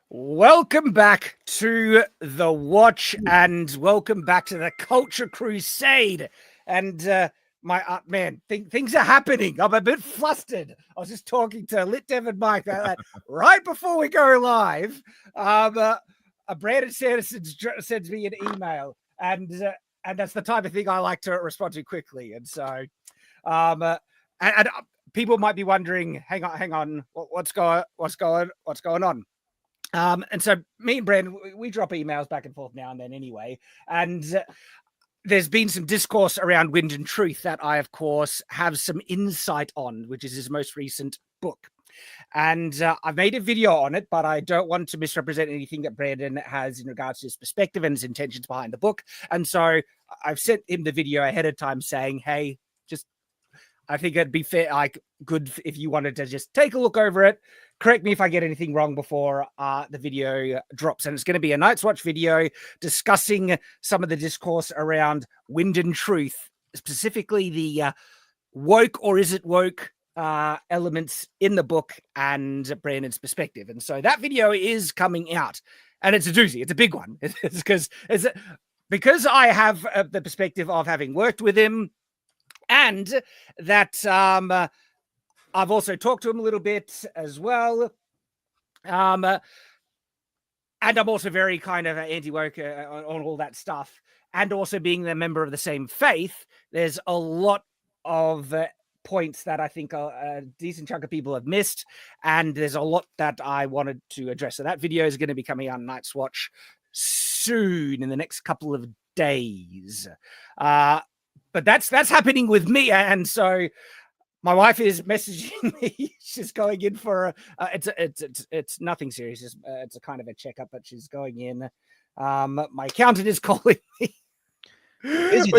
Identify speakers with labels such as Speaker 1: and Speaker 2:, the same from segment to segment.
Speaker 1: Welcome back to The Watch and welcome back to the Culture Crusade. And things are happening. I'm a bit flustered. I was just talking to Lit Dev and Mike right before we go live. Brandon Sanderson sends me an email, and that's the type of thing I like to respond to quickly. And so, people might be wondering, hang on, what's going on? And so me and Brandon, we drop emails back and forth now and then anyway. And there's been some discourse around Wind and Truth that I, of course, have some insight on, which is his most recent book. And I've made a video on it, but I don't want to misrepresent anything that Brandon has in regards to his perspective and his intentions behind the book. And so I've sent him the video ahead of time saying, hey, I think it'd be good if you wanted to just take a look over it. Correct me if I get anything wrong before the video drops. And it's going to be a Night's Watch video discussing some of the discourse around Wind and Truth, specifically the woke or is it woke elements in the book and Brandon's perspective. And so that video is coming out, and it's a doozy. It's a big one. It's because I have the perspective of having worked with him, and that I've also talked to him a little bit as well. And I'm also very kind of anti-woke on all that stuff. And also being a member of the same faith, there's a lot of points that I think a decent chunk of people have missed. And there's a lot that I wanted to address. So that video is going to be coming out on Night's Watch soon, in the next couple of days. But that's happening with me, and so my wife is messaging me. She's going in for it's nothing serious. It's a kind of a checkup, but she's going in. My accountant is calling me. And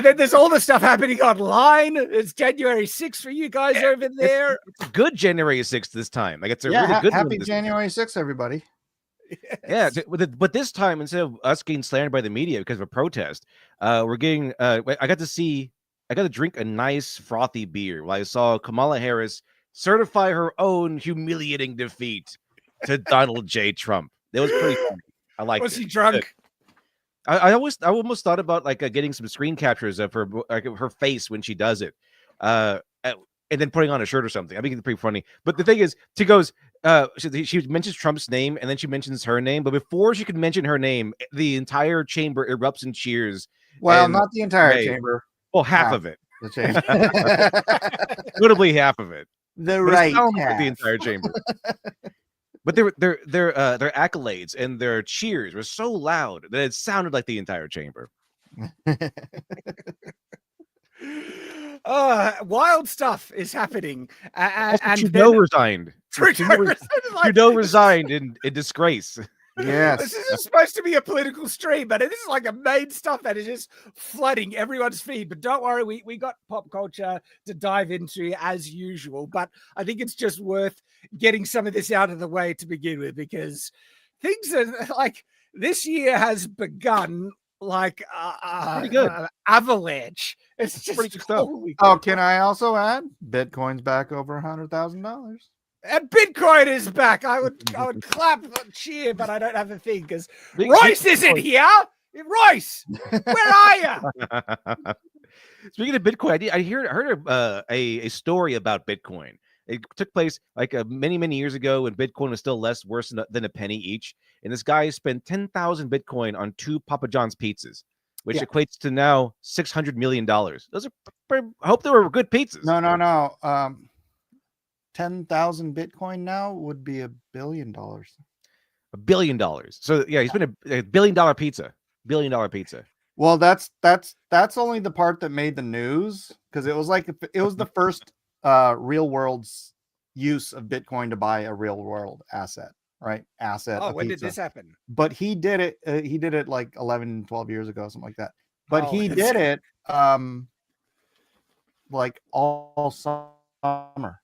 Speaker 1: then there's all the stuff happening online. It's January 6th for you guys over there.
Speaker 2: It's good January 6th this time. Like, it's a really good
Speaker 3: happy January 6th, everybody.
Speaker 2: Yes. Yeah, but this time, instead of us getting slandered by the media because of a protest, we're getting. I got to drink a nice frothy beer while I saw Kamala Harris certify her own humiliating defeat to Donald J. Trump. That was pretty funny. I liked it.
Speaker 1: Was he drunk?
Speaker 2: I almost thought about getting some screen captures of her face when she does it, and then putting on a shirt or something. I think it's pretty funny. But the thing is, she goes. She mentions Trump's name, and then she mentions her name. But before she could mention her name, the entire chamber erupts in cheers.
Speaker 3: Well, not the entire chamber.
Speaker 2: Well, half of it.
Speaker 3: The chamber.
Speaker 2: Notably half of it.
Speaker 3: The right half.
Speaker 2: Like the entire chamber. But their accolades and their cheers were so loud that it sounded like the entire chamber.
Speaker 1: Wild stuff is happening. And
Speaker 2: Trudeau resigned. Trudeau resigned in disgrace.
Speaker 3: Yes.
Speaker 1: This is supposed to be a political stream, but this is like a main stuff that is just flooding everyone's feed. But don't worry, we got pop culture to dive into as usual. But I think it's just worth getting some of this out of the way to begin with, because things are like, this year has begun like
Speaker 2: pretty good.
Speaker 1: Avalanche. It's just
Speaker 2: pretty good stuff.
Speaker 3: Oh, can I also add Bitcoin's back over $100,000?
Speaker 1: And Bitcoin is back. I would clap and cheer, but I don't have a thing because Royce isn't here. Royce, where are you?
Speaker 2: Speaking of Bitcoin, I heard a story about Bitcoin. It took place many years ago when Bitcoin was still worse than a penny each. And this guy spent 10,000 Bitcoin on 2 Papa John's pizzas, which equates to now $600 million. Those are, I hope they were good pizzas.
Speaker 3: No. 10,000 Bitcoin now would be $1 billion.
Speaker 2: $1 billion. So yeah, he's been a $1 billion pizza. $1 billion pizza.
Speaker 3: Well, that's only the part that made the news, because it was the first real world's use of Bitcoin to buy a real world asset, right?
Speaker 1: Oh, when did this happen?
Speaker 3: But he did it. He did it like 11, 12 years ago, something like that. But he did it like all summer.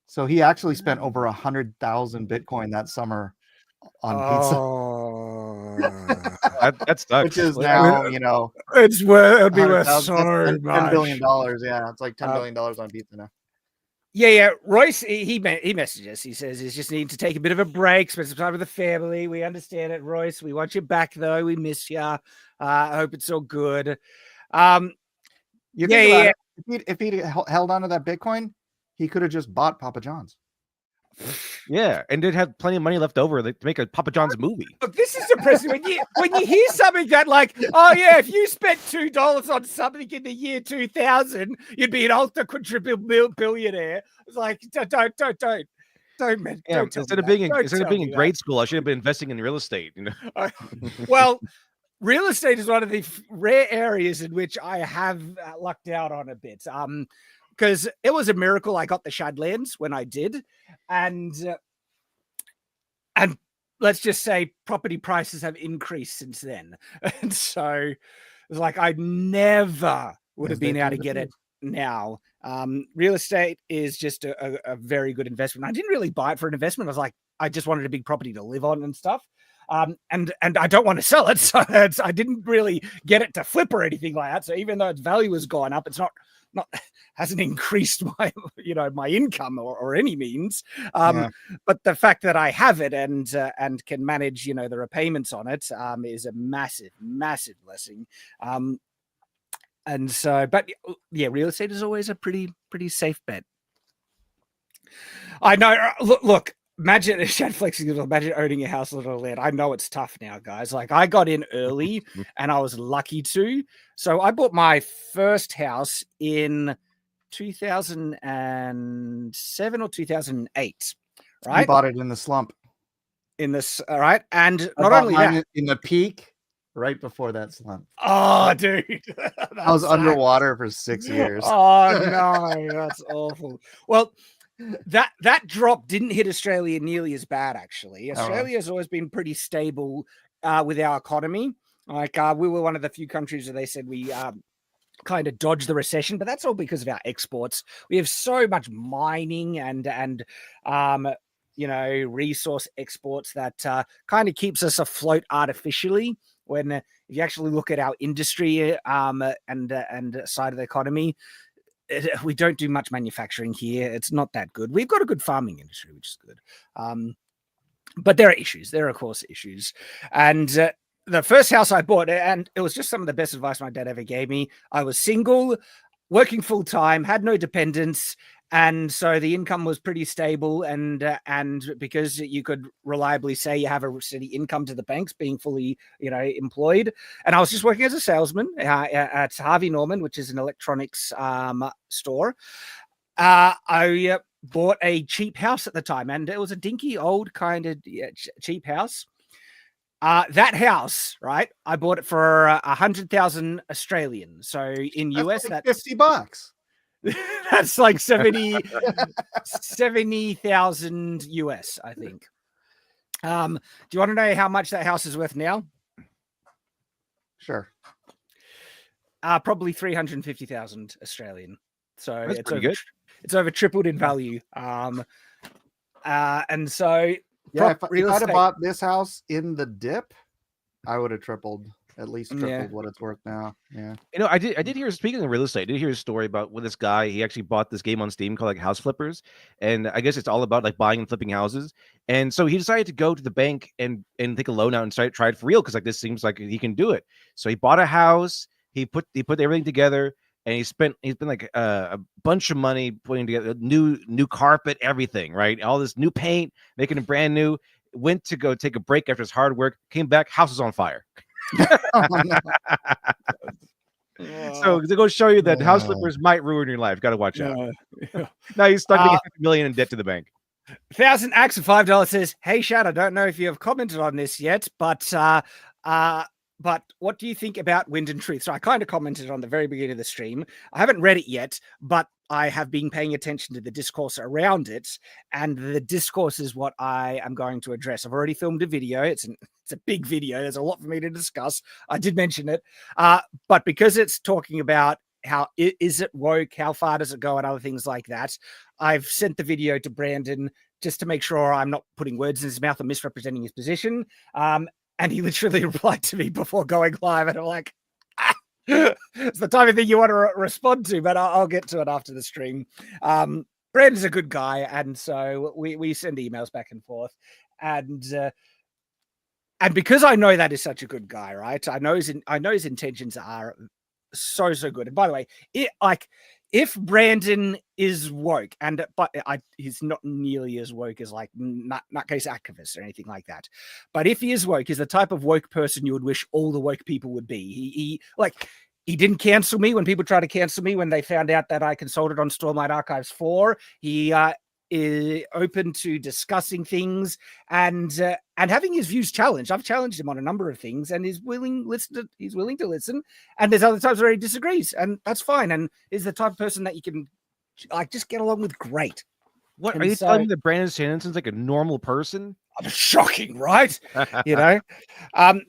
Speaker 3: So he actually spent over 100,000 Bitcoin that summer on
Speaker 2: pizza. That sucks.
Speaker 3: Which is now,
Speaker 1: it'd be worth so much.
Speaker 3: $10 billion. Yeah, it's like $10 billion on pizza now.
Speaker 1: Yeah. Royce, he messaged us. He says he's just needing to take a bit of a break, spend some time with the family. We understand it, Royce. We want you back, though. We miss you. I hope it's all good.
Speaker 3: You think about it, if he'd held on to that Bitcoin, he could have just bought Papa John's.
Speaker 2: Yeah, and did have plenty of money left over to make a Papa John's movie.
Speaker 1: Look, this is depressing when you hear something that like, oh yeah, if you spent $2 on something in the year 2000, you'd be an ultra quadruple billionaire. It's like don't
Speaker 2: Instead of being in grade school, I should have been investing in real estate. You know.
Speaker 1: Well, real estate is one of the rare areas in which I have lucked out on a bit. Because it was a miracle I got the Shad lands when I did, and let's just say property prices have increased since then, and so it's like I never would have been able to get it now. Real estate is just a very good investment. I didn't really buy it for an investment. I was like, I just wanted a big property to live on and stuff. And I don't want to sell it, so I didn't really get it to flip or anything like that. So even though its value has gone up, it's not hasn't increased my income or any means. But the fact that I have it and can manage the repayments on it is a massive blessing. And so, but yeah, real estate is always a pretty safe bet. I know. Look. Imagine Shad flexing. Imagine owning a house on a land. I know it's tough now, guys. Like I got in early, and I was lucky to. So I bought my first house in 2007 or 2008. Right?
Speaker 3: You bought it in the slump.
Speaker 1: In this, all right, and not only that,
Speaker 3: in the peak, right before that slump.
Speaker 1: Oh, dude,
Speaker 3: I was underwater for 6 years.
Speaker 1: Oh no, that's awful. Well. That drop didn't hit Australia nearly as bad, actually. Australia has always been pretty stable with our economy. Like we were one of the few countries where they said we kind of dodged the recession, but that's all because of our exports. We have so much mining and resource exports that kind of keeps us afloat artificially. When if you actually look at our industry and side of the economy, we don't do much manufacturing here. It's not that good. We've got a good farming industry, which is good. But there are issues. There are, of course, issues. And the first house I bought, and it was just some of the best advice my dad ever gave me. I was single, working full time, had no dependents. And so the income was pretty stable. And because you could reliably say you have a steady income to the banks being fully, employed. And I was just working as a salesman at Harvey Norman, which is an electronics store. I bought a cheap house at the time, and it was a dinky old kind of cheap house. That house, right? I bought it for 100,000 Australian. So in US,
Speaker 3: like
Speaker 1: that's
Speaker 3: $50.
Speaker 1: That's like 70,000 US, I think. Do you want to know how much that house is worth now?
Speaker 3: Sure.
Speaker 1: Probably 350,000 Australian. So
Speaker 2: that's pretty good.
Speaker 1: It's over tripled in value. And so
Speaker 3: if I'd have bought this house in the dip, I would have at least tripled what it's worth now. Yeah.
Speaker 2: I did hear, speaking of real estate, I did hear a story about with this guy. He actually bought this game on Steam called like House Flippers. And I guess it's all about like buying and flipping houses. And so he decided to go to the bank and take a loan out and try it for real. Cause like this seems like he can do it. So he bought a house, he put everything together, and he's spent like a bunch of money putting together new carpet, everything, right? All this new paint, making it brand new. Went to go take a break after his hard work, came back, house is on fire. So to go show you that house flippers might ruin your life. Got to watch out. Now he's stuck getting $50 million in debt to the bank.
Speaker 1: 1,000 Acts of $5 says, "Hey Shad, I don't know if you have commented on this yet, but what do you think about Wind and Truth?" So I kind of commented on the very beginning of the stream. I haven't read it yet, but I have been paying attention to the discourse around it, and the discourse is what I am going to address. I've already filmed a video. It's a big video. There's a lot for me to discuss. I did mention it, but because it's talking about how is it woke, how far does it go, and other things like that, I've sent the video to Brandon just to make sure I'm not putting words in his mouth or misrepresenting his position. And he literally replied to me before going live, and I'm like, it's the type of thing you want to respond to, but I'll get to it after the stream. Brandon's a good guy, and so we send emails back and forth, and because I know that is such a good guy, right? I know his intentions are so good. And by the way, if Brandon is woke, but he's not nearly as woke as like nutcase activists or anything like that. But if he is woke, he's the type of woke person you would wish all the woke people would be. He didn't cancel me when people tried to cancel me when they found out that I consulted on Stormlight Archives 4. He is open to discussing things and having his views challenged. I've challenged him on a number of things, and he's willing to listen. And there's other times where he disagrees, and that's fine. And is the type of person that you can just get along with. Great.
Speaker 2: What are you telling me that Brandon Sanderson's like a normal person?
Speaker 1: Shocking, right? And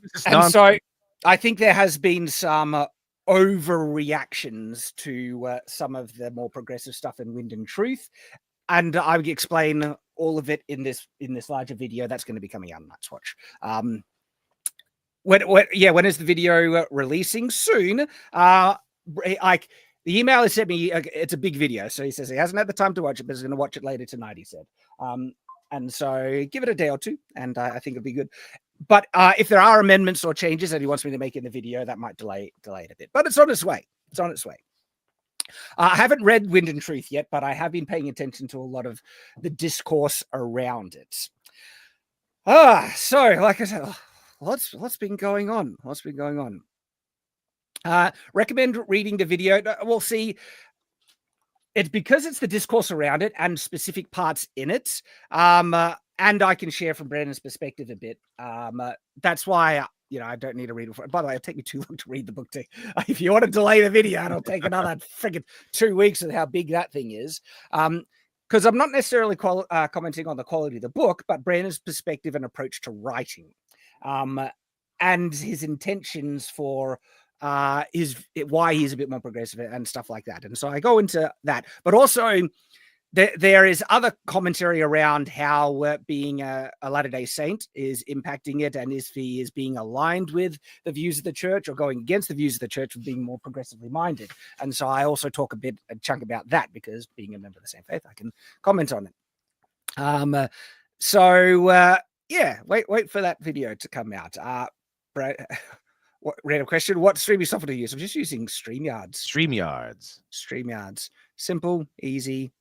Speaker 1: so I think there has been some overreactions to some of the more progressive stuff in Wind and Truth. And I would explain all of it in this larger video that's going to be coming out on Night's Watch. When is the video releasing? Soon. The email has sent me. It's a big video, so he says he hasn't had the time to watch it, but he's going to watch it later tonight. He said, and so give it a day or two, and I think it'll be good. But if there are amendments or changes that he wants me to make in the video, that might delay it a bit. But it's on its way. It's on its way. I haven't read Wind and Truth yet, but I have been paying attention to a lot of the discourse around it. So like I said, what's been going on? What's been going on? Recommend reading the video. We'll see. It's because it's the discourse around it and specific parts in it. And I can share from Brandon's perspective a bit. That's why I don't need to read it. By the way, it'll take me too long to read the book. If you want to delay the video, it'll take another friggin' 2 weeks of how big that thing is. Because I'm not necessarily commenting on the quality of the book, but Brandon's perspective and approach to writing, and his intentions for why he's a bit more progressive and stuff like that. And so I go into that, but also there is other commentary around how being a Latter-day Saint is impacting it, and if he is being aligned with the views of the church or going against the views of the church of being more progressively minded. And so I also talk a chunk about that, because being a member of the same faith, I can comment on it. Wait for that video to come out. Random question: what streaming software do you use? I'm just using StreamYards. Simple, easy.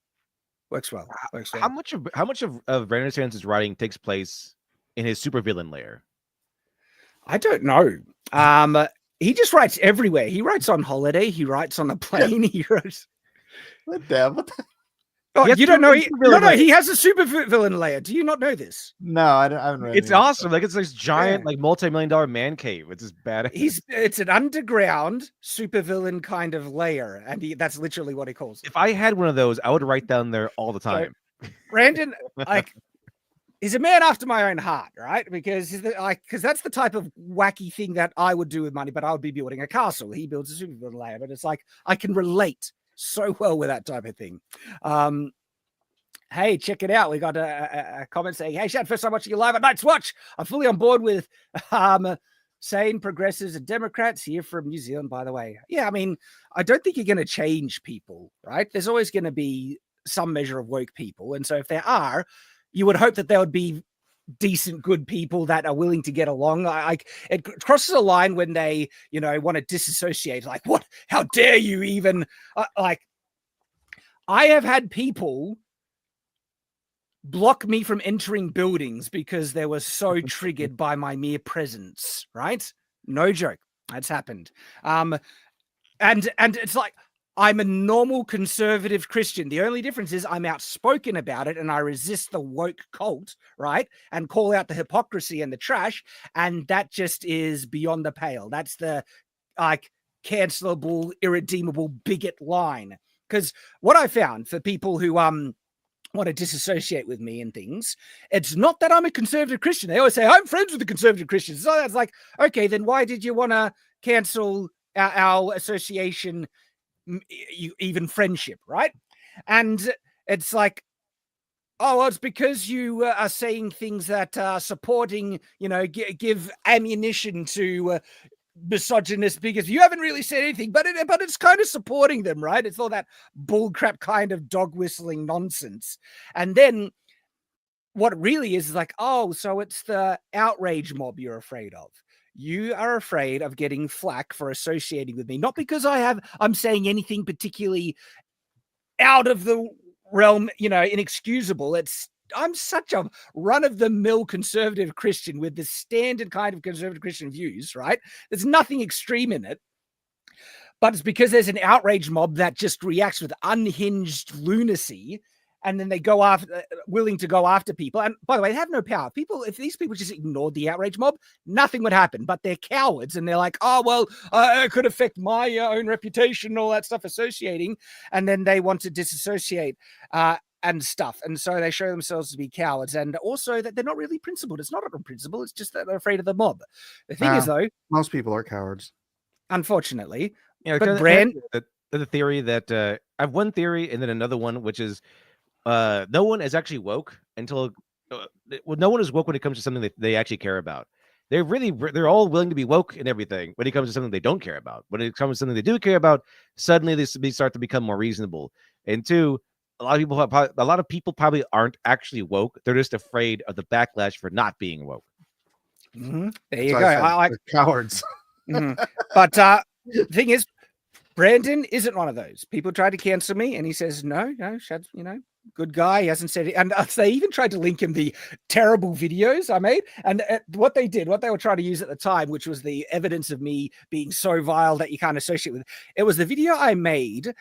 Speaker 1: Works well.
Speaker 2: How much of Brandon Sanderson's writing takes place in his supervillain lair?
Speaker 1: I don't know. He just writes everywhere. He writes on holiday. He writes on a plane. He writes.
Speaker 3: What the?
Speaker 1: Oh, you don't know? He has a supervillain layer. Do you not know this?
Speaker 3: No, I haven't read it.
Speaker 2: It's awesome. Like, it's this giant, multi-million-dollar man cave. It's just bad.
Speaker 1: It's an underground supervillain kind of layer, and that's literally what he calls it.
Speaker 2: If I had one of those, I would write down there all the time.
Speaker 1: So, Brandon, he's a man after my own heart, right? Because that's the type of wacky thing that I would do with money, but I would be building a castle. He builds a supervillain layer, but it's like I can relate so well with that type of thing. Hey, check it out. We got a comment saying, "Hey, Shad, first time watching you live at Night's Watch. I'm fully on board with sane progressives and Democrats here from New Zealand, by the way." Yeah, I mean, I don't think you're going to change people, right? There's always going to be some measure of woke people. And so if there are, you would hope that there would be decent, good people that are willing to get along. It crosses a line when they, want to disassociate. Like, what? How dare you even? I have had people block me from entering buildings because they were so triggered by my mere presence. Right? No joke. That's happened. And it's like, I'm a normal conservative Christian. The only difference is I'm outspoken about it and I resist the woke cult, right? And call out the hypocrisy and the trash. And that just is beyond the pale. That's the cancelable, irredeemable bigot line. Because what I found for people who want to disassociate with me and things, it's not that I'm a conservative Christian. They always say, I'm friends with the conservative Christians. So that's like, okay, then why did you want to cancel our association, even friendship, right? And it's like, oh, well, it's because you are saying things that are supporting, give ammunition to misogynist biggest. You haven't really said anything, but it's kind of supporting them, right? It's all that bullcrap kind of dog whistling nonsense. And then what it really is like, oh, so it's the outrage mob you're afraid of. You are afraid of getting flack for associating with me, not because I'm saying anything particularly out of the realm, inexcusable. I'm such a run-of-the-mill conservative Christian with the standard kind of conservative Christian views, right? There's nothing extreme in it. But it's because there's an outrage mob that just reacts with unhinged lunacy, and then they go after, willing to go after people. And by the way, they have no power. If these people just ignored the outrage mob, nothing would happen. But they're cowards, and they're like, oh, well, it could affect my own reputation and all that stuff associating. And then they want to disassociate and stuff. And so they show themselves to be cowards, and also that they're not really principled. It's not a principle. It's just that they're afraid of the mob. The thing is, though,
Speaker 3: most people are cowards,
Speaker 1: unfortunately.
Speaker 2: Yeah,
Speaker 1: but Brand,
Speaker 2: the theory that I have one theory and then another one, which is no one is actually woke until no one is woke when it comes to something that they actually care about. They're all willing to be woke and everything when it comes to something they don't care about. When it comes to something they do care about, suddenly they start to become more reasonable. And two, a lot of people probably aren't actually woke. They're just afraid of the backlash for not being woke.
Speaker 1: Mm-hmm. There you go. I like
Speaker 3: cowards.
Speaker 1: Mm-hmm. But the thing is, Brandon isn't one of those. People try to cancel me, and he says, no, Shad's, good guy. He hasn't said it. And they even tried to link him the terrible videos I made. And what they were trying to use at the time, which was the evidence of me being so vile that you can't associate with, it was the video I made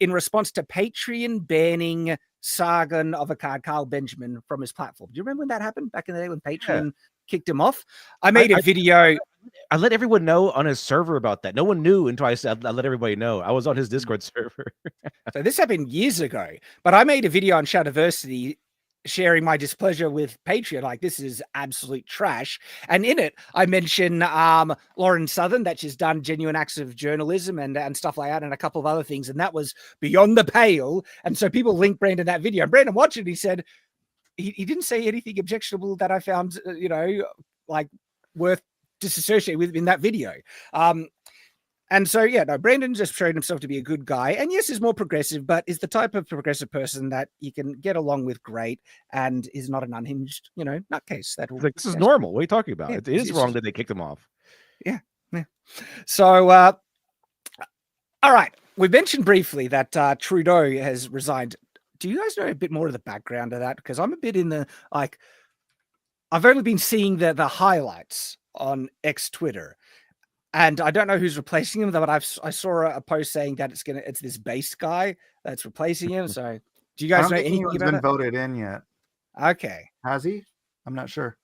Speaker 1: in response to Patreon banning Sargon of Akkad, Carl Benjamin, from his platform. Do you remember when that happened back in the day when Patreon kicked him off? I made a video.
Speaker 2: I let everyone know on his server about that. No one knew until I said I let everybody know. I was on his Discord server.
Speaker 1: So this happened years ago, but I made a video on Shadiversity sharing my displeasure with Patreon. Like, this is absolute trash. And in it, I mention Lauren Southern, that she's done genuine acts of journalism and stuff like that, and a couple of other things. And that was beyond the pale. And so people linked Brandon that video. And Brandon watched it. He said he didn't say anything objectionable that I found, like worth disassociate with in that video. And so, Brandon just showed himself to be a good guy. And yes, is more progressive, but is the type of progressive person that you can get along with great and is not an unhinged, nutcase.
Speaker 2: This is normal. What are you talking about? It is wrong that they kicked him off.
Speaker 1: Yeah. So, all right. We mentioned briefly that Trudeau has resigned. Do you guys know a bit more of the background of that? Because I'm a bit in the, I've only been seeing the highlights on X Twitter, and I don't know who's replacing him. But I saw a post saying that it's this base guy that's replacing him. So, do you guys know anything about it?
Speaker 3: Been voted in yet?
Speaker 1: Okay,
Speaker 3: has he? I'm not sure,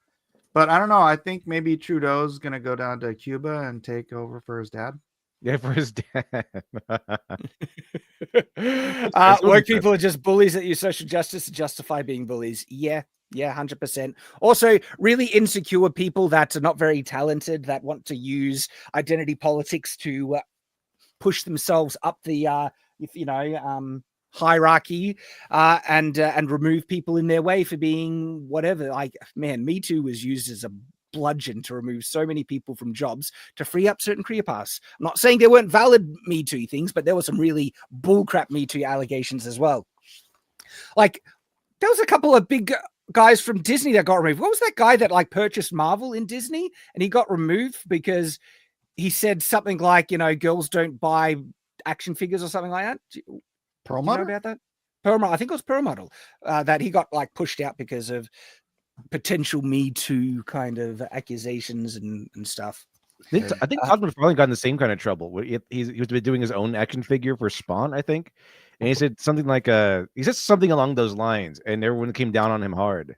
Speaker 3: but I don't know. I think maybe Trudeau's gonna go down to Cuba and take over for his dad.
Speaker 2: Yeah, for his dad.
Speaker 1: Woke people are just bullies that use social justice to justify being bullies. Yeah, 100%. Also, really insecure people that are not very talented, that want to use identity politics to push themselves up the, hierarchy and remove people in their way for being whatever. Like, man, Me Too was used as a bludgeon to remove so many people from jobs to free up certain career paths. I'm not saying there weren't valid Me Too things, but there were some really bullcrap Me Too allegations as well. Like, there was a couple of big guys from Disney that got removed. What was that guy that purchased Marvel in Disney and he got removed because he said something like, girls don't buy action figures or something like that?
Speaker 3: Pearl
Speaker 1: Model? You know about that? Pearl Model. I think it was Pearl Model that he got pushed out because of potential Me Too kind of accusations and stuff.
Speaker 2: I think Cosmo probably got in the same kind of trouble. He was doing his own action figure for Spawn, I think. And he said something like he said something along those lines, and everyone came down on him hard.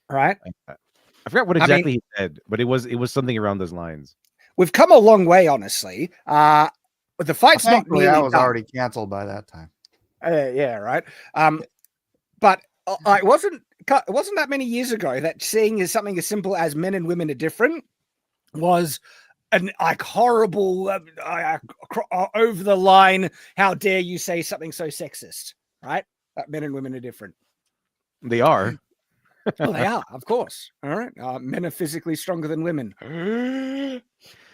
Speaker 1: Right.
Speaker 2: I forgot what exactly he said, but it was something around those lines.
Speaker 1: We've come a long way, honestly. But the fight's not really
Speaker 3: I was already canceled by that time.
Speaker 1: Yeah, right. But it wasn't that many years ago that saying something as simple as men and women are different was an horrible over the line. How dare you say something so sexist, right? That men and women are different.
Speaker 2: They are.
Speaker 1: Well, they are, of course. All right. Men are physically stronger than women.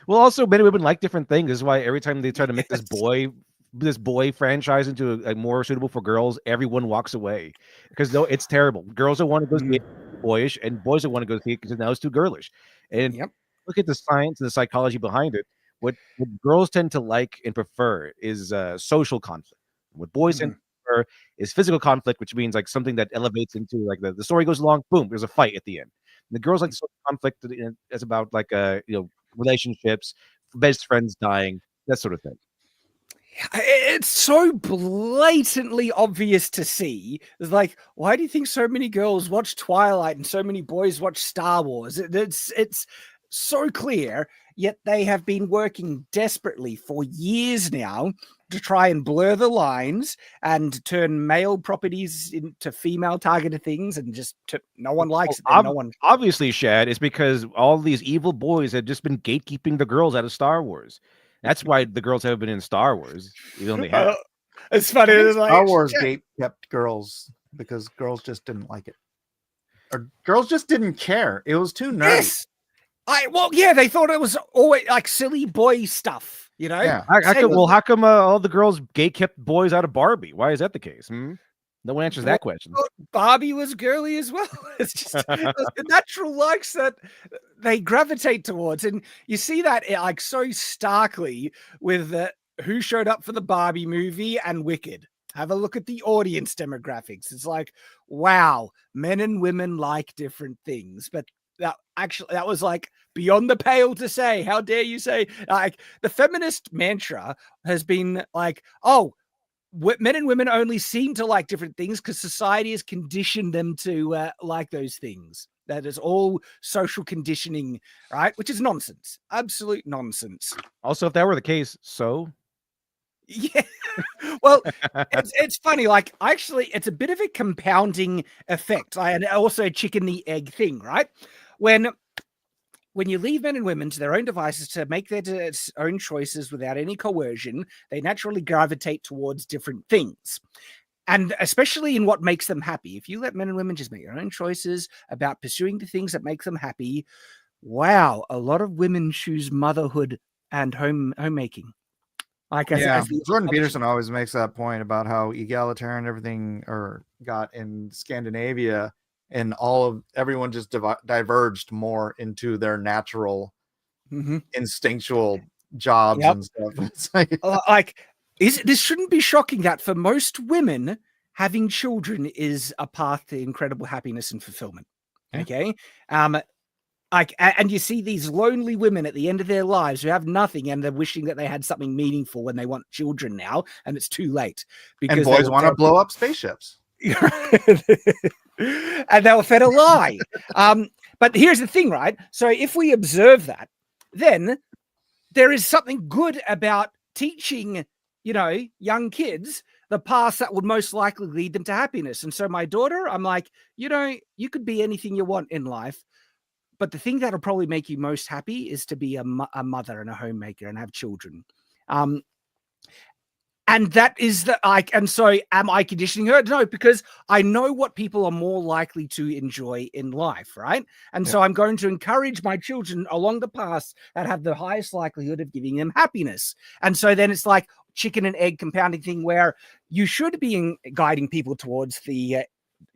Speaker 2: Well, also many women like different things. This is why every time they try to make this boy franchise into a more suitable for girls, everyone walks away because no, it's terrible. Girls don't want to go see it boyish, and boys don't want to go see it because now it's too girlish. And
Speaker 1: Yep.
Speaker 2: look at the science and the psychology behind it. What girls tend to like and prefer is social conflict. What boys tend to prefer is physical conflict, which means like something that elevates into like the story goes along, boom, there's a fight at the end. And the girls like social conflict is about like relationships, best friends dying, that sort of thing.
Speaker 1: It's so blatantly obvious to see. It's like, why do you think so many girls watch Twilight and so many boys watch Star Wars? It's so clear, yet they have been working desperately for years now to try and blur the lines and turn male properties into female targeted things, and just no one likes it. No one.
Speaker 2: Obviously, Shad, is because all these evil boys had just been gatekeeping the girls out of Star Wars. That's why the girls haven't been in Star Wars. You only have.
Speaker 1: It's funny.
Speaker 3: I think
Speaker 1: It's like,
Speaker 3: Star Wars gate kept girls because girls just didn't like it, or girls just didn't care. It was too nerdy.
Speaker 1: Yes. They thought it was always like silly boy stuff, you know?
Speaker 3: Yeah.
Speaker 2: How come all the girls gate kept boys out of Barbie? Why is that the case? No one answers that question.
Speaker 1: Barbie was girly as well. It's just the natural likes that they gravitate towards. And you see that like so starkly with who showed up for the Barbie movie and Wicked. Have a look at the audience demographics. It's like, wow, men and women like different things. But that was like beyond the pale to say. How dare you say, like, the feminist mantra has been like, oh, men and women only seem to like different things because society has conditioned them to like those things. That is all social conditioning, right? Which is nonsense. Absolute nonsense.
Speaker 2: Also, if that were the case, so
Speaker 1: yeah. Well, it's funny. Like, actually, it's a bit of a compounding effect. And also a chicken the egg thing, right? When you leave men and women to their own devices to make their own choices without any coercion, they naturally gravitate towards different things. And especially in what makes them happy. If you let men and women just make their own choices about pursuing the things that make them happy, wow, a lot of women choose motherhood and homemaking. Like,
Speaker 3: Jordan Peterson always makes that point about how egalitarian everything got in Scandinavia, and everyone just diverged more into their natural, instinctual jobs and stuff. It's
Speaker 1: like this shouldn't be shocking that for most women, having children is a path to incredible happiness and fulfillment. Yeah. Okay. And you see these lonely women at the end of their lives who have nothing, and they're wishing that they had something meaningful when they want children now, and it's too late.
Speaker 3: Because boys want to blow up spaceships.
Speaker 1: And they were fed a lie. But here's the thing, right? So if we observe that, then there is something good about teaching, young kids the paths that would most likely lead them to happiness. And so my daughter, I'm like, you could be anything you want in life, but the thing that'll probably make you most happy is to be a mother and a homemaker and have children. And that is and so am I conditioning her? No, because I know what people are more likely to enjoy in life, right? And so I'm going to encourage my children along the paths that have the highest likelihood of giving them happiness. And so then it's like chicken and egg compounding thing where you should be guiding people towards the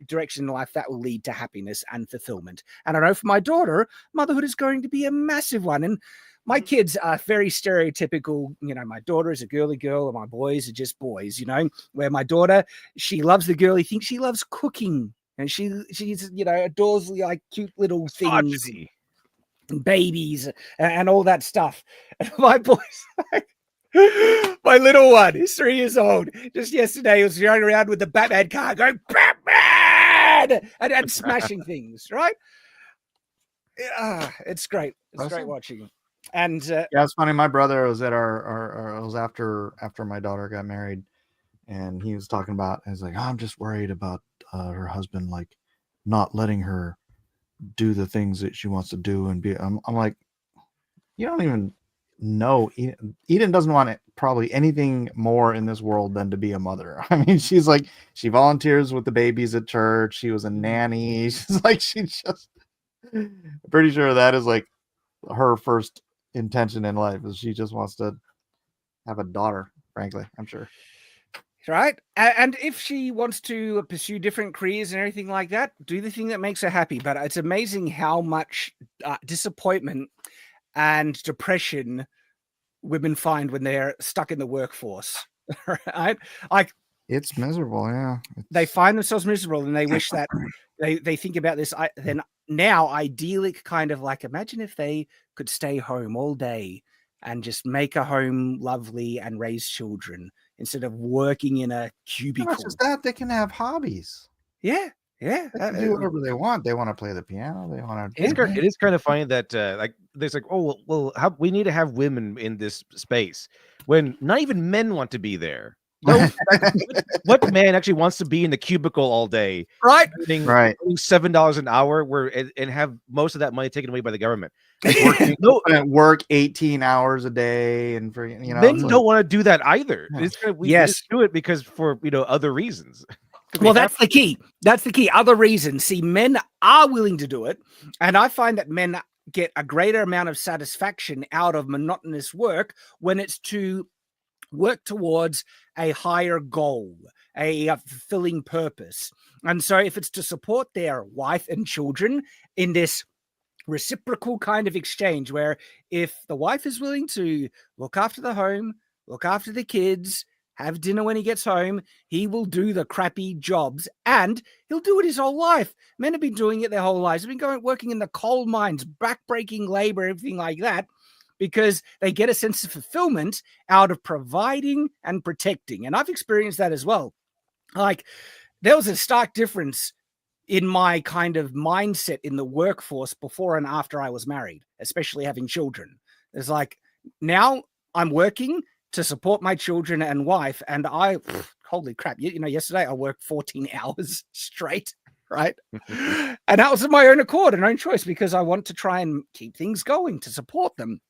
Speaker 1: direction in life that will lead to happiness and fulfillment. And I know for my daughter, motherhood is going to be a massive one. And my kids are very stereotypical. My daughter is a girly girl and my boys are just boys, where my daughter, she loves the girly thing. She loves cooking, and she's, adores like cute little things and babies and all that stuff. And my boys, my little one is 3 years old. Just yesterday, he was running around with the Batman car going, Batman! And smashing things, right? It's great. It's great watching. And
Speaker 3: it's funny. My brother was at it was after my daughter got married, and he was talking about, he's like, I'm just worried about her husband, like, not letting her do the things that she wants to do. And I'm like, you don't even know. Eden doesn't want probably anything more in this world than to be a mother. I mean, she's like, she volunteers with the babies at church. She was a nanny. She's like, I'm pretty sure that is like her first intention in life. Is she just wants to have a daughter, frankly, I'm sure.
Speaker 1: Right. And if she wants to pursue different careers and everything like that, do the thing that makes her happy. But it's amazing how much disappointment and depression women find when they're stuck in the workforce. Right. Like,
Speaker 3: It's miserable. Yeah.
Speaker 1: they find themselves miserable and they wish that they think about this. Then now, idyllic kind of like, imagine if they could stay home all day and just make a home lovely and raise children instead of working in a cubicle.
Speaker 3: Not just that, they can have hobbies.
Speaker 1: Yeah.
Speaker 3: They can do whatever they want. They want to play the piano. They want to.
Speaker 2: It is kind of funny that like there's like, oh well, we need to have women in this space when not even men want to be there. No, what man actually wants to be in the cubicle all day,
Speaker 1: right?
Speaker 3: Right.
Speaker 2: $7 an hour, and have most of that money taken away by the government. Like
Speaker 3: work 18 hours a day, and for
Speaker 2: men don't want to do that either.
Speaker 3: Yeah.
Speaker 2: We just do it because for other reasons.
Speaker 1: Well, that's the key. That's the key. Other reasons. See, men are willing to do it, and I find that men get a greater amount of satisfaction out of monotonous work when it's to work towards a higher goal, a fulfilling purpose. And so if it's to support their wife and children in this reciprocal kind of exchange, where if the wife is willing to look after the home, look after the kids, have dinner when he gets home, he will do the crappy jobs, and he'll do it his whole life. Men have been doing it their whole lives. They've been working in the coal mines, backbreaking labor, everything like that, because they get a sense of fulfillment out of providing and protecting. And I've experienced that as well. Like, there was a stark difference in my kind of mindset in the workforce before and after I was married, especially having children. It's like, now I'm working to support my children and wife, and holy crap, yesterday I worked 14 hours straight, right? And that was of my own accord and own choice, because I want to try and keep things going to support them.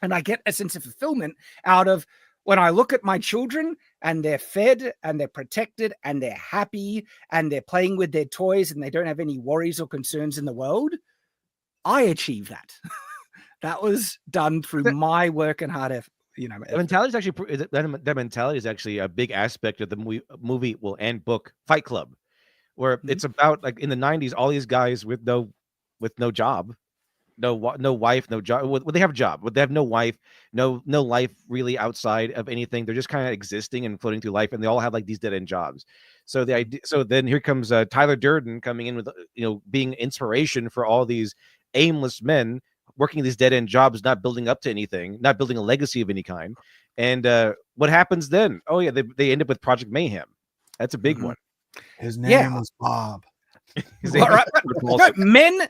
Speaker 1: And I get a sense of fulfillment out of when I look at my children and they're fed and they're protected and they're happy and they're playing with their toys and they don't have any worries or concerns in the world. I achieve that. That was done through my work and hard effort.
Speaker 2: That mentality is actually a big aspect of the movie and book Fight Club, where it's about, like, in the 90s, all these guys with no job, no wife, no job. Well, they have a job, but they have no wife, no life really outside of anything. They're just kind of existing and floating through life, and they all have like these dead end jobs. So the idea. So then here comes Tyler Durden coming in with being inspiration for all these aimless men working these dead end jobs, not building up to anything, not building a legacy of any kind. And what happens then? Oh yeah, they end up with Project Mayhem. That's a big one.
Speaker 3: His name was Bob.
Speaker 1: Men.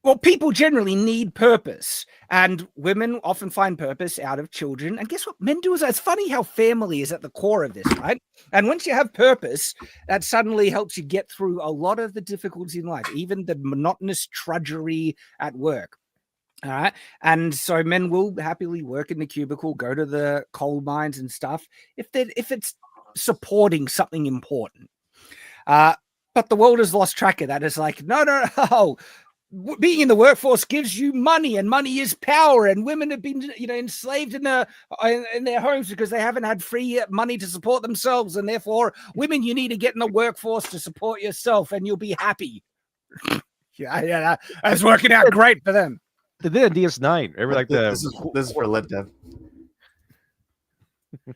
Speaker 1: Well, people generally need purpose, and women often find purpose out of children. And guess what men do? It's funny how family is at the core of this, right? And once you have purpose, that suddenly helps you get through a lot of the difficulties in life, even the monotonous trudgery at work. All right. And so men will happily work in the cubicle, go to the coal mines and stuff, if it's supporting something important. But the world has lost track of that. It's like, no. Being in the workforce gives you money, and money is power, and women have been enslaved in their homes because they haven't had free money to support themselves, and therefore women, you need to get in the workforce to support yourself and you'll be happy. yeah, that's working out great for them.
Speaker 2: They did DS9. Like
Speaker 3: this is for Lit Dev.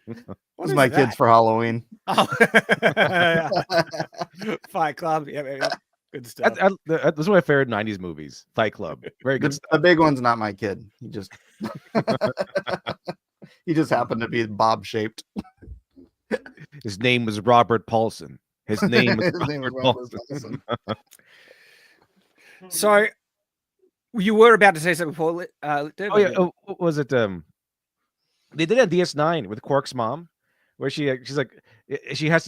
Speaker 3: This is my
Speaker 1: that?
Speaker 3: kids for Halloween.
Speaker 1: Oh. Fight Club. Yeah. Good stuff.
Speaker 2: That's one of my favorite 90s movies. Fight Club. Very good stuff.
Speaker 3: The big one's not my kid. He just happened to be Bob shaped.
Speaker 2: His name was Robert Paulson. His name was Robert Paulson.
Speaker 1: So you were about to say something before.
Speaker 2: Was it? They did a DS9 with Quark's mom, where she's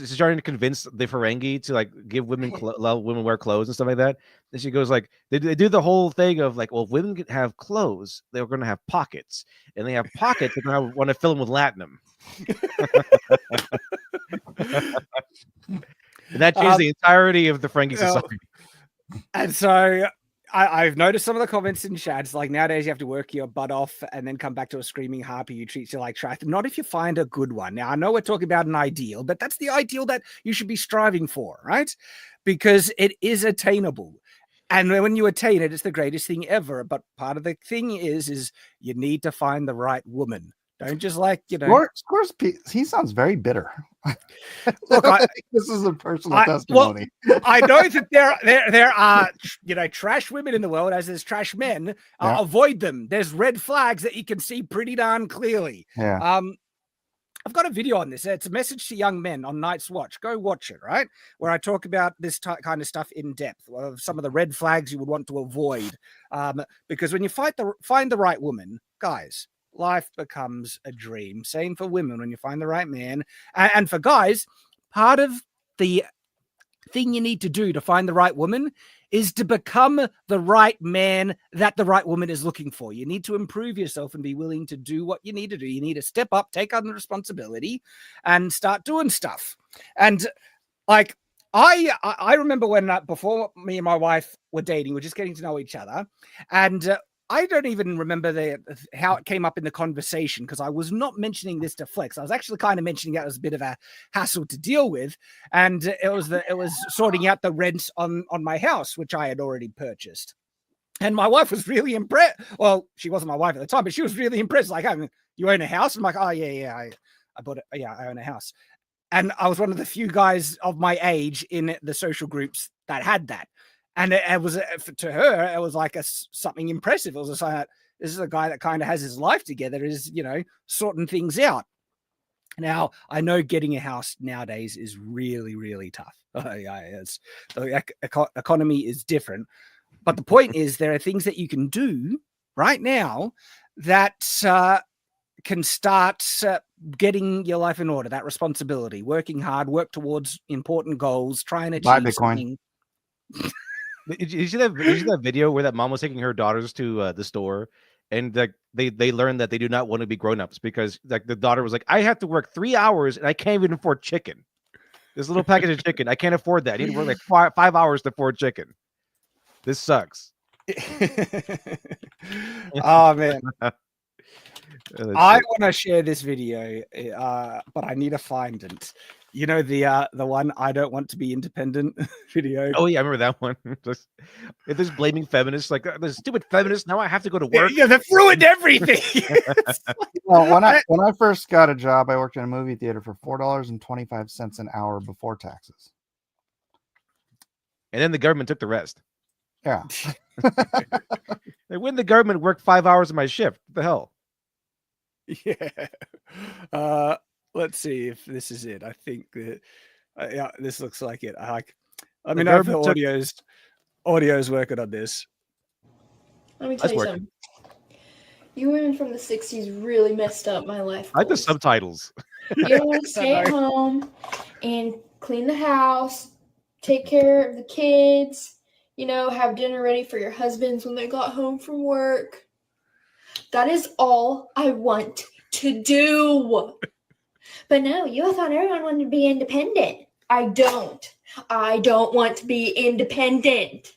Speaker 2: starting to convince the Ferengi to like give women allow women wear clothes and stuff like that. And she goes like, they do the whole thing of like, well, if women could have clothes, they're going to have pockets, and they have pockets, they're going to want to fill them with latinum. And that changed the entirety of the Ferengi society.
Speaker 1: And so I've noticed some of the comments in chat. It's like nowadays you have to work your butt off and then come back to a screaming harpy who treats you like trash. Not if you find a good one. Now, I know we're talking about an ideal, but that's the ideal that you should be striving for, right? Because it is attainable. And when you attain it, it's the greatest thing ever. But part of the thing is you need to find the right woman. Don't just like,
Speaker 3: He sounds very bitter.
Speaker 1: Look,
Speaker 3: this is a personal testimony.
Speaker 1: I know that there are trash women in the world as there's trash men. Avoid them. There's red flags that you can see pretty darn clearly.
Speaker 3: Yeah.
Speaker 1: I've got a video on this. It's a message to young men on Night's Watch. Go watch it, right? Where I talk about this kind of stuff in depth, of some of the red flags you would want to avoid. Because when you find the right woman, guys, life becomes a dream. Same for women when you find the right man. And for guys, part of the thing you need to do to find the right woman is to become the right man that the right woman is looking for. You need to improve yourself and be willing to do what you need to do. You need to step up, take on the responsibility, and start doing stuff. And like I remember when before me and my wife were dating, we're just getting to know each other, and I don't even remember how it came up in the conversation, because I was not mentioning this to Flex. I was actually kind of mentioning it as a bit of a hassle to deal with, and it was sorting out the rent on my house, which I had already purchased. And my wife was really impressed. Well, she wasn't my wife at the time, but she was really impressed. Like, you own a house? I'm like, oh yeah, I bought it. Yeah, I own a house. And I was one of the few guys of my age in the social groups that had that. And it was, to her, it was like something impressive. It was a sign that this is a guy that kind of has his life together, is, sorting things out. Now, I know getting a house nowadays is really, really tough. The economy is different. But the point is, there are things that you can do right now that can start getting your life in order, that responsibility, working hard, work towards important goals, try and achieve
Speaker 3: Buy Bitcoin.
Speaker 1: something.
Speaker 2: Did you see that video where that mom was taking her daughters to the store, and like they learned that they do not want to be grown-ups because like the daughter was like, I have to work 3 hours and I can't even afford chicken. This little package of chicken, I can't afford that. I need to work like 5 hours to afford chicken. This sucks.
Speaker 1: Oh man. I want to share this video, but I need to find it. You know, the one I don't want to be independent video.
Speaker 2: Oh yeah, I remember that one. Just blaming feminists, like the stupid feminists. Now I have to go to work.
Speaker 1: Yeah, they've ruined everything.
Speaker 3: Well, when I first got a job, I worked in a movie theater for $4.25 an hour before taxes.
Speaker 2: And then the government took the rest.
Speaker 3: Yeah.
Speaker 2: Like, when the government worked 5 hours of my shift, what the hell?
Speaker 1: Yeah. Let's see if this is it. I think that yeah, this looks like it. Let me know if the audio's working on this.
Speaker 4: Let me tell you something. You women from the 60s really messed up my life.
Speaker 2: I like the subtitles.
Speaker 4: You want to stay at home and clean the house, take care of the kids, have dinner ready for your husbands when they got home from work. That is all I want to do. But no, you thought everyone wanted to be independent. I don't want to be independent.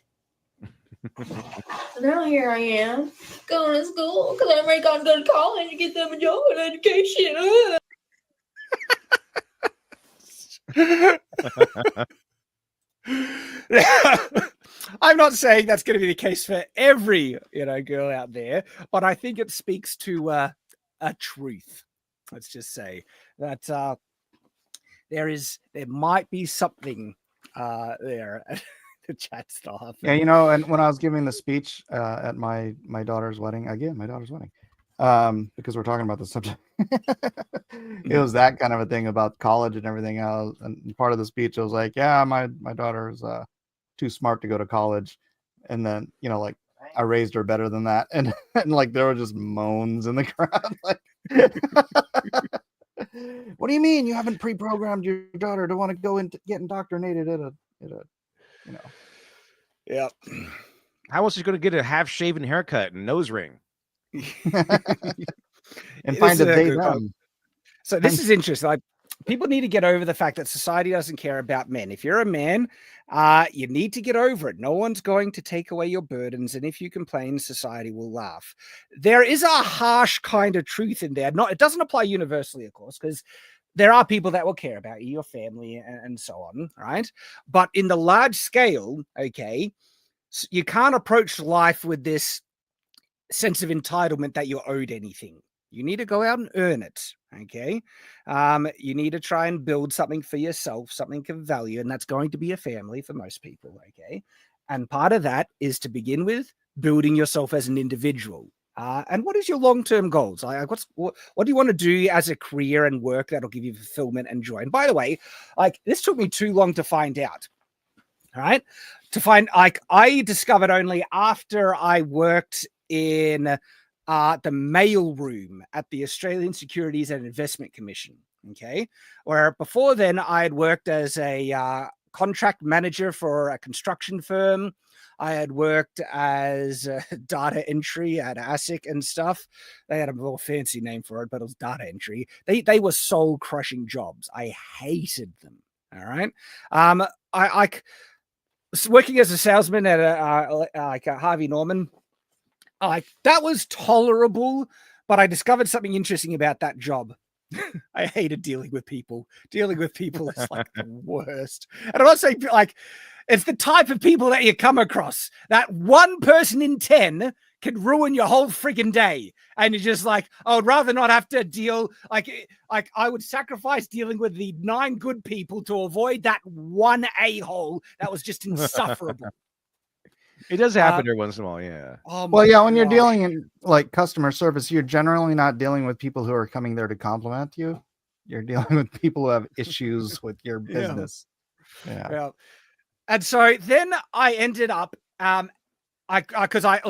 Speaker 4: So now here I am, going to school because everybody got to go to college to get them a job and education.
Speaker 1: I'm not saying that's going to be the case for every girl out there, but I think it speaks to a truth. Let's just say that there might be something there. The chat stuff.
Speaker 3: Yeah, and when I was giving the speech at my daughter's wedding, because we're talking about the subject, it was that kind of a thing about college and everything else. And part of the speech, I was like, yeah, my daughter's too smart to go to college. And then, like, I raised her better than that. And like, there were just moans in the crowd. Like, what do you mean you haven't pre-programmed your daughter to want to go and get indoctrinated at a
Speaker 1: yeah.
Speaker 2: How else is she going to get a half-shaven haircut and nose ring?
Speaker 3: And find a day them.
Speaker 1: So this is interesting. people need to get over the fact that society doesn't care about men. If you're a man, you need to get over it. No one's going to take away your burdens, and if you complain, society will laugh. There is a harsh kind of truth in there. It doesn't apply universally, of course, because there are people that will care about you, your family, and so on, right? But in the large scale, okay, you can't approach life with this sense of entitlement that you're owed anything. You need to go out and earn it, okay? You need to try and build something for yourself, something of value, and that's going to be a family for most people, okay? And part of that is to begin with building yourself as an individual. And what is your long-term goals? Like, what do you want to do as a career and work that'll give you fulfillment and joy? And by the way, like, this took me too long to find out. All right, I discovered only after I worked in the mail room at the Australian Securities and Investment Commission. Okay, where before then I had worked as a contract manager for a construction firm. I had worked as data entry at ASIC and stuff. They had a more fancy name for it, but it was data entry. They were soul crushing jobs. I hated them. All right. I was working as a salesman at a Harvey Norman. That was tolerable, but I discovered something interesting about that job. I hated dealing with people. Dealing with people is like the worst. And I'm not saying like it's the type of people that you come across. That one person in 10 can ruin your whole friggin' day. And you're just like, I would rather not have to deal. Like I would sacrifice dealing with the 9 good people to avoid that one a-hole that was just insufferable.
Speaker 2: It does happen every once in a while, yeah.
Speaker 1: Oh
Speaker 3: well, yeah, when you're dealing in like customer service, you're generally not dealing with people who are coming there to compliment you. You're dealing with people who have issues with your business.
Speaker 1: Yeah. And so then I ended up, because I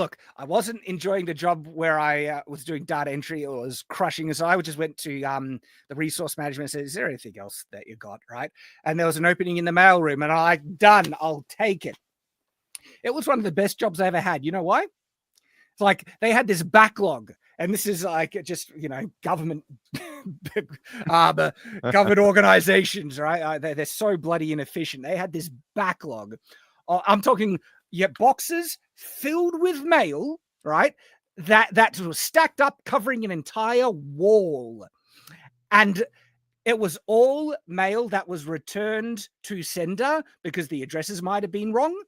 Speaker 1: wasn't enjoying the job where I was doing data entry. It was crushing. So I just went to the resource management and said, is there anything else that you got, right? And there was an opening in the mailroom, and I'm like, done, I'll take it. It was one of the best jobs I ever had. You know why? It's like they had this backlog, and this is like just, government government organizations, right? They're so bloody inefficient. They had this backlog. I'm talking boxes filled with mail, right? That was stacked up, covering an entire wall. And it was all mail that was returned to sender because the addresses might have been wrong.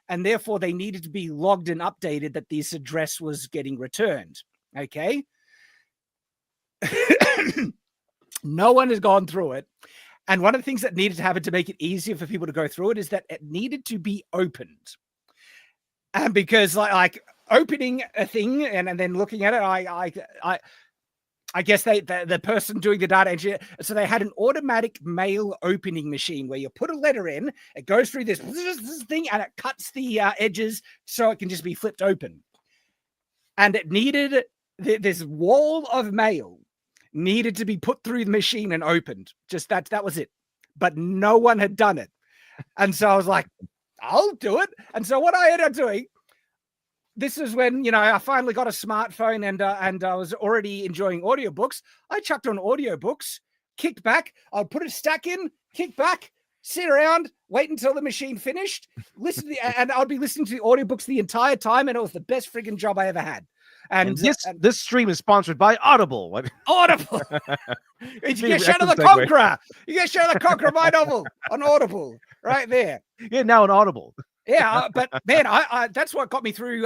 Speaker 1: And therefore, they needed to be logged and updated that this address was getting returned. Okay. No one has gone through it. And one of the things that needed to happen to make it easier for people to go through it is that it needed to be opened. And because like opening a thing and then looking at it, I guess the person doing the data entry, so they had an automatic mail opening machine where you put a letter in, it goes through this thing, and it cuts the edges so it can just be flipped open. And it needed this wall of mail needed to be put through the machine and opened. Just that was it. But no one had done it. And so I was like, I'll do it. And so what I ended up doing, this is when, I finally got a smartphone and I was already enjoying audiobooks. I chucked on audiobooks, kicked back. I'd put a stack in, kick back, sit around, wait until the machine finished, and I'd be listening to the audiobooks the entire time. And it was the best friggin' job I ever had. And
Speaker 2: this stream is sponsored by Audible.
Speaker 1: Audible. You get Shadow the Conqueror. You get Shadow the Conqueror, my novel on Audible right there.
Speaker 2: Yeah, now on Audible.
Speaker 1: Yeah, but man, I that's what got me through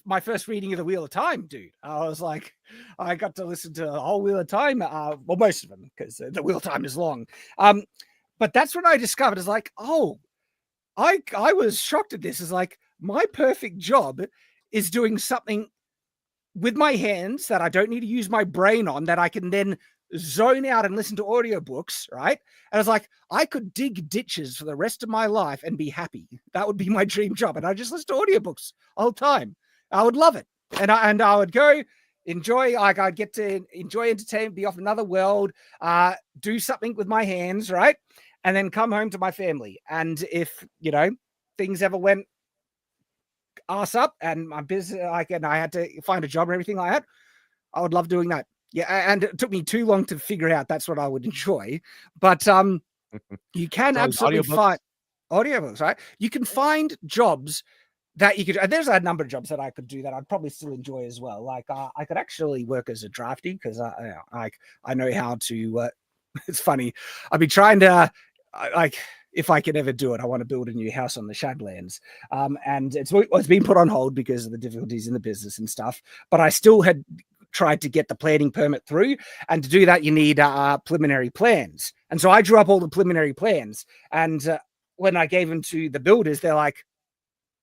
Speaker 1: my first reading of The Wheel of Time, dude. I was like, I got to listen to the whole Wheel of Time, well, most of them, because the Wheel of Time is long. But that's when I discovered, is like, oh, I was shocked at this. Is like, my perfect job is doing something with my hands that I don't need to use my brain on, that I can then zone out and listen to audiobooks, right? And I was like, I could dig ditches for the rest of my life and be happy. That would be my dream job. And I just listen to audiobooks all the time. I would love it. And I would go enjoy, like I'd get to enjoy entertainment, be off another world, do something with my hands, right? And then come home to my family. And if, things ever went ass up and my business, and I had to find a job and everything like that, I would love doing that. Yeah, and it took me too long to figure out that's what I would enjoy. But you can absolutely find audiobooks, right? You can find jobs that you could. There's a number of jobs that I could do that I'd probably still enjoy as well. Like I could actually work as a drafty because I know how to. It's funny. I've been trying to like. If I can ever do it, I want to build a new house on the Shadlands. And it's been put on hold because of the difficulties in the business and stuff. But I still had tried to get the planning permit through, and to do that you need preliminary plans. And so I drew up all the preliminary plans, and when I gave them to the builders, they're like,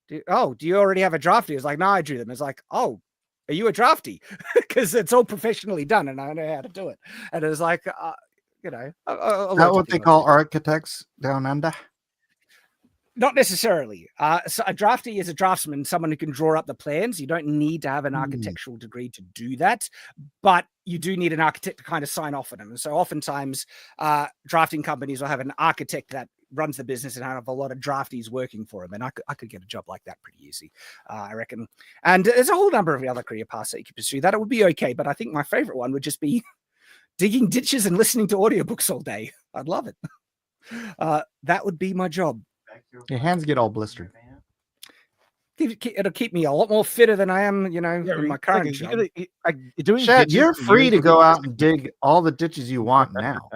Speaker 1: do you already have a drafty? I was like, no, I drew them. It's like, oh, are you a drafty? Because it's all professionally done and I know how to do it. And it was like, you know,
Speaker 3: is that what they call architects down under?
Speaker 1: Not necessarily. So a drafty is a draftsman, someone who can draw up the plans. You don't need to have an architectural degree to do that, but you do need an architect to kind of sign off on them. And so oftentimes drafting companies will have an architect that runs the business and have a lot of drafties working for him. And I could get a job like that pretty easy, I reckon. And there's a whole number of other career paths that you could pursue. That it would be okay. But I think my favorite one would just be digging ditches and listening to audiobooks all day. I'd love it. That would be my job.
Speaker 3: Your hands get all blistered.
Speaker 1: It'll keep me a lot more fitter than I am, you know, in my current job.
Speaker 3: Shad, you're free to go out and dig all the ditches you want now.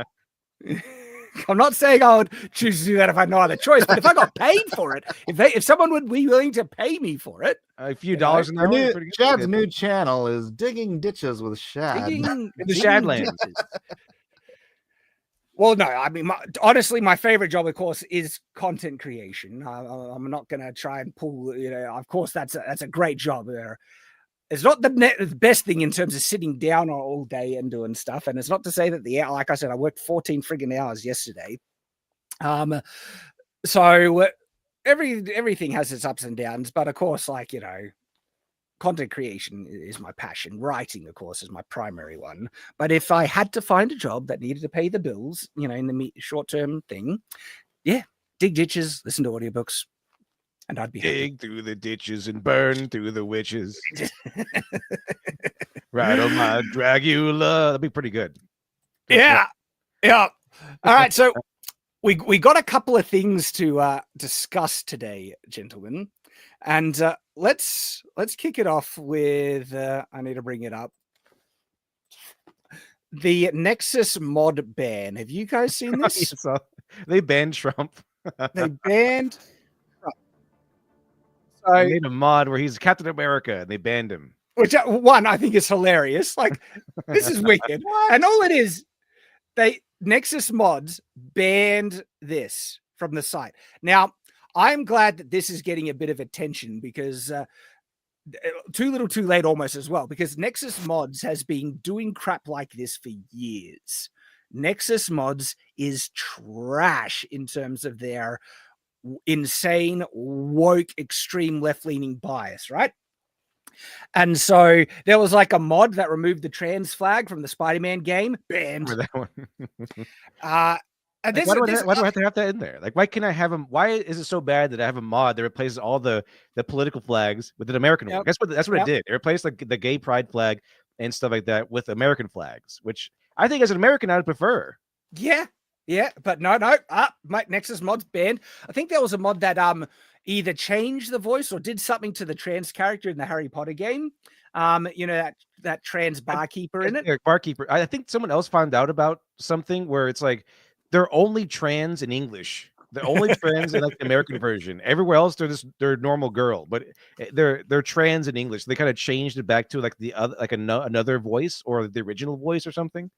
Speaker 1: I'm not saying I would choose to do that if I had no other choice, but if I got paid for it, if someone would be willing to pay me for it,
Speaker 2: a few dollars an hour.
Speaker 3: Shad's new channel is Digging Ditches with Shad.
Speaker 2: Digging the Shadlands.
Speaker 1: Well, no, I mean, honestly, my favorite job, of course, is content creation. I'm not going to try and pull, you know, of course, that's a great job there. It's not the best thing in terms of sitting down all day and doing stuff. And it's not to say that like I said, I worked 14 friggin' hours yesterday. So everything has its ups and downs, but of course, like, you know, content creation is my passion. Writing, of course, is my primary one. But if I had to find a job that needed to pay the bills, you know, in the short-term thing, yeah, dig ditches, listen to audiobooks, and I'd be
Speaker 2: dig through the ditches and burn through the witches. Ride on my Dragula. That'd be pretty good.
Speaker 1: Yeah. All right, so we got a couple of things to discuss today, gentlemen. And let's kick it off with I need to bring it up. The Nexus mod ban. Have you guys seen this?
Speaker 2: They banned Trump.
Speaker 1: They banned Trump.
Speaker 2: So they made a mod where he's Captain America and they banned him.
Speaker 1: Which one I think is hilarious. Like, this is wicked. And all it is, Nexus mods banned this from the site. Now, I'm glad that this is getting a bit of attention because too little too late almost as well, because Nexus mods has been doing crap like this for years. Nexus mods is trash in terms of their insane, woke, extreme left-leaning bias, right? And so there was like a mod that removed the trans flag from the Spider-Man game. Banned.
Speaker 2: For that one.
Speaker 1: And
Speaker 2: like, why do I have to have that in there? Like, why can I have them? Why is it so bad that I have a mod that replaces all the political flags with an American one? That's what it did. It replaced like the gay pride flag and stuff like that with American flags, which I think as an American I would prefer.
Speaker 1: Yeah, but no. My Nexus mod's banned. I think there was a mod that either changed the voice or did something to the trans character in the Harry Potter game. You know, that trans barkeeper in it.
Speaker 2: Barkeeper. I think someone else found out about something where it's like they're only trans in English. They're only trans in like the American version. Everywhere else, they're normal girl, but they're trans in English. They kind of changed it back to like the other, like another voice or the original voice or something.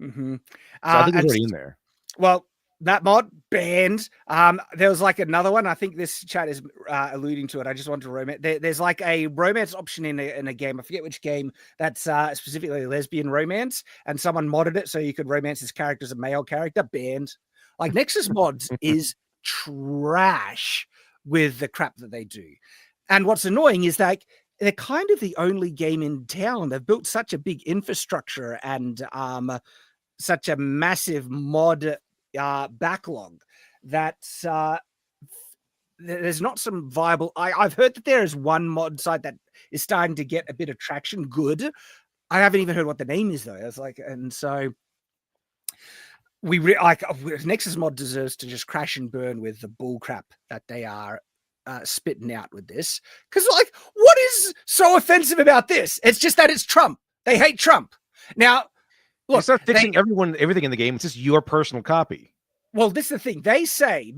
Speaker 1: Mm-hmm.
Speaker 2: So I think it's already in there.
Speaker 1: Well, that mod banned. There was like another one. I think this chat is alluding to it. I just want to romance. There's like a romance option in a game. I forget which game. That's specifically lesbian romance, and someone modded it so you could romance this character as a male character. Banned. Like Nexus mods is trash with the crap that they do. And what's annoying is that they're kind of the only game in town. They've built such a big infrastructure and such a massive mod backlog that there's not some viable. I've heard that there is one mod site that is starting to get a bit of traction. Good. I haven't even heard what the name is though. It's like, and so Nexus mod deserves to just crash and burn with the bull crap that they are spitting out with this. Because like, what is so offensive about this? It's just that it's Trump. They hate Trump. Now, look,
Speaker 2: it's not fixing everything in the game. It's just your personal copy.
Speaker 1: Well, this is the thing. They say,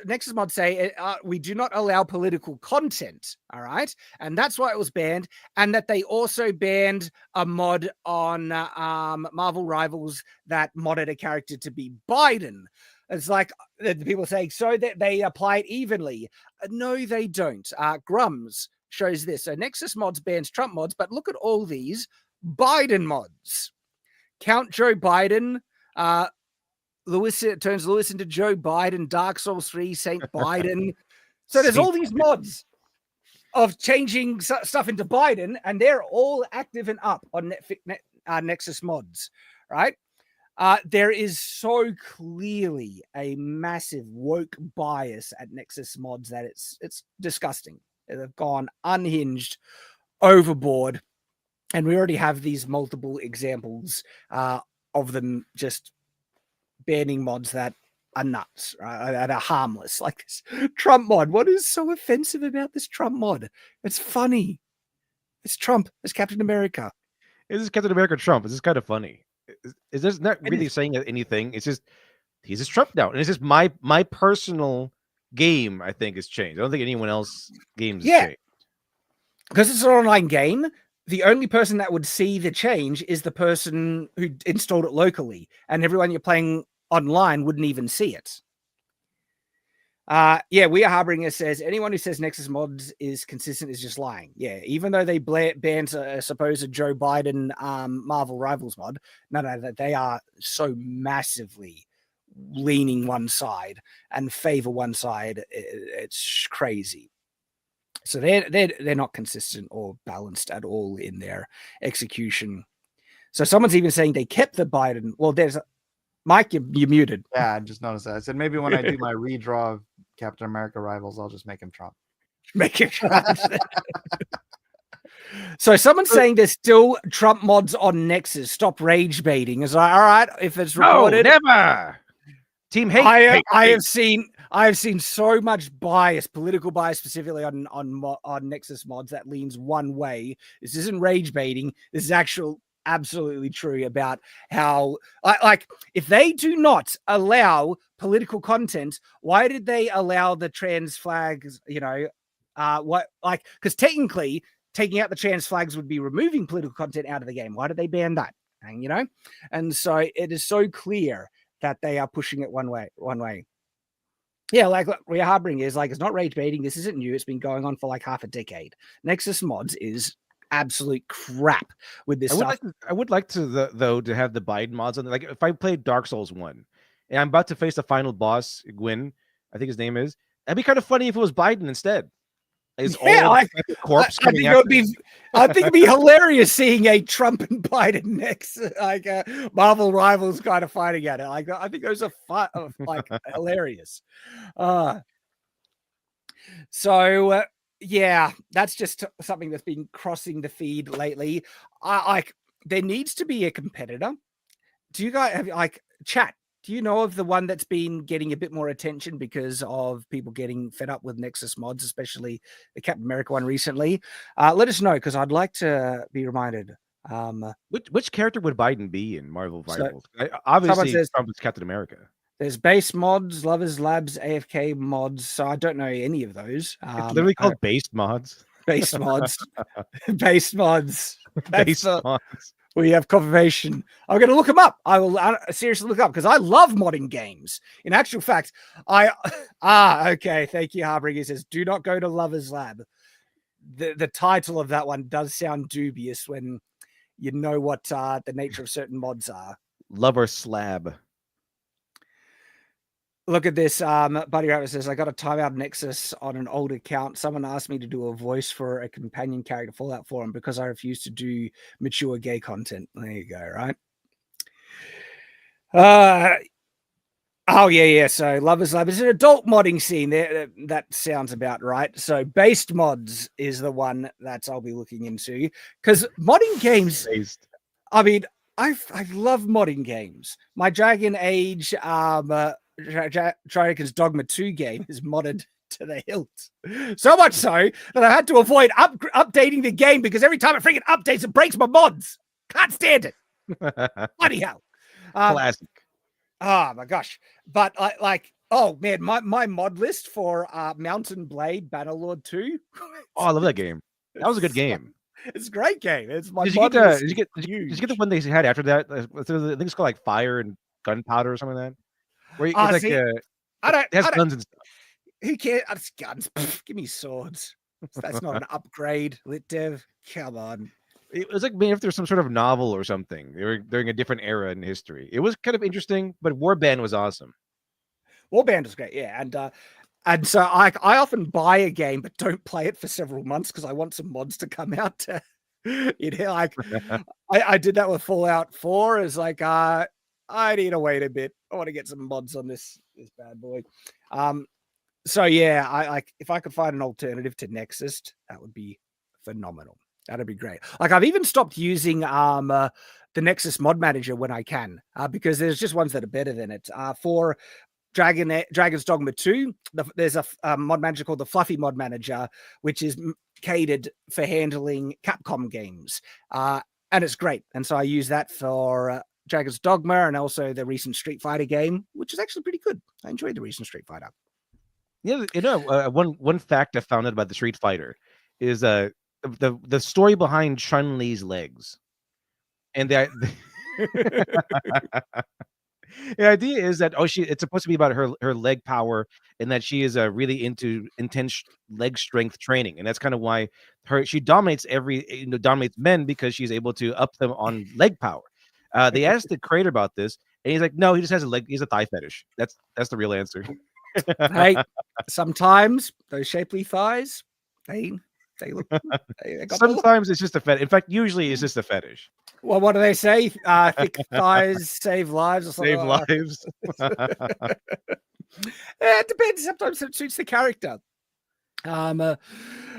Speaker 1: Nexus mods say, we do not allow political content, all right? And that's why it was banned. And that they also banned a mod on Marvel Rivals that modded a character to be Biden. It's like, the people saying, so that they apply it evenly. No, they don't. Grums shows this. So Nexus mods bans Trump mods, but look at all these Biden mods. Count Joe Biden, turns Lewis into Joe Biden, Dark Souls 3, Saint Biden. So there's all these mods of changing stuff into Biden, and they're all active and up on Nexus mods, right? There is so clearly a massive woke bias at Nexus mods that it's disgusting. They've gone unhinged, overboard, and we already have these multiple examples of them just banning mods that are nuts, right? That are harmless, like this Trump mod. What is so offensive about this Trump mod? It's funny. It's Trump. It's Captain America.
Speaker 2: Is this Captain America Trump? Is this kind of funny? Is this not really saying anything? It's just he's just Trump now, and it's just my personal game. I think has changed. I don't think anyone else games has changed
Speaker 1: because it's an online game. The only person that would see the change is the person who installed it locally, and everyone you're playing online wouldn't even see it. We Are Harbinger says anyone who says Nexus mods is consistent is just lying. Yeah, even though they banned a supposed Joe Biden Marvel Rivals mod, no, they are so massively leaning one side and favor one side. It's crazy. So they're not consistent or balanced at all in their execution. So someone's even saying they kept the Biden. Well, there's Mike, you muted.
Speaker 3: Yeah, I just noticed that. I said maybe when I do my redraw of Captain America Rivals, I'll just make him Trump.
Speaker 1: Make him Trump. So someone's saying there's still Trump mods on Nexus. Stop rage baiting. Is like, all right, if it's recorded.
Speaker 2: No, never. Team hate.
Speaker 1: I have seen so much bias, political bias, specifically on Nexus mods that leans one way. This isn't rage baiting. This is absolutely true about how, like, if they do not allow political content, why did they allow the trans flags? Because technically, taking out the trans flags would be removing political content out of the game. Why did they ban that? And so it is so clear that they are pushing it one way. Yeah, like We Are Harboring is like, it's not rage baiting. This isn't new. It's been going on for like half a decade. Nexus mods is absolute crap with this stuff.
Speaker 2: I would like to though to have the Biden mods on. Like if I played Dark Souls 1 and I'm about to face the final boss, Gwyn, I think his name is. That'd be kind of funny if it was Biden instead. Corpse coming out.
Speaker 1: I think it'd be hilarious seeing a Trump and Biden next, like Marvel Rivals kind of fighting at it. Like I think those are like hilarious. Yeah, that's just something that's been crossing the feed lately. There needs to be a competitor. Do you guys have chat? Do you know of the one that's been getting a bit more attention because of people getting fed up with Nexus mods, especially the Captain America one recently? Let us know because I'd like to be reminded.
Speaker 2: Which character would Biden be in Marvel Rivals? Obviously, Trump is Captain America.
Speaker 1: There's base mods, Lovers Labs, AFK mods. So I don't know any of those.
Speaker 2: It's literally called base mods.
Speaker 1: Base mods. Base mods.
Speaker 2: Base mods.
Speaker 1: We have confirmation. I'm going to look them up. I will seriously look up because I love modding games. In actual fact, okay. Thank you, Harbinger. He says, do not go to Lover's Lab. The title of that one does sound dubious when you know what the nature of certain mods are.
Speaker 2: Lover Slab.
Speaker 1: Look at this. Buddy Rabbit says, I got a timeout Nexus on an old account. Someone asked me to do a voice for a companion character Fallout Forum because I refused to do mature gay content. There you go, right? Oh yeah. So Lovers Lab is an adult modding scene. There, that sounds about right. So based mods is the one that I'll be looking into because modding games.
Speaker 2: Based.
Speaker 1: I mean, I love modding games. My Dragon Age, Dragon's Dogma 2 game is modded to the hilt. So much so that I had to avoid updating the game because every time it freaking updates, it breaks my mods. Can't stand it. Bloody hell.
Speaker 2: Classic.
Speaker 1: Oh my gosh. But oh man, my mod list for Mountain Blade Bannerlord 2.
Speaker 2: Oh, I love that game. That was a good game.
Speaker 1: It's a great game. It's my
Speaker 2: Did you get the one they had after that? I think it's called like Fire and Gunpowder or something like that. Where it's like
Speaker 1: it
Speaker 2: has guns and stuff.
Speaker 1: Who cares? It's guns. Give me swords. That's not an upgrade. Lit Dev. Come on.
Speaker 2: It was like maybe if there's some sort of novel or something. They were during a different era in history. It was kind of interesting, but Warband was awesome.
Speaker 1: Warband was great, yeah. And so I often buy a game but don't play it for several months because I want some mods to come out to like I did that with Fallout 4. Is like I need to wait a bit. I want to get some mods on this bad boy. So yeah, I like if I could find an alternative to Nexus, that would be phenomenal. That'd be great. Like I've even stopped using the Nexus mod manager when I can because there's just ones that are better than it. For Dragon's Dogma 2, there's a mod manager called the Fluffy Mod Manager, which is catered for handling Capcom games. And it's great. And so I use that for Dragon's Dogma and also the recent Street Fighter game, which is actually pretty good. I enjoyed the recent Street Fighter.
Speaker 2: Yeah, one fact I found out about the Street Fighter is the story behind Chun-Li's legs. And the idea is that it's supposed to be about her leg power and that she is really into intense leg strength training, and that's kind of why she dominates dominates men because she's able to up them on leg power. They asked the creator about this, and he's like, "No, he just has he's a thigh fetish. That's the real answer."
Speaker 1: Hey, sometimes those shapely thighs, they look.
Speaker 2: Sometimes it's just a fetish. In fact, usually it's just a fetish.
Speaker 1: Well, what do they say? Thick thighs save lives or something.
Speaker 2: Save lives.
Speaker 1: It depends. Sometimes it suits the character. All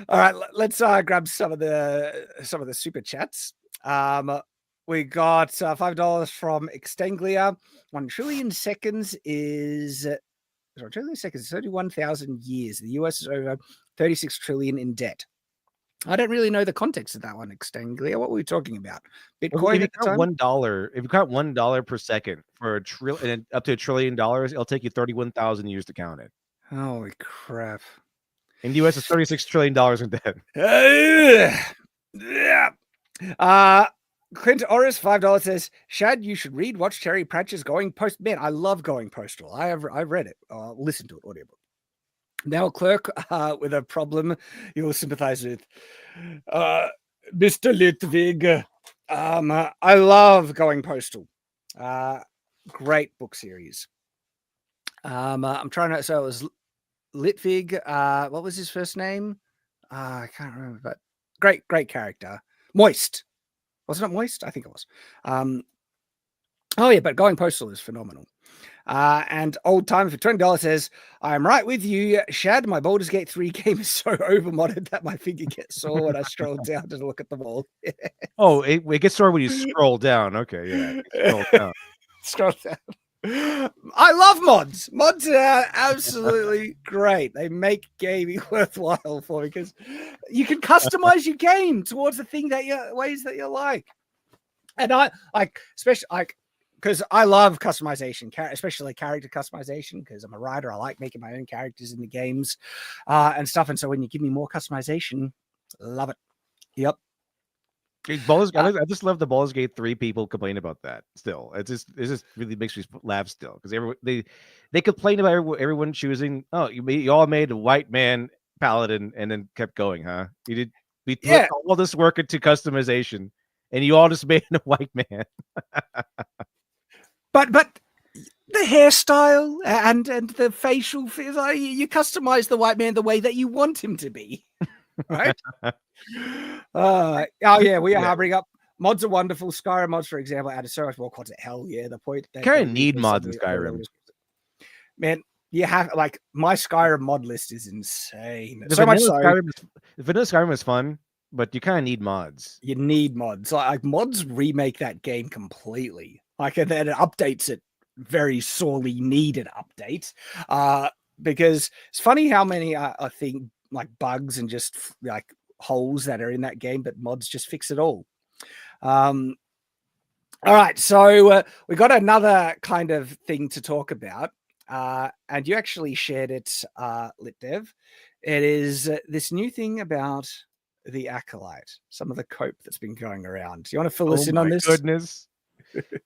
Speaker 1: right, let's grab some of the super chats. We got $5 from Extanglia. 1 trillion seconds is 31,000 years. The US is over 36 trillion in debt. I don't really know the context of that one, Extanglia. What were we talking about? Bitcoin.
Speaker 2: If you count $1, if you count $1 per second for a trillion and up to $1 trillion, it'll take you 31,000 years to count it.
Speaker 1: Holy crap!
Speaker 2: In the US, it's $36 trillion in debt.
Speaker 1: Yeah. Clint Oris, $5 says, Shad, you should read Watch Terry Pratchett's Going Post. Man, I love Going Postal. I've read it. Listened to it, audiobook. Now, clerk with a problem you'll sympathize with. Mr. Litvig. I love Going Postal. Great book series. I'm trying to, so it was Litvig. What was his first name? I can't remember, but great character. Moist. Wasn't it Moist? I think it was. Oh yeah, but Going Postal is phenomenal. And Old Time for $20 says, I'm right with you, Shad. My Baldur's Gate 3 game is so overmodded that my finger gets sore when I scroll down to look at the wall.
Speaker 2: Oh, it gets sore when you scroll down. Okay, yeah. Scroll down.
Speaker 1: Scroll down. I love mods. Mods are absolutely great. They make gaming worthwhile for me because you can customize your game towards the thing that ways that you like. And I like, especially like, because I love customization, especially character customization, because I'm a writer. I like making my own characters in the games and stuff. And so when you give me more customization, love it. Yep.
Speaker 2: I just love the Baldur's Gate 3 people complain about that still. It just really makes me laugh still because they complain about everyone choosing, oh, you all made a white man paladin and then kept going, huh? We put all this work into customization and you all just made a white man.
Speaker 1: But the hairstyle and the facial feels like you customize the white man the way that you want him to be, right? Oh yeah, we are bringing up mods are wonderful. Skyrim mods, for example, added so much more content. Hell yeah, the point
Speaker 2: Kind of need mods in Skyrim.
Speaker 1: man, you have like my Skyrim mod list is insane.
Speaker 2: The
Speaker 1: So much so
Speaker 2: vanilla Skyrim is fun, but you kind of need mods.
Speaker 1: you need mods. Like mods remake that game completely. Like and then it updates it very sorely needed update. Because it's funny how many I think like bugs and just like holes that are in that game, but mods just fix it all. All right, so we got another kind of thing to talk about, and you actually shared it, LitDev. It is this new thing about the Acolyte, some of the cope that's been going around. Do you want to fill us in on this?
Speaker 2: Goodness.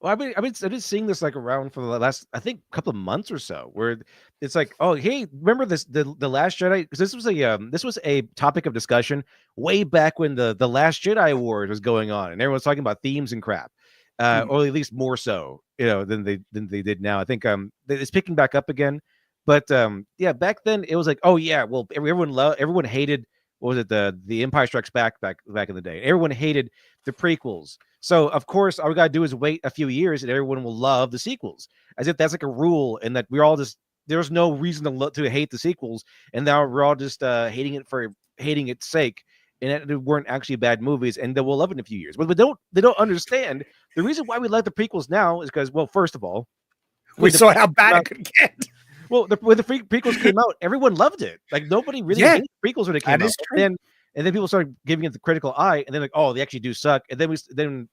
Speaker 2: Well, I've been seeing this like around for the last, I think, couple of months or so, where it's like, oh, hey, remember this the Last Jedi? Because this was a topic of discussion way back when the Last Jedi Award was going on, and everyone was talking about themes and crap, or at least more so, than they did now. I think it's picking back up again, but yeah, back then it was like, oh yeah, well, everyone hated, what was it, the Empire Strikes back in the day. Everyone hated the prequels. So of course, all we gotta do is wait a few years, and everyone will love the sequels, as if that's like a rule, and that we're all just there's no reason to hate the sequels, and now we're all just hating it for hating its sake, and it weren't actually bad movies, and then we'll love it in a few years. But they don't understand the reason why we like the prequels now is because, well, first of all,
Speaker 1: we saw how bad it could get.
Speaker 2: Well, when the prequels came out, everyone loved it. Like nobody really hated prequels when it came out. And then people started giving it the critical eye, and then like, oh, they actually do suck. And then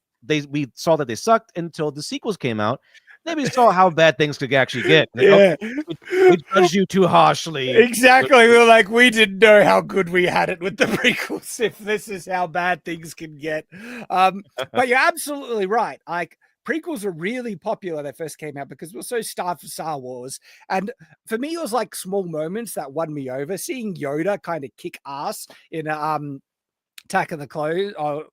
Speaker 2: we saw that they sucked until the sequels came out. Then we saw how bad things could actually get. Like,
Speaker 1: yeah,
Speaker 2: we judged you too harshly.
Speaker 1: Exactly. We were like, we didn't know how good we had it with the prequels. If this is how bad things can get, but you're absolutely right. Like prequels were really popular when they first came out because we were so starved for Star Wars. And for me, it was like small moments that won me over. Seeing Yoda kind of kick ass in Attack of the Clones. Oh,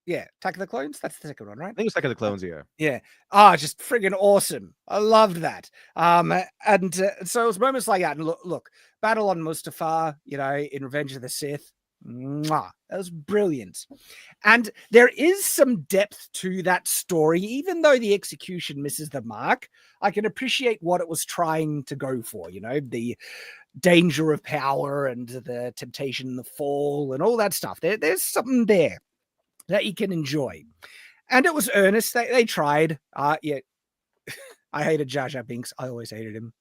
Speaker 1: yeah, Attack of the Clones. That's the second one, right?
Speaker 2: I think it's Attack of the Clones. Yeah.
Speaker 1: Yeah. Just friggin' awesome. I loved that. And so it was moments like that. And look, Battle on Mustafar, in Revenge of the Sith. Mwah, that was brilliant. And there is some depth to that story, even though the execution misses the mark. I can appreciate what it was trying to go for, the danger of power and the temptation, the fall, and all that stuff. There's something there that you can enjoy. And it was earnest. They tried. Yeah. I hated Jar Jar Binks. I always hated him.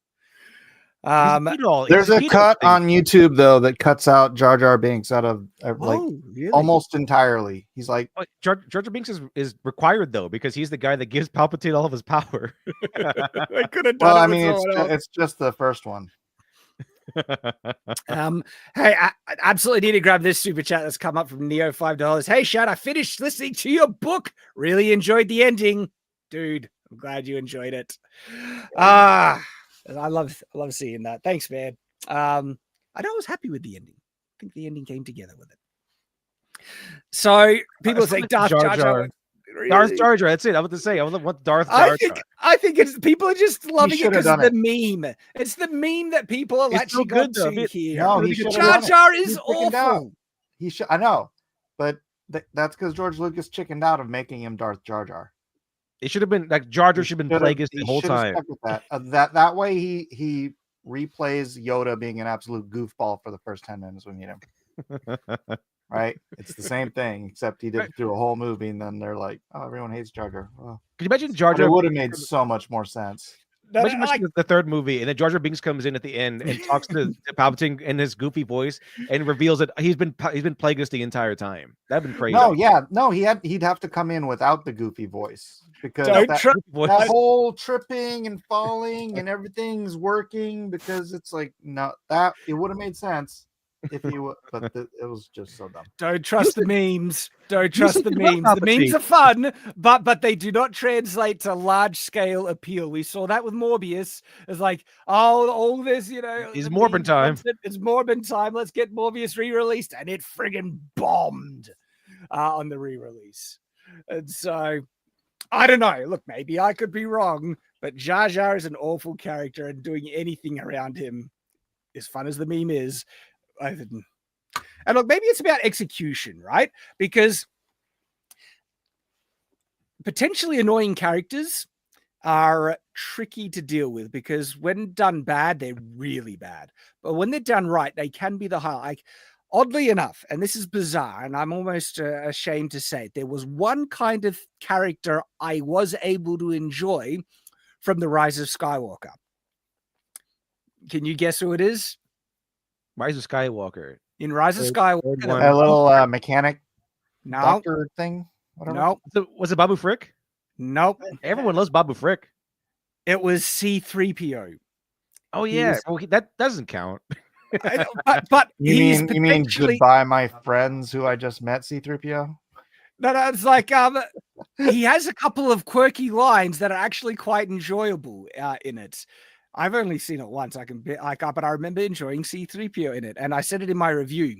Speaker 3: There's a cut on YouTube though that cuts out Jar Jar Binks out of
Speaker 1: really?
Speaker 3: almost entirely. He's like,
Speaker 2: Jar Jar Binks is required though, because he's the guy that gives Palpatine all of his power.
Speaker 1: I could have done.
Speaker 3: Well, I mean, it's just the first one.
Speaker 1: Hey, I absolutely need to grab this super chat that's come up from Neo $5. Hey, Shad, I finished listening to your book. Really enjoyed the ending, dude. I'm glad you enjoyed it. I love seeing that. Thanks, man. I know I was happy with the ending. I think the ending came together with it. So people say Darth Jar Jar.
Speaker 2: Really? Darth Jar Jar. That's it. I was to say. I want Darth Jar Jar.
Speaker 1: I think it's people are just loving it because of the meme. It's the meme that people are latching on to here.
Speaker 3: No,
Speaker 1: Jar Jar is awful.
Speaker 3: He should. I know, but that's because George Lucas chickened out of making him Darth Jar Jar.
Speaker 2: It should have been like Jar Jar should have been Plagueis the whole time.
Speaker 3: That way he replays Yoda being an absolute goofball for the first 10 minutes we meet him. Right? It's the same thing, except he did it through a whole movie, and then they're like, "Oh, everyone hates Jar Jar." Oh.
Speaker 2: Could you imagine Jar Jar?
Speaker 3: It would have made so much more sense.
Speaker 2: Imagine the third movie, and then Jar Jar Binks comes in at the end and talks to Palpatine in his goofy voice, and reveals that he's been Plagueis the entire time. That'd been crazy.
Speaker 3: He'd have to come in without the goofy voice, because that whole tripping and falling and everything's working, because it's like that it would have made sense if he would, but it was just so dumb.
Speaker 1: Don't trust the memes. Don't trust the memes. The memes are fun, but they do not translate to large scale appeal. We saw that with Morbius. It's like, all this,
Speaker 2: it's Morbin time.
Speaker 1: It's Morbin time. Let's get Morbius re-released, and it friggin' bombed on the re-release. And so, I don't know. Look, maybe I could be wrong, but Jar Jar is an awful character, and doing anything around him, as fun as the meme is, I didn't. And look, maybe it's about execution, right? Because potentially annoying characters are tricky to deal with because when done bad, they're really bad. But when they're done right, they can be the highlight. Like, oddly enough, and this is bizarre, and I'm almost ashamed to say it, there was one kind of character I was able to enjoy from The Rise of Skywalker. Can you guess who it is?
Speaker 2: Rise of Skywalker.
Speaker 1: In Rise of Skywalker,
Speaker 2: one.
Speaker 3: A little mechanic
Speaker 1: no,
Speaker 3: doctor thing. Whatever.
Speaker 1: no,
Speaker 2: So, was it Babu Frick?
Speaker 1: nope.
Speaker 2: Everyone loves Babu Frick.
Speaker 1: It was C-3PO.
Speaker 2: Oh
Speaker 1: He
Speaker 2: yeah,
Speaker 1: was-
Speaker 2: well, that doesn't count.
Speaker 1: But
Speaker 3: You
Speaker 1: he's
Speaker 3: mean
Speaker 1: potentially
Speaker 3: goodbye, my friends who I just met, C-3PO?
Speaker 1: no, it's like he has a couple of quirky lines that are actually quite enjoyable in it. I've only seen it once. But I remember enjoying C-3PO in it, and I said it in my review.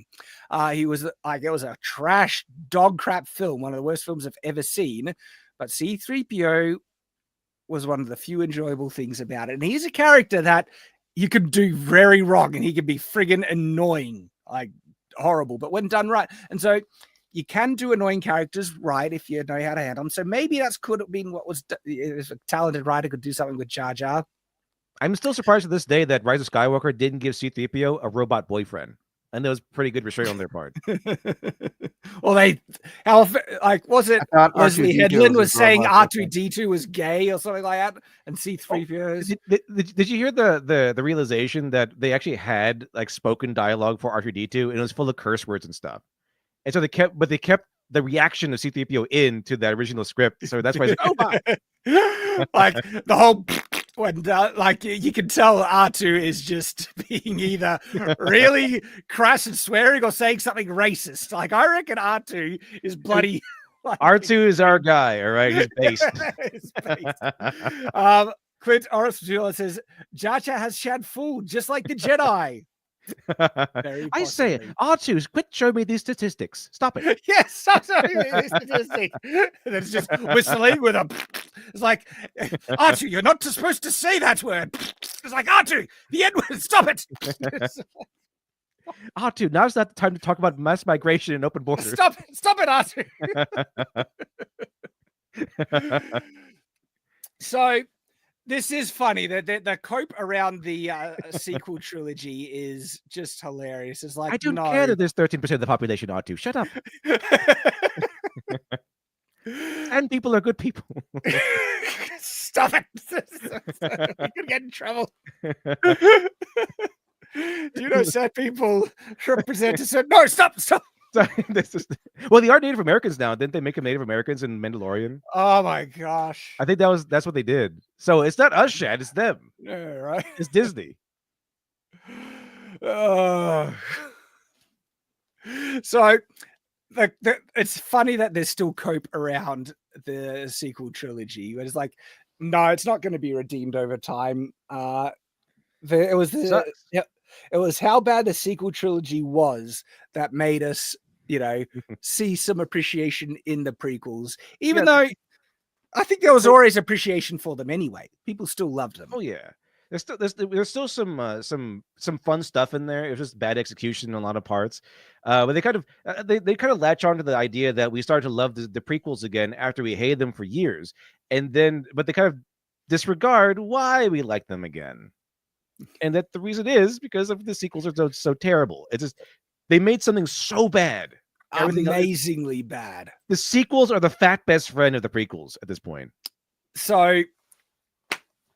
Speaker 1: He was like, it was a trash dog crap film, one of the worst films I've ever seen. But C-3PO was one of the few enjoyable things about it, and he's a character that you could do very wrong, and he could be friggin' annoying, like horrible. But when done right, and so you can do annoying characters right if you know how to handle them. So maybe that's could have been what was if a talented writer could do something with Jar Jar.
Speaker 2: I'm still surprised to this day that Rise of Skywalker didn't give C-3PO a robot boyfriend. And that was pretty good restraint on their part.
Speaker 1: Well, was it
Speaker 3: I thought
Speaker 1: Leslie
Speaker 3: R2-D2
Speaker 1: Headland was
Speaker 3: a
Speaker 1: saying
Speaker 3: robot
Speaker 1: R2-D2 was gay or something like that, and C-3PO is
Speaker 2: Did you hear the realization that they actually had like spoken dialogue for R2-D2 and it was full of curse words and stuff? And so they kept the reaction of C-3PO into that original script. So that's why it's like, oh my.
Speaker 1: like the whole when like you can tell R2 is just being either really crass and swearing or saying something racist. Like I reckon R2 is bloody. Like,
Speaker 2: R2 is our guy, all right? He's based.
Speaker 1: He's based. Clint Orris says Jar Jar has Shad fooled just like the Jedi. Very
Speaker 2: I say,
Speaker 1: possibly.
Speaker 2: R2, quit showing me these statistics. Stop it.
Speaker 1: Yes, stop showing me these statistics. And it's just whistling with a. It's like R2, you're not supposed to say that word. It's like R2, the N word. Stop it.
Speaker 2: R2, now's not the time to talk about mass migration and open borders.
Speaker 1: Stop it, R2. So this is funny. The cope around the sequel trilogy is just hilarious. It's like
Speaker 2: I don't care that there's 13% of the population R2. Shut up. And people are good people.
Speaker 1: Stop it. We could get in trouble. Do you know sad people represent a certain... No, stop.
Speaker 2: Well, they are Native Americans now. Didn't they make them Native Americans in Mandalorian?
Speaker 1: Oh my gosh.
Speaker 2: I think that's what they did. So it's not us, Shad. It's them.
Speaker 1: Yeah, right.
Speaker 2: It's Disney.
Speaker 1: So it's funny that there's still cope around the sequel trilogy. But it's like, no, it's not going to be redeemed over time. It was how bad the sequel trilogy was that made us, see some appreciation in the prequels, even though I think there was always appreciation for them anyway. People still loved them.
Speaker 2: Oh yeah, there's still some fun stuff in there. It was just bad execution in a lot of parts, but they kind of latch on to the idea that we started to love the prequels again after we hated them for years, but they kind of disregard why we like them again. And that the reason is because of the sequels are so terrible. It's just they made something so bad,
Speaker 1: amazingly bad.
Speaker 2: The sequels are the fat best friend of the prequels at this point.
Speaker 1: So,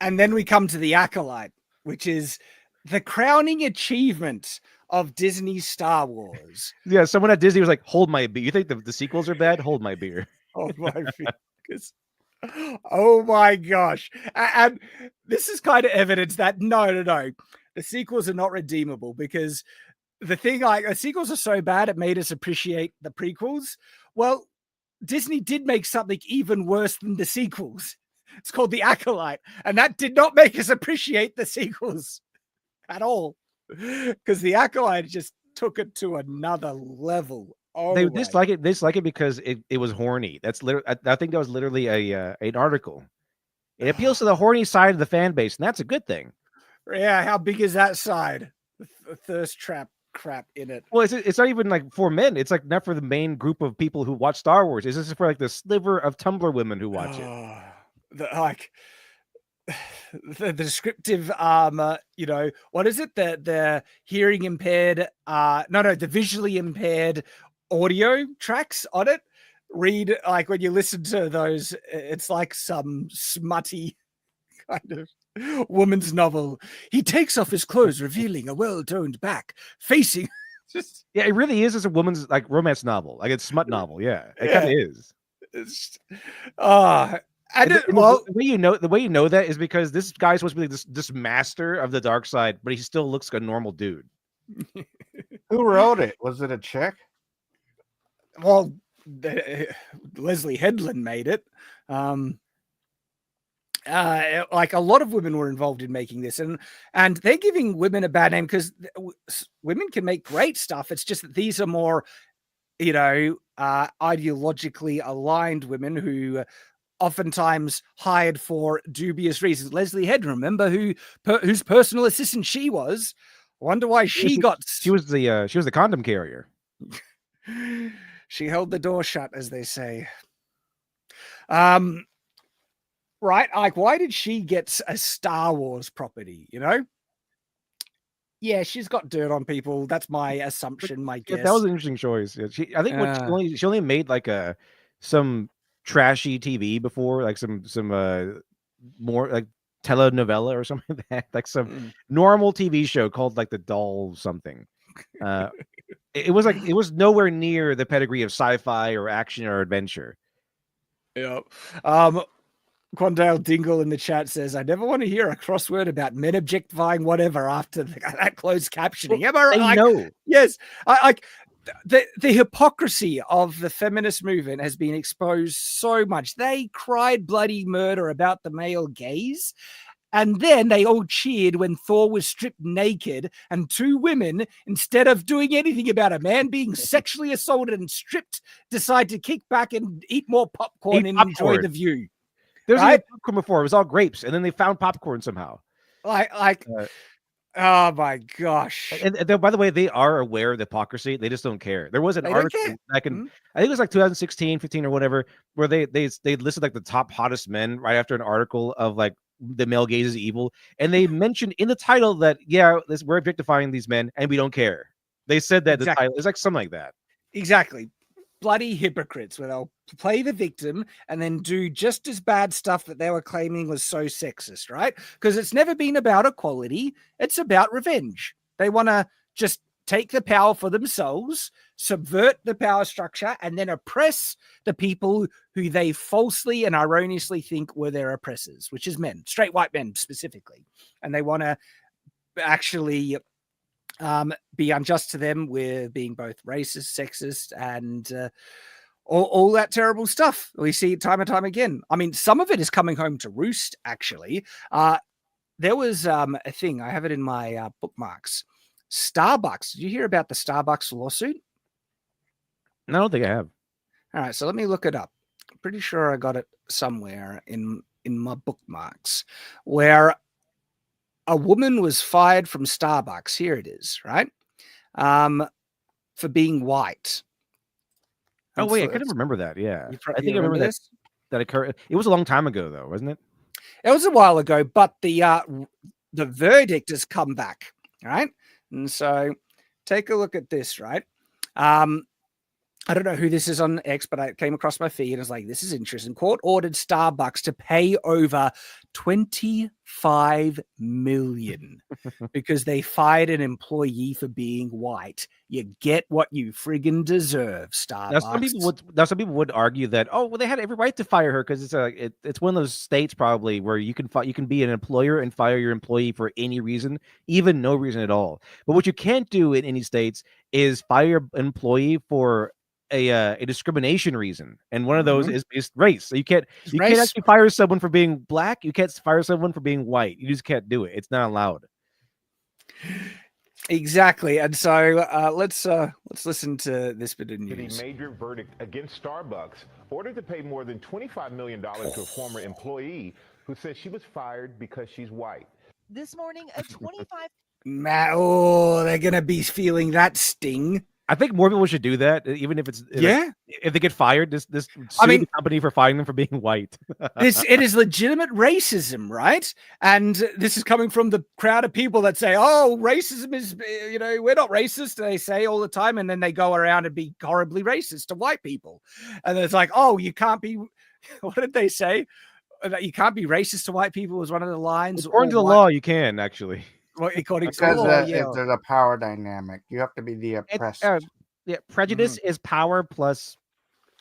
Speaker 1: and then we come to the Acolyte, which is the crowning achievement of Disney's Star Wars.
Speaker 2: Yeah, someone at Disney was like, "Hold my beer." You think the sequels are bad? Hold my beer.
Speaker 1: Hold my beer. Oh my gosh. And this is kind of evidence that no, the sequels are not redeemable, because the thing, like, the sequels are so bad it made us appreciate the prequels. Well, Disney did make something even worse than the sequels. It's called The Acolyte, and that did not make us appreciate the sequels at all, because The Acolyte just took it to another level. Oh,
Speaker 2: they dislike it because it was horny. That's literally, I think that was literally an article. It appeals to the horny side of the fan base, and that's a good thing.
Speaker 1: Yeah, how big is that side? The thirst trap crap in it.
Speaker 2: Well, it's not even like for men. It's like not for the main group of people who watch Star Wars. It's just for like the sliver of Tumblr women who watch it.
Speaker 1: the descriptive you know, what is it, the hearing impaired the visually impaired audio tracks on it read like, when you listen to those, it's like some smutty kind of woman's novel. He takes off his clothes, revealing a well-toned back facing just
Speaker 2: Yeah, it really is just a woman's like romance novel. Like it's smut novel. Yeah, it kind of is.
Speaker 1: it's and
Speaker 2: And
Speaker 1: it,
Speaker 2: the,
Speaker 1: well,
Speaker 2: the way you know that is because this guy's supposed to be this master of the dark side, but he still looks like a normal dude.
Speaker 3: Who wrote it? Was it a chick?
Speaker 1: well, Leslie Headland made it. Like a lot of women were involved in making this, and they're giving women a bad name because women can make great stuff. It's just that these are more, you know, ideologically aligned women who oftentimes hired for dubious reasons. Leslie Head, remember whose personal assistant she was? Wonder why she
Speaker 2: was the condom carrier.
Speaker 1: She held the door shut, as they say. Right? Like, why did she get a Star Wars property? You know? Yeah, she's got dirt on people. That's my assumption, my guess.
Speaker 2: That was an interesting choice. Yeah, I think she only made like some trashy TV before, like some more like telenovela or something like that, like some normal TV show called like The Doll something. It was nowhere near the pedigree of sci-fi or action or adventure.
Speaker 1: Yeah. Quandale Dingle in the chat says, I never want to hear a crossword about men objectifying whatever after that closed captioning.
Speaker 2: Well, I know.
Speaker 1: Yes. The hypocrisy of the feminist movement has been exposed so much. They cried bloody murder about the male gaze, and then they all cheered when Thor was stripped naked, and two women, instead of doing anything about a man being sexually assaulted and stripped, decide to kick back and eat more popcorn and enjoy the view.
Speaker 2: There was even popcorn before. It was all grapes, and then they found popcorn somehow.
Speaker 1: Oh my gosh!
Speaker 2: And by the way, they are aware of the hypocrisy. They just don't care. There was an article back in, I think it was like 2016, 15 or whatever, where they listed like the top hottest men right after an article of like the male gaze is evil, and they mentioned in the title that we're objectifying these men and we don't care. They said that the title is like something like that.
Speaker 1: Exactly. Bloody hypocrites, where they'll play the victim and then do just as bad stuff that they were claiming was so sexist, right? Because it's never been about equality. It's about revenge. They want to just take the power for themselves, subvert the power structure, and then oppress the people who they falsely and erroneously think were their oppressors, which is men, straight white men specifically. And they want to actually be unjust to them with being both racist, sexist, and all that terrible stuff. We see it time and time again. I mean, some of it is coming home to roost, actually. There was a thing, I have it in my bookmarks. Starbucks. Did you hear about the Starbucks lawsuit?
Speaker 2: No, I don't think I have.
Speaker 1: All right, so let me look it up. I'm pretty sure I got it somewhere in my bookmarks, where a woman was fired from Starbucks. Here it is, right? For being white.
Speaker 2: Oh, wait, I couldn't remember that. Yeah. I think I remember this? That occurred. It was a long time ago, though, wasn't it?
Speaker 1: It was a while ago, but the verdict has come back, right? And so take a look at this, right? I don't know who this is on X, but I came across my feed and I was like, this is interesting. Court ordered Starbucks to pay over $25 million because they fired an employee for being white. You get what you friggin' deserve, Starbucks.
Speaker 2: Now some people would argue that, oh, well, they had every right to fire her because it's one of those states probably where you can be an employer and fire your employee for any reason, even no reason at all. But what you can't do in any states is fire an employee for a discrimination reason, and one of those is race. So you can't actually fire someone for being black. You can't fire someone for being white. You just can't do it. It's not allowed.
Speaker 1: Exactly. And so let's listen to this bit of news.
Speaker 5: A major verdict against Starbucks, ordered to pay more than $25 million to a former employee who says she was fired because she's white.
Speaker 6: This morning, a 25.
Speaker 1: Oh, they're gonna be feeling that sting.
Speaker 2: I think more people should do that, even if it's if they get fired. This sue the company for firing them for being white.
Speaker 1: It is legitimate racism, right? And this is coming from the crowd of people that say, "Oh, racism is, we're not racist." They say all the time, and then they go around and be horribly racist to white people. And it's like, "Oh, you can't be." What did they say? That you can't be racist to white people was one of the lines.
Speaker 2: According to the law, you can actually.
Speaker 1: Well, according to the law,
Speaker 3: if there's a power dynamic, you have to be the oppressed.
Speaker 2: Prejudice is power plus.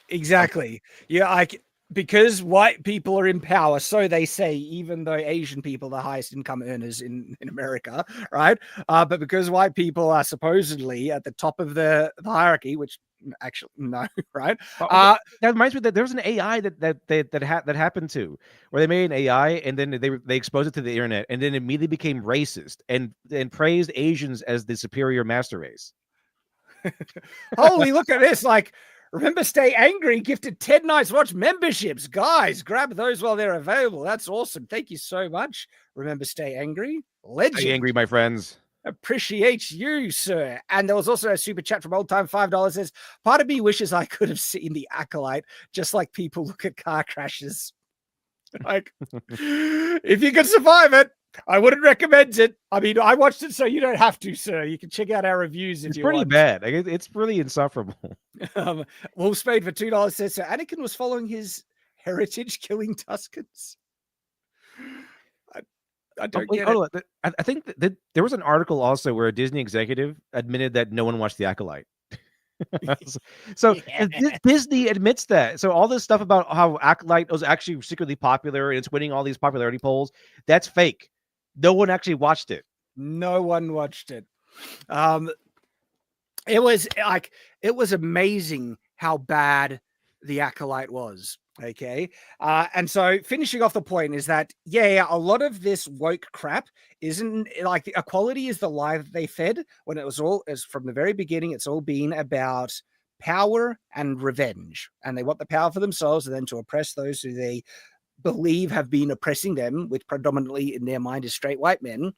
Speaker 1: Exactly. Yeah, because white people are in power, so they say, even though Asian people are the highest income earners in America, right? But because white people are supposedly at the top of the hierarchy, which actually no, right?
Speaker 2: That reminds me that there was an AI that happened to, where they made an AI and then they exposed it to the internet and then immediately became racist and praised Asians as the superior master race.
Speaker 1: Holy, look at this! Like, remember, Stay Angry gifted 10 Nights Watch memberships. Guys, grab those while they're available. That's awesome. Thank you so much. Remember, Stay Angry. Legend.
Speaker 2: Stay angry, my friends.
Speaker 1: Appreciate you, sir. And there was also a super chat from Old Time $5. Says, part of me wishes I could have seen The Acolyte, just like people look at car crashes. Like, if you can survive it, I wouldn't recommend it. I mean, I watched it, so you don't have to, sir. You can check out our reviews if you want.
Speaker 2: It's pretty bad. Like, it's really insufferable.
Speaker 1: Wolfspade for $2 says, so Anakin was following his heritage, killing Tuscans. I don't get it.
Speaker 2: I think that there was an article also where a Disney executive admitted that no one watched The Acolyte. So Disney admits that. So all this stuff about how Acolyte was actually secretly popular and it's winning all these popularity polls, that's fake. No one actually watched it.
Speaker 1: No one watched it. It was amazing how bad The Acolyte was. Okay. And so finishing off the point is that, a lot of this woke crap isn't like equality is the lie that they fed when it was all as from the very beginning. It's all been about power and revenge, and they want the power for themselves and then to oppress those who they believe have been oppressing them, which predominantly in their mind is straight white men.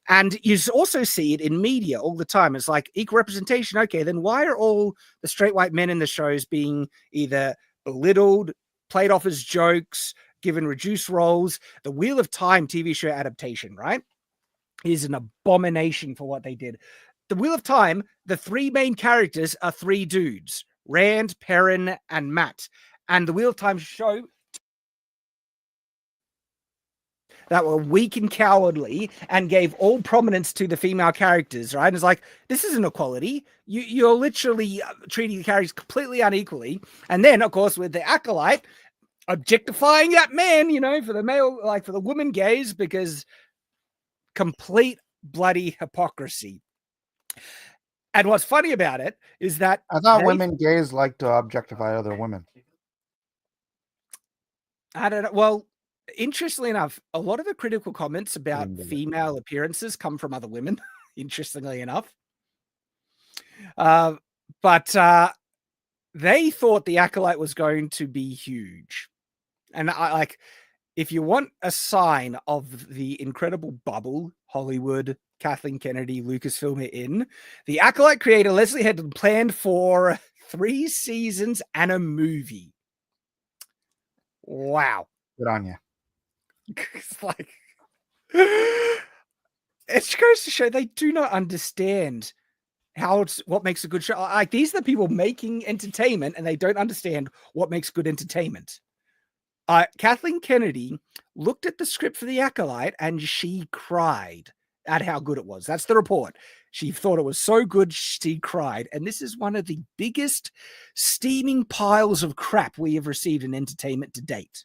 Speaker 1: And you also see it in media all the time. It's like equal representation. Okay, then why are all the straight white men in the shows being either belittled, played off as jokes, given reduced roles? The Wheel of Time TV show adaptation, right, is an abomination for what they did. The Wheel of Time, the three main characters are three dudes, Rand, Perrin, and Matt. And the Wheel of Time show that were weak and cowardly and gave all prominence to the female characters, right? And it's like, this isn't equality. You're literally treating the characters completely unequally. And then, of course, with the Acolyte, objectifying that man, for the male, like for the woman gaze, because complete bloody hypocrisy. And what's funny about it is that
Speaker 3: I thought women gays like to objectify other women.
Speaker 1: I don't know. Well, interestingly enough, a lot of the critical comments about female appearances come from other women, interestingly enough. But they thought The Acolyte was going to be huge. And if you want a sign of the incredible bubble Hollywood, Kathleen Kennedy, Lucasfilm are in, The Acolyte creator Leslie Headland planned for 3 seasons and a movie. Wow.
Speaker 3: Good on you.
Speaker 1: It's like, it goes to show they do not understand what makes a good show. Like, these are the people making entertainment, and they don't understand what makes good entertainment. Kathleen Kennedy looked at the script for The Acolyte and she cried at how good it was. That's the report. She thought it was so good, she cried. And this is one of the biggest steaming piles of crap we have received in entertainment to date.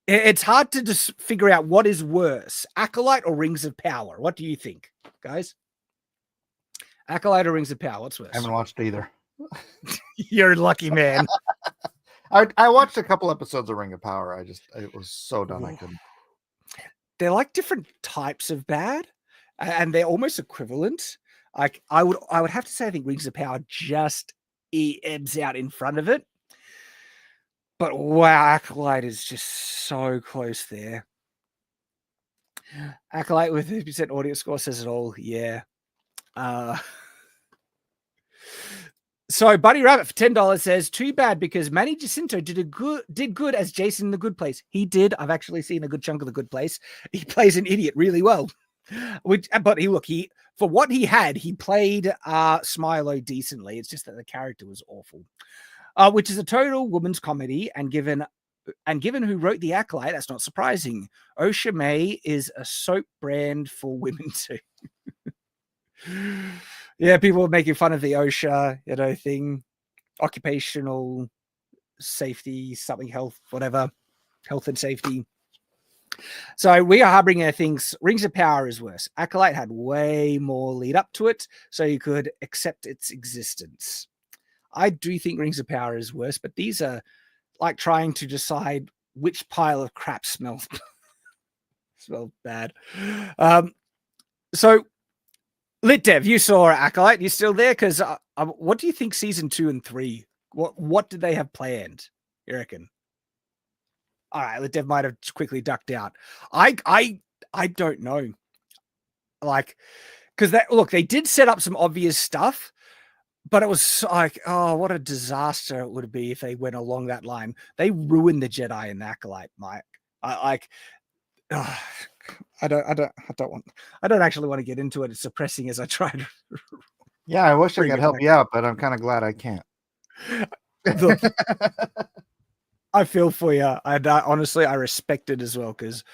Speaker 1: It's hard to just figure out what is worse, Acolyte or Rings of Power. What do you think, guys? Acolyte or Rings of Power? What's worse?
Speaker 3: I haven't watched either.
Speaker 1: You're a lucky man.
Speaker 3: I watched a couple episodes of Ring of Power. It was so done. I couldn't.
Speaker 1: They're like different types of bad, and they're almost equivalent. Like I would have to say, I think Rings of Power just ebbs out in front of it. But wow, Acolyte is just so close there. Acolyte with 50% audience score says it all. Yeah. So Buddy Rabbit for $10 says, too bad because Manny Jacinto did good as Jason in The Good Place. He did. I've actually seen a good chunk of The Good Place. He plays an idiot really well. But he for what he had, he played Smilo decently. It's just that the character was awful. Which is a total woman's comedy, and given who wrote The Acolyte, that's not surprising. Osha May is a soap brand for women too. Yeah, people are making fun of the OSHA, thing, occupational safety, something health, whatever, health and safety. So we are harboring things. Rings of Power is worse. Acolyte had way more lead up to it, so you could accept its existence. I do think Rings of Power is worse, but these are like trying to decide which pile of crap smells bad. So, Lit Dev, you saw Acolyte. You still there? Because what do you think season 2 and 3? What did they have planned? You reckon? All right, Lit Dev might have quickly ducked out. I don't know. Like, because they did set up some obvious stuff, but it was like, oh, what a disaster it would be if they went along that line. They ruined the Jedi and Acolyte, Mike. I don't actually want to get into it. It's depressing as I try to.
Speaker 3: Yeah, I wish I could help you out, but I'm kind of glad I can't.
Speaker 1: Look, I feel for you. Honestly, I respect it as well because,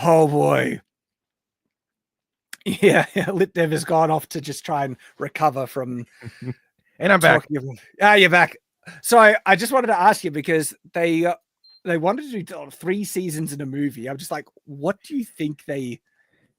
Speaker 1: oh boy. Yeah, Lit Dev has gone off to just try and recover from.
Speaker 2: And I'm back.
Speaker 1: You're back. So I just wanted to ask you because they wanted to do 3 seasons in a movie. I'm just like, what do you think they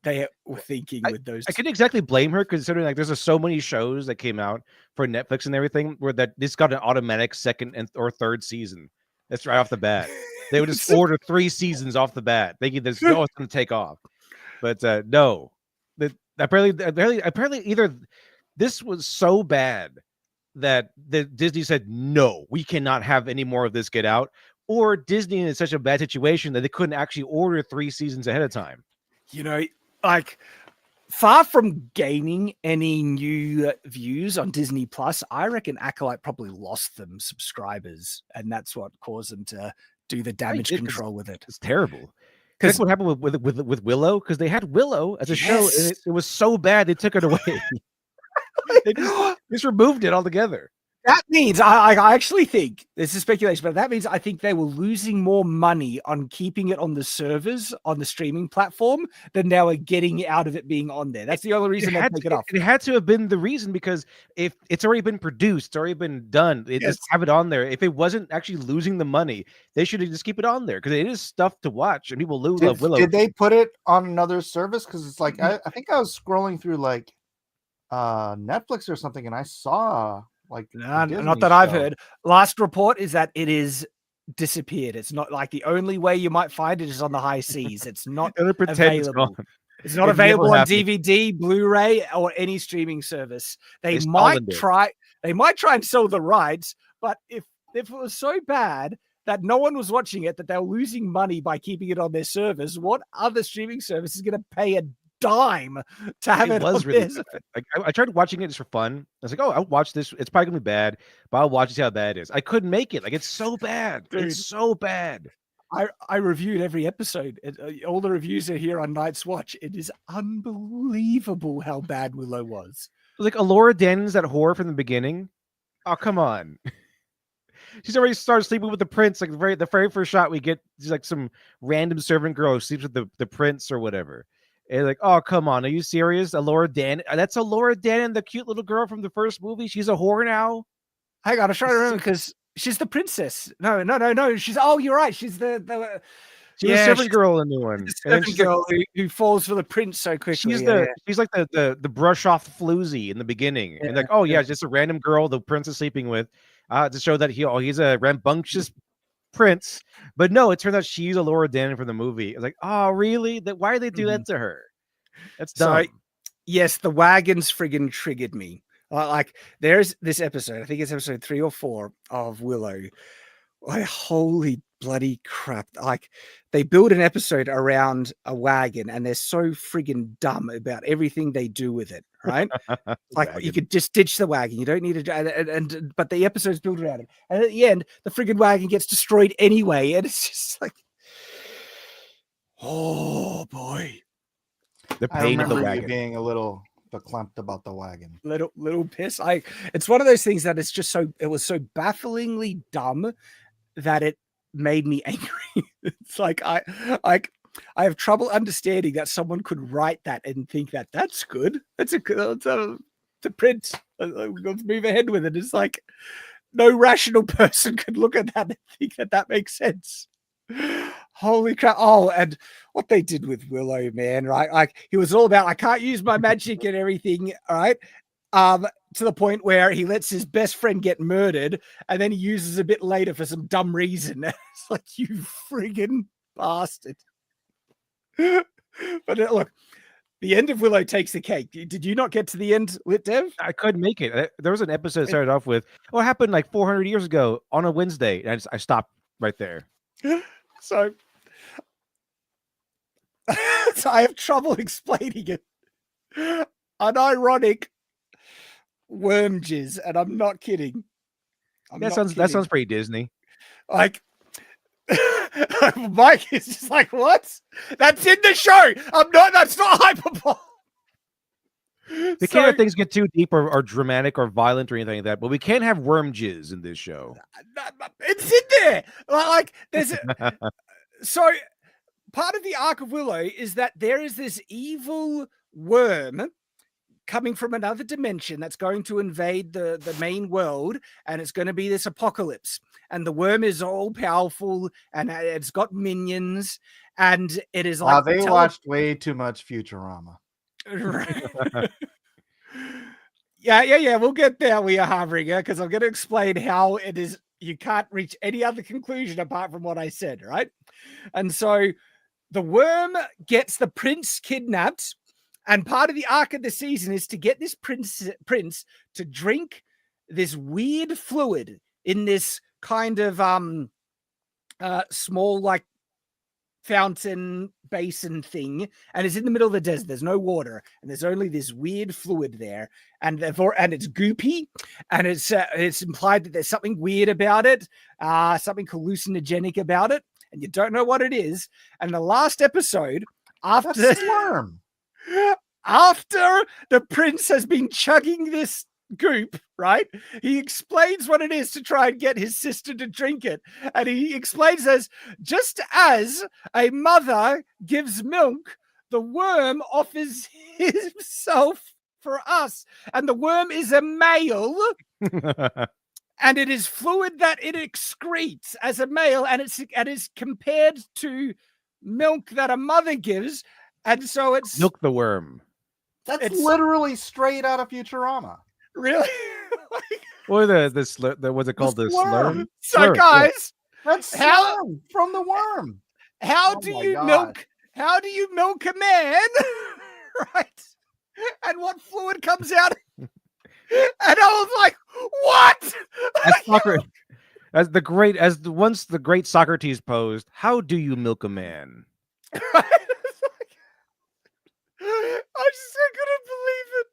Speaker 1: were thinking with those?
Speaker 2: I couldn't exactly blame her considering like there's so many shows that came out for Netflix and everything where this got an automatic second or third season. That's right off the bat. They would just order 3 seasons off the bat, thinking this it's going to take off. But no. Apparently either this was so bad that Disney said, no, we cannot have any more of this get out, or Disney is in such a bad situation that they couldn't actually order 3 seasons ahead of time.
Speaker 1: Like far from gaining any new views on Disney Plus, I reckon Acolyte probably lost them subscribers, and that's what caused them to do the damage control with it.
Speaker 2: It's terrible. That's what happened with Willow, because they had Willow as a show, and it was so bad they took it away. They just removed it altogether.
Speaker 1: That means I actually think this is speculation, but that means I think they were losing more money on keeping it on the servers on the streaming platform than they were getting out of it being on there. That's the only reason they take it off.
Speaker 2: It had to have been the reason, because if it's already been produced, it's already been done, just have it on there. If it wasn't actually losing the money, they should just keep it on there because it is stuff to watch, and people love Willow.
Speaker 3: Did they put it on another service? Because it's like I think I was scrolling through like Netflix or something, and I saw. Like
Speaker 1: not that I've heard. Last report is that it is disappeared. It's not like the only way you might find it is on the high seas. It's not available. It's not available on DVD, Blu-ray, or any streaming service. They might try and sell the rights, but if it was so bad that no one was watching it, that they were losing money by keeping it on their servers, what other streaming service is going to pay a dime to have it was really
Speaker 2: bad. Like I tried watching it just for fun. I was like, oh, I'll watch this. It's probably gonna be bad, but I'll watch it, see how bad it is. I couldn't make it. Like, it's so bad. Dude, it's so bad.
Speaker 1: I reviewed every episode. All the reviews are here on Night's Watch. It is unbelievable how bad Willow was.
Speaker 2: Like Alora Dannon's that whore from the beginning. Oh, come on. She's already started sleeping with the prince. Like the very first shot we get, she's like some random servant girl who sleeps with the prince or whatever. And like, oh, come on. Are you serious? Alora Dannon? That's Alora Dannon, the cute little girl from the first movie. She's a whore now?
Speaker 1: Hang on, I'm trying to remember because she's the princess. No. You're right. She's the
Speaker 2: She's a servant girl in the new one.
Speaker 1: The servant girl who falls for the prince so quickly.
Speaker 2: She's like the brush off floozy in the beginning. And like, oh, yeah, just a random girl the prince is sleeping with to show that he's a rambunctious prince. But no, it turns out she's Alora Dannon from the movie. It's like, oh, really? Why did they do that to her? That's dumb. So,
Speaker 1: yes, the wagons friggin' triggered me. Like, there's this episode, I think it's episode 3 or 4 of Willow. Holy bloody crap. Like, they build an episode around a wagon and they're so friggin' dumb about everything they do with it, right? Like, you could just ditch the wagon. You don't need to, but the episode's built around it. And at the end, the friggin' wagon gets destroyed anyway. And it's just like, oh boy.
Speaker 2: The
Speaker 3: I
Speaker 2: pain of the
Speaker 3: remember you
Speaker 2: wagon.
Speaker 3: being a little verklempt about the wagon.
Speaker 1: Little piss. It's one of those things that it's just it was so bafflingly dumb that it made me angry. It's like I have trouble understanding that someone could write that and think that that's good. That's a to print. Let's move ahead with it. It's like no rational person could look at that and think that makes sense. Holy crap. Oh, and what they did with Willow, man, right? Like, he was all about, I can't use my magic and everything, all right? To the point where he lets his best friend get murdered, and then he uses a bit later for some dumb reason. It's like, you friggin' bastard. But look, the end of Willow takes the cake. Did you not get to the end, Lit Dev?
Speaker 2: I couldn't make it. There was an episode that started off with, "What happened like 400 years ago on a Wednesday," and I stopped right there.
Speaker 1: So I have trouble explaining it. Unironic worm jizz, and I'm not kidding.
Speaker 2: That sounds pretty Disney.
Speaker 1: Like, Mike is just like, what? That's in the show. That's not hyperbole.
Speaker 2: We can't have things get too deep or dramatic or violent or anything like that, but we can't have worm jizz in this show.
Speaker 1: It's in there. Like, there's so part of the arc of Willow is that there is this evil worm coming from another dimension that's going to invade the main world, and it's going to be this apocalypse. And the worm is all powerful, and it's got minions, and it is like
Speaker 3: they watched way too much Futurama.
Speaker 1: Yeah. We'll get there. We are Harbinger, because I'm going to explain how it is. You can't reach any other conclusion apart from what I said, right? And so the worm gets the prince kidnapped, and part of the arc of the season is to get this prince to drink this weird fluid in this kind of small, like, fountain basin thing, and it's in the middle of the desert. There's no water, and there's only this weird fluid there, and it's goopy, and it's implied that there's something weird about it, something hallucinogenic about it, and you don't know what it is. And the last episode, after the prince has been chugging this goop, right? He explains what it is to try and get his sister to drink it. And he explains as, just as a mother gives milk, the worm offers himself for us. And the worm is a male. And it is fluid that it excretes as a male, and it is compared to milk that a mother gives. And so it's
Speaker 2: milk the worm.
Speaker 3: That's literally straight out of Futurama.
Speaker 1: Really?
Speaker 2: Or the what's it called? The slurm?
Speaker 1: So, guys,
Speaker 3: that's slurm from the worm.
Speaker 1: How do you milk a man? Right? And what fluid comes out? And I was like, what?
Speaker 2: Once the great Socrates posed, how do you milk a man?
Speaker 1: Right? I just couldn't believe it.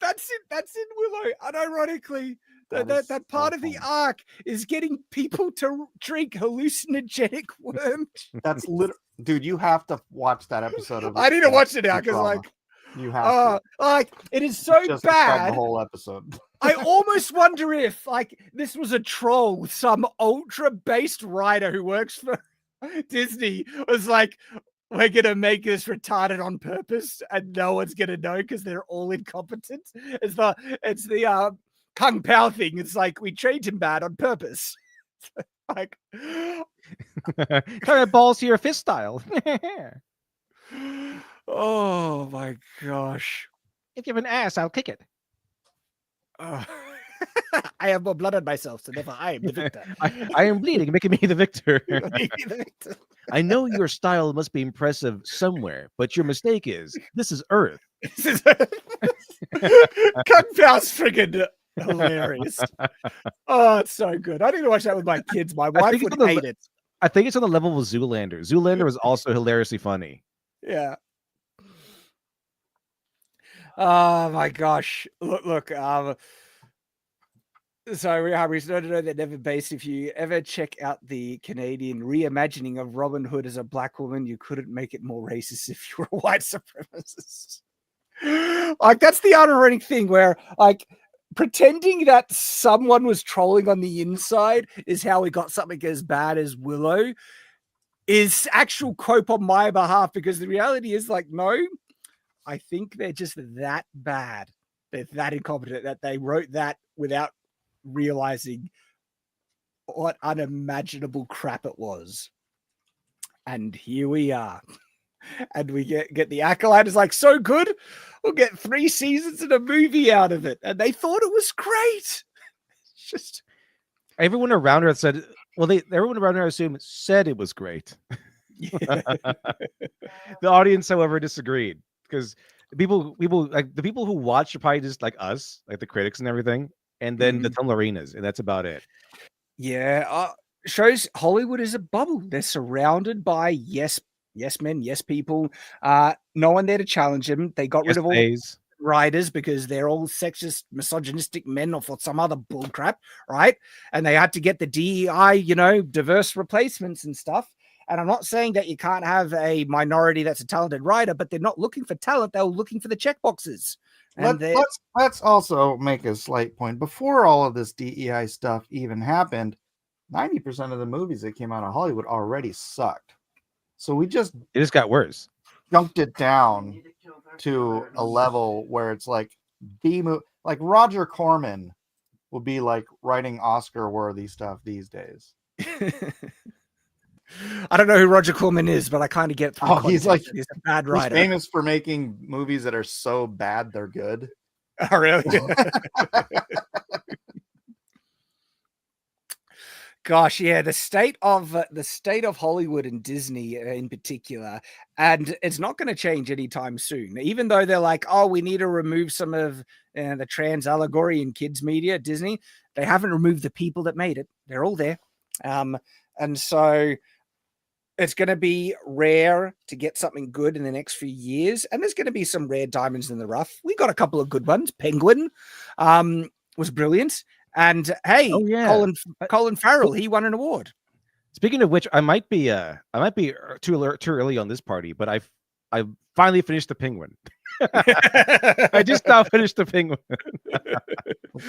Speaker 1: That's in Willow. Unironically, that part of the arc is getting people to drink hallucinogenic worms.
Speaker 3: That's dude. You have to watch that episode of.
Speaker 1: I need to watch it now because, like,
Speaker 3: you have to.
Speaker 1: Like, it is so
Speaker 3: just
Speaker 1: bad.
Speaker 3: The whole episode.
Speaker 1: I almost wonder if, like, this was a troll with some ultra-based writer who works for Disney was like, we're going to make this retarded on purpose and no one's going to know because they're all incompetent. It's the Kung Pao thing. It's like, we trained him bad on purpose. Like,
Speaker 2: kind of balls to your fist style.
Speaker 1: Oh my gosh.
Speaker 2: If you have an ass, I'll kick it.
Speaker 1: I have more blood on myself, so therefore I am the victor.
Speaker 2: I am bleeding, making me the victor. I know your style must be impressive somewhere, but your mistake is, this is Earth.
Speaker 1: Kung Pao's friggin' Hilarious. Oh, it's so good. I need to watch that with my kids. My
Speaker 2: I
Speaker 1: wife
Speaker 2: think
Speaker 1: would
Speaker 2: it's on
Speaker 1: hate
Speaker 2: the
Speaker 1: it.
Speaker 2: I think it's on the level of Zoolander. Zoolander was also hilariously funny.
Speaker 1: Yeah. Oh my gosh. Look. So we started to know that never based. If you ever check out the Canadian reimagining of Robin Hood as a black woman, you couldn't make it more racist if you were a white supremacist. Like, that's the ironic thing where, like, pretending that someone was trolling on the inside is how we got something as bad as Willow is actual cope on my behalf, because the reality is, like, no, I think they're just that bad. They're that incompetent that they wrote that without realizing what unimaginable crap it was. And here we are. And we get the accolade. It's like, so good, we'll get 3 seasons and a movie out of it. And they thought it was great. It's just
Speaker 2: Everyone around her said, well, everyone around her, I assume, said it was great.
Speaker 1: yeah.
Speaker 2: The audience, however, disagreed, because people like the people who watch are probably just like us, like the critics and everything, and then the Tumblerinas, and that's about it.
Speaker 1: Yeah, shows Hollywood is a bubble. They're surrounded by yes men, yes people. No one there to challenge them. They got rid of all the writers because they're all sexist, misogynistic men or for some other bullcrap, right? And they had to get the DEI, diverse replacements and stuff. And I'm not saying that you can't have a minority that's a talented writer, but they're not looking for talent. They were looking for the checkboxes. And
Speaker 3: Let's also make a slight point. Before all of this DEI stuff even happened, 90% of the movies that came out of Hollywood already sucked. So it just
Speaker 2: got worse.
Speaker 3: Junked it down to a level where it's like like Roger Corman would be like writing Oscar-worthy stuff these days.
Speaker 1: I don't know who Roger Corman is, but I kind of get through.
Speaker 3: He's
Speaker 1: a bad writer.
Speaker 3: He's famous for making movies that are so bad they're good.
Speaker 1: Oh, really? Gosh, yeah, the state of Hollywood and Disney in particular, and it's not going to change anytime soon. Even though they're like, oh, we need to remove some of the trans allegory in kids media, Disney, they haven't removed the people that made it. They're all there, and so it's going to be rare to get something good in the next few years, and there's going to be some rare diamonds in the rough. We got a couple of good ones. Penguin was brilliant. And hey, Colin Farrell, he won an award.
Speaker 2: Speaking of which, I might be too early on this party, but I finally finished the Penguin. I just now finished the Penguin.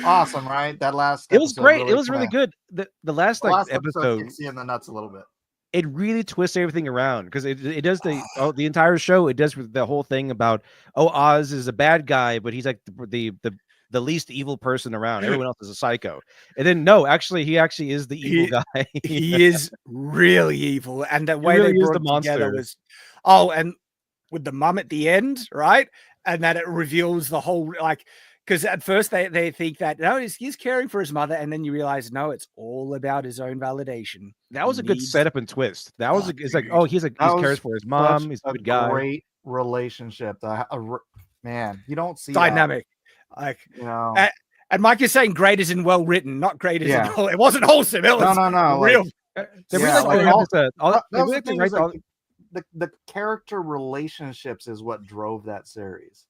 Speaker 3: Awesome, right? That last
Speaker 2: it was great. Really, it was really good. The last episode
Speaker 3: kicks you in the nuts a little bit.
Speaker 2: It really twists everything around, because it does the entire show. It does the whole thing about Oz is a bad guy, but he's like the least evil person around. Everyone else is a psycho. And then no, actually, he actually is the evil guy.
Speaker 1: He is really evil, and the way they brought it together was and with the mum at the end, right? And that it reveals the whole, like, because at first they think that no, he's caring for his mother, and then you realize no, it's all about his own validation.
Speaker 2: That was a good setup and twist. That was it's like, oh, he cares for his mom. He's a good guy.
Speaker 3: Great relationship. Man, you don't see
Speaker 1: dynamic. Like, and Mike is saying great as in well written, not great as in it wasn't wholesome. It was
Speaker 3: no,
Speaker 1: real.
Speaker 3: The character relationships is what drove that series.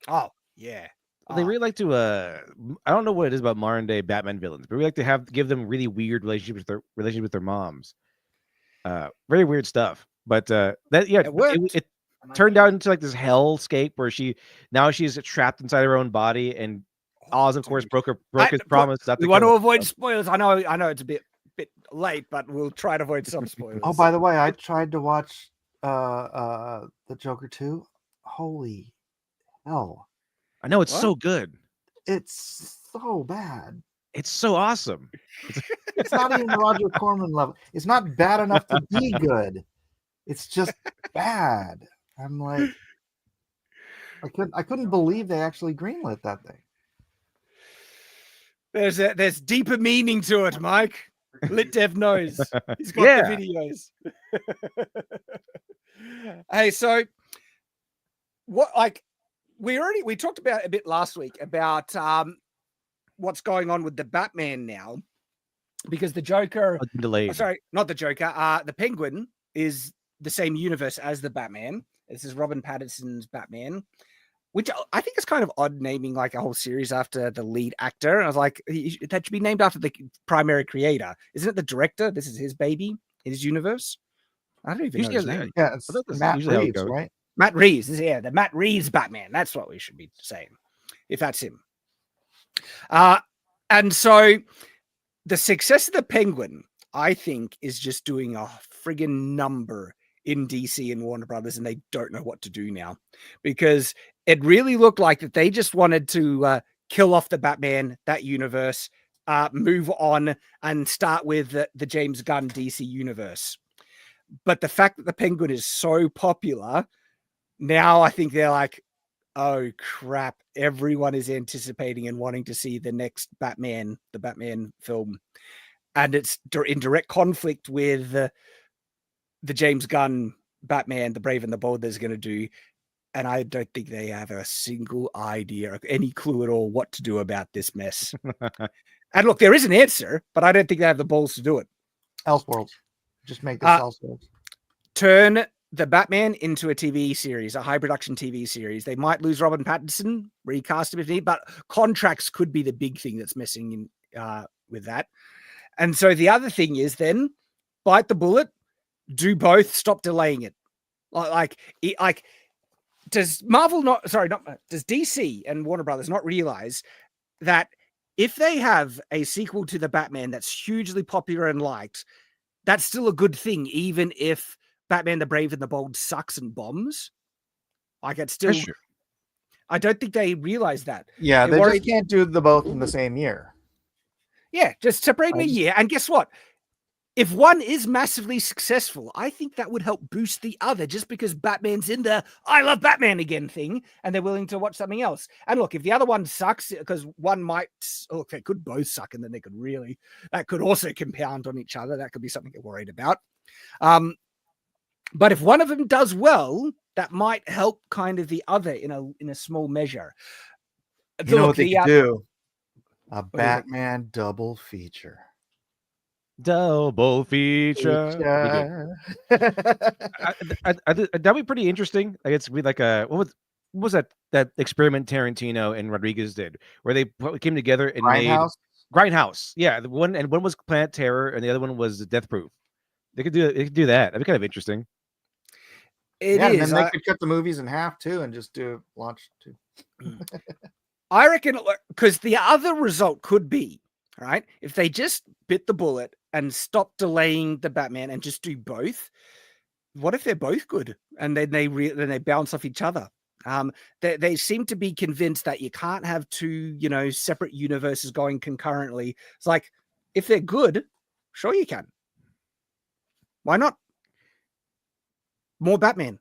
Speaker 1: Oh yeah.
Speaker 2: They really like to I don't know what it is about modern day Batman villains, but we like to give them really weird relationships with their moms. Very weird stuff. But it turned out into like this hellscape where she's trapped inside her own body, and Oz, of course, broke his promise.
Speaker 1: We want to avoid spoilers. I know it's a bit late, but we'll try to avoid some spoilers.
Speaker 3: Oh, by the way, I tried to watch the Joker 2. Holy hell.
Speaker 2: I know, it's so good.
Speaker 3: It's so bad.
Speaker 2: It's so awesome.
Speaker 3: It's not even Roger Corman level. It's not bad enough to be good. It's just bad. I'm like, I couldn't believe they actually greenlit that thing.
Speaker 1: There's deeper meaning to it, Mike. Lit Dev knows. He's got the videos. Hey, so what? Like, we talked about a bit last week about what's going on with the Batman now, because the Joker,
Speaker 2: Delayed.
Speaker 1: sorry, not the Joker, the Penguin is the same universe as the Batman. This is Robin Pattinson's Batman, which I think is kind of odd naming like a whole series after the lead actor. And I was like, that should be named after the primary creator. Isn't it the director? This is his baby, his universe. I don't even know his name.
Speaker 3: Yeah, it's Matt Reeves, right?
Speaker 1: Matt Reeves. Yeah, the Matt Reeves Batman. That's what we should be saying, if that's him. And so the success of the Penguin, I think, is just doing a friggin' number in DC and Warner Brothers, and they don't know what to do now, because it really looked like that they just wanted to kill off the Batman, that universe, move on and start with the James Gunn DC universe. But the fact that the Penguin is so popular, now I think they're like, oh crap, everyone is anticipating and wanting to see the next Batman, the Batman film. And it's in direct conflict with the James Gunn Batman, The Brave and the Bold, that's going to do. And I don't think they have a single idea, any clue at all what to do about this mess. And look, there is an answer, but I don't think they have the balls to do it.
Speaker 3: Elseworlds. Just make this Elseworlds.
Speaker 1: Turn the Batman into a TV series, a high production TV series. They might lose Robin Pattinson, recast him if need, but contracts could be the big thing that's missing in with that. And so the other thing is then bite the bullet, do both, stop delaying it. Like does Marvel does DC and Warner Brothers not realize that if they have a sequel to the Batman that's hugely popular and liked, that's still a good thing, even if Batman the Brave and the Bold sucks and bombs? Like, it's still...
Speaker 2: Sure.
Speaker 1: I don't think they realize that.
Speaker 3: Yeah, they just can't do the both in the same year.
Speaker 1: Yeah, just separate them a year. And guess what? If one is massively successful, I think that would help boost the other, just because Batman's in the I love Batman again thing, and they're willing to watch something else. And look, if the other one sucks, because one might, look, they could both suck, and then they could really, that could also compound on each other. That could be something you're worried about. But if one of them does well, that might help kind of the other in a small measure.
Speaker 3: You know what they could do? A Batman double feature.
Speaker 2: Double feature. That'd be pretty interesting. Like, it's like a what was that experiment Tarantino and Rodriguez did, where they came together and made Grindhouse. Yeah, one was Planet Terror, and the other one was Death Proof. They could do that. That'd be kind of interesting.
Speaker 3: And then they could cut the movies in half too, and just do launch two.
Speaker 1: I reckon, because the other result could be, right, if they just bit the bullet and stop delaying the Batman and just do both. What if they're both good and then they bounce off each other? They seem to be convinced that you can't have two, separate universes going concurrently. It's like, if they're good, sure you can. Why not? More Batman.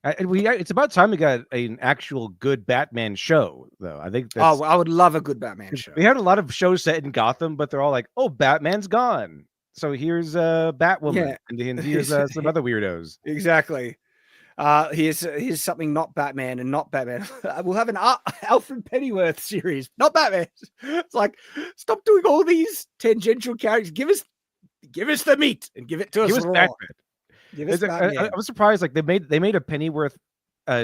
Speaker 2: It's about time we got an actual good Batman show, though. I think that's...
Speaker 1: I would love a good Batman show.
Speaker 2: We had a lot of shows set in Gotham, but they're all like, oh, Batman's gone. So here's Batwoman, and here's some other weirdos.
Speaker 1: Exactly. Here's something not Batman and not Batman. We'll have an Alfred Pennyworth series, not Batman. It's like, stop doing all these tangential characters. Give us the meat and give it to us raw.
Speaker 2: I was surprised, like they made a Pennyworth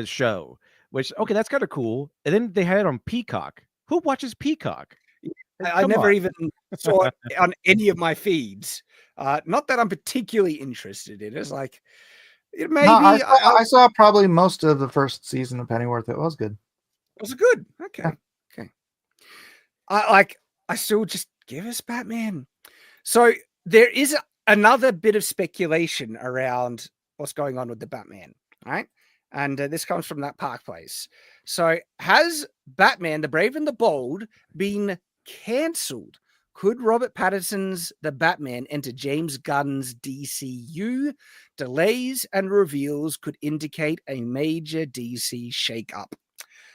Speaker 2: show, which that's kind of cool. And then they had it on Peacock. Who watches Peacock?
Speaker 1: I never even saw it on any of my feeds. Not that I'm particularly interested in it. It's like, maybe
Speaker 3: I saw probably most of the first season of Pennyworth. It was good.
Speaker 1: Was it good? Okay. I still just give us Batman. So there is another bit of speculation around what's going on with the Batman, right? And this comes from that Park Place. So has Batman, the Brave and the Bold, been cancelled? Could Robert Pattinson's The Batman enter James Gunn's DCU? Delays and reveals could indicate a major DC shakeup.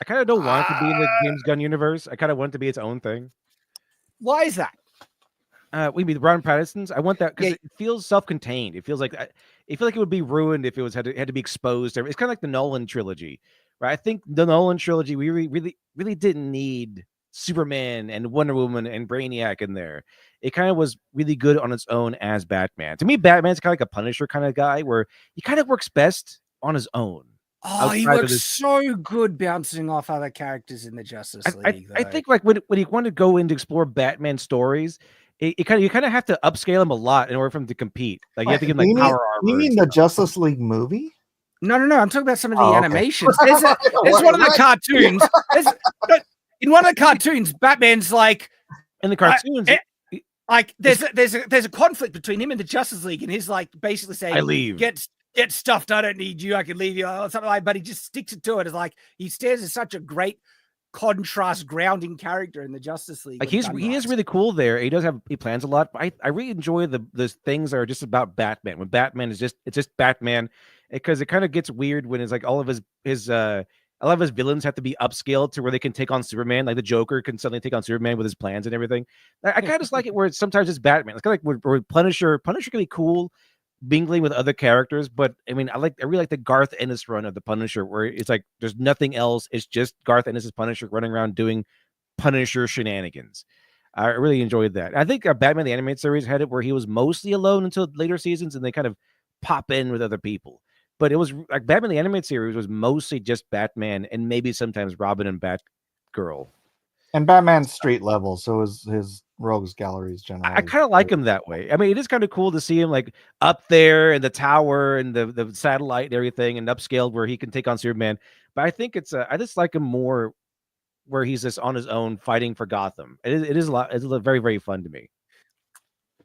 Speaker 2: I kind of don't want it to be in the James Gunn universe. I kind of want it to be its own thing.
Speaker 1: Why is that?
Speaker 2: We mean Robert Pattinson's. I want that because it feels self-contained. It feels like it would be ruined if it had to be exposed. It's kind of like the Nolan trilogy, right? I think the Nolan trilogy we really didn't need Superman and Wonder Woman and Brainiac in there. It kind of was really good on its own as Batman. To me, Batman's kind of like a Punisher kind of guy where he kind of works best on his own.
Speaker 1: Oh, he works so good bouncing off other characters in the Justice League.
Speaker 2: I think like when he wanted to go in to explore Batman stories, you kind of have to upscale him a lot in order for him to compete. Like you have to give him like power armor.
Speaker 3: You mean the Justice League movie?
Speaker 1: No. I'm talking about some of the animations. There's one of the cartoons. In one of the cartoons, Batman's like
Speaker 2: in the cartoons.
Speaker 1: Like there's a conflict between him and the Justice League, and he's like basically saying,
Speaker 2: "I leave.
Speaker 1: Get stuffed. I don't need you. I can leave you." Or something like. But he just sticks it to it. It's like he stands as such a great contrast, grounding character in the Justice League.
Speaker 2: Like he is really cool there. He plans a lot. But I really enjoy the things that are just about Batman. When Batman it's just Batman, because it kind of gets weird when it's like all of his a lot of his villains have to be upscaled to where they can take on Superman. Like the Joker can suddenly take on Superman with his plans and everything. I kind of just like it where sometimes it's Batman. It's kind of like where Punisher can be cool, mingling with other characters. But I mean, I really like the Garth Ennis run of the Punisher, where it's like there's nothing else. It's just Garth Ennis' Punisher running around doing Punisher shenanigans. I really enjoyed that. I think Batman the Animated Series had it where he was mostly alone until later seasons, and they kind of pop in with other people. But it was like Batman the Animated Series was mostly just Batman and maybe sometimes Robin and Batgirl.
Speaker 3: And Batman's street level, so his rogues galleries generally.
Speaker 2: I kind of like him that way. I mean, it is kind of cool to see him like up there in the tower and the satellite and everything, and upscaled where he can take on Superman. But I think I just like him more where he's just on his own fighting for Gotham. It is a lot. It's very, very fun to me.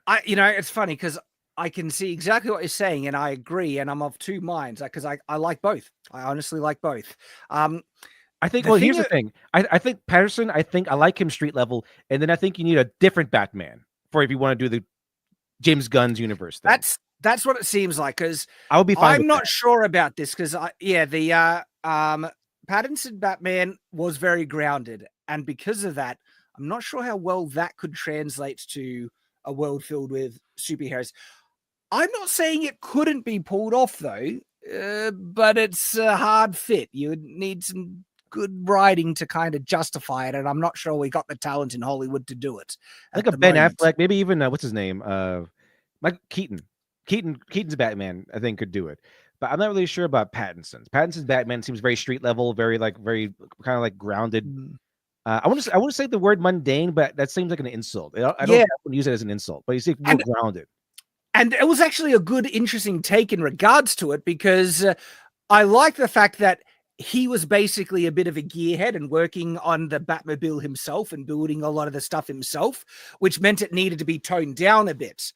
Speaker 1: It's funny because I can see exactly what you're saying, and I agree, and I'm of two minds because I like both. I honestly like both.
Speaker 2: I think. Well, here's the thing. I think Patterson. I like him street level, and then I think you need a different Batman for if you want to do the James Gunn's universe thing.
Speaker 1: That's what it seems like. Because
Speaker 2: I would be fine.
Speaker 1: I'm not sure about this because the Pattinson Batman was very grounded, and because of that, I'm not sure how well that could translate to a world filled with superheroes. I'm not saying it couldn't be pulled off though, but it's a hard fit. You would need some good writing to kind of justify it, and I'm not sure we got the talent in Hollywood to do it.
Speaker 2: I think Ben Affleck, maybe even what's his name, Mike Keaton. Keaton's Batman, I think, could do it, but I'm not really sure about Pattinson's. Pattinson's Batman seems very street level, very kind of like grounded. I want to say the word mundane, but that seems like an insult. I don't use it as an insult, but he's more grounded.
Speaker 1: And it was actually a good, interesting take in regards to it because I like the fact that he was basically a bit of a gearhead and working on the Batmobile himself and building a lot of the stuff himself, which meant it needed to be toned down a bit.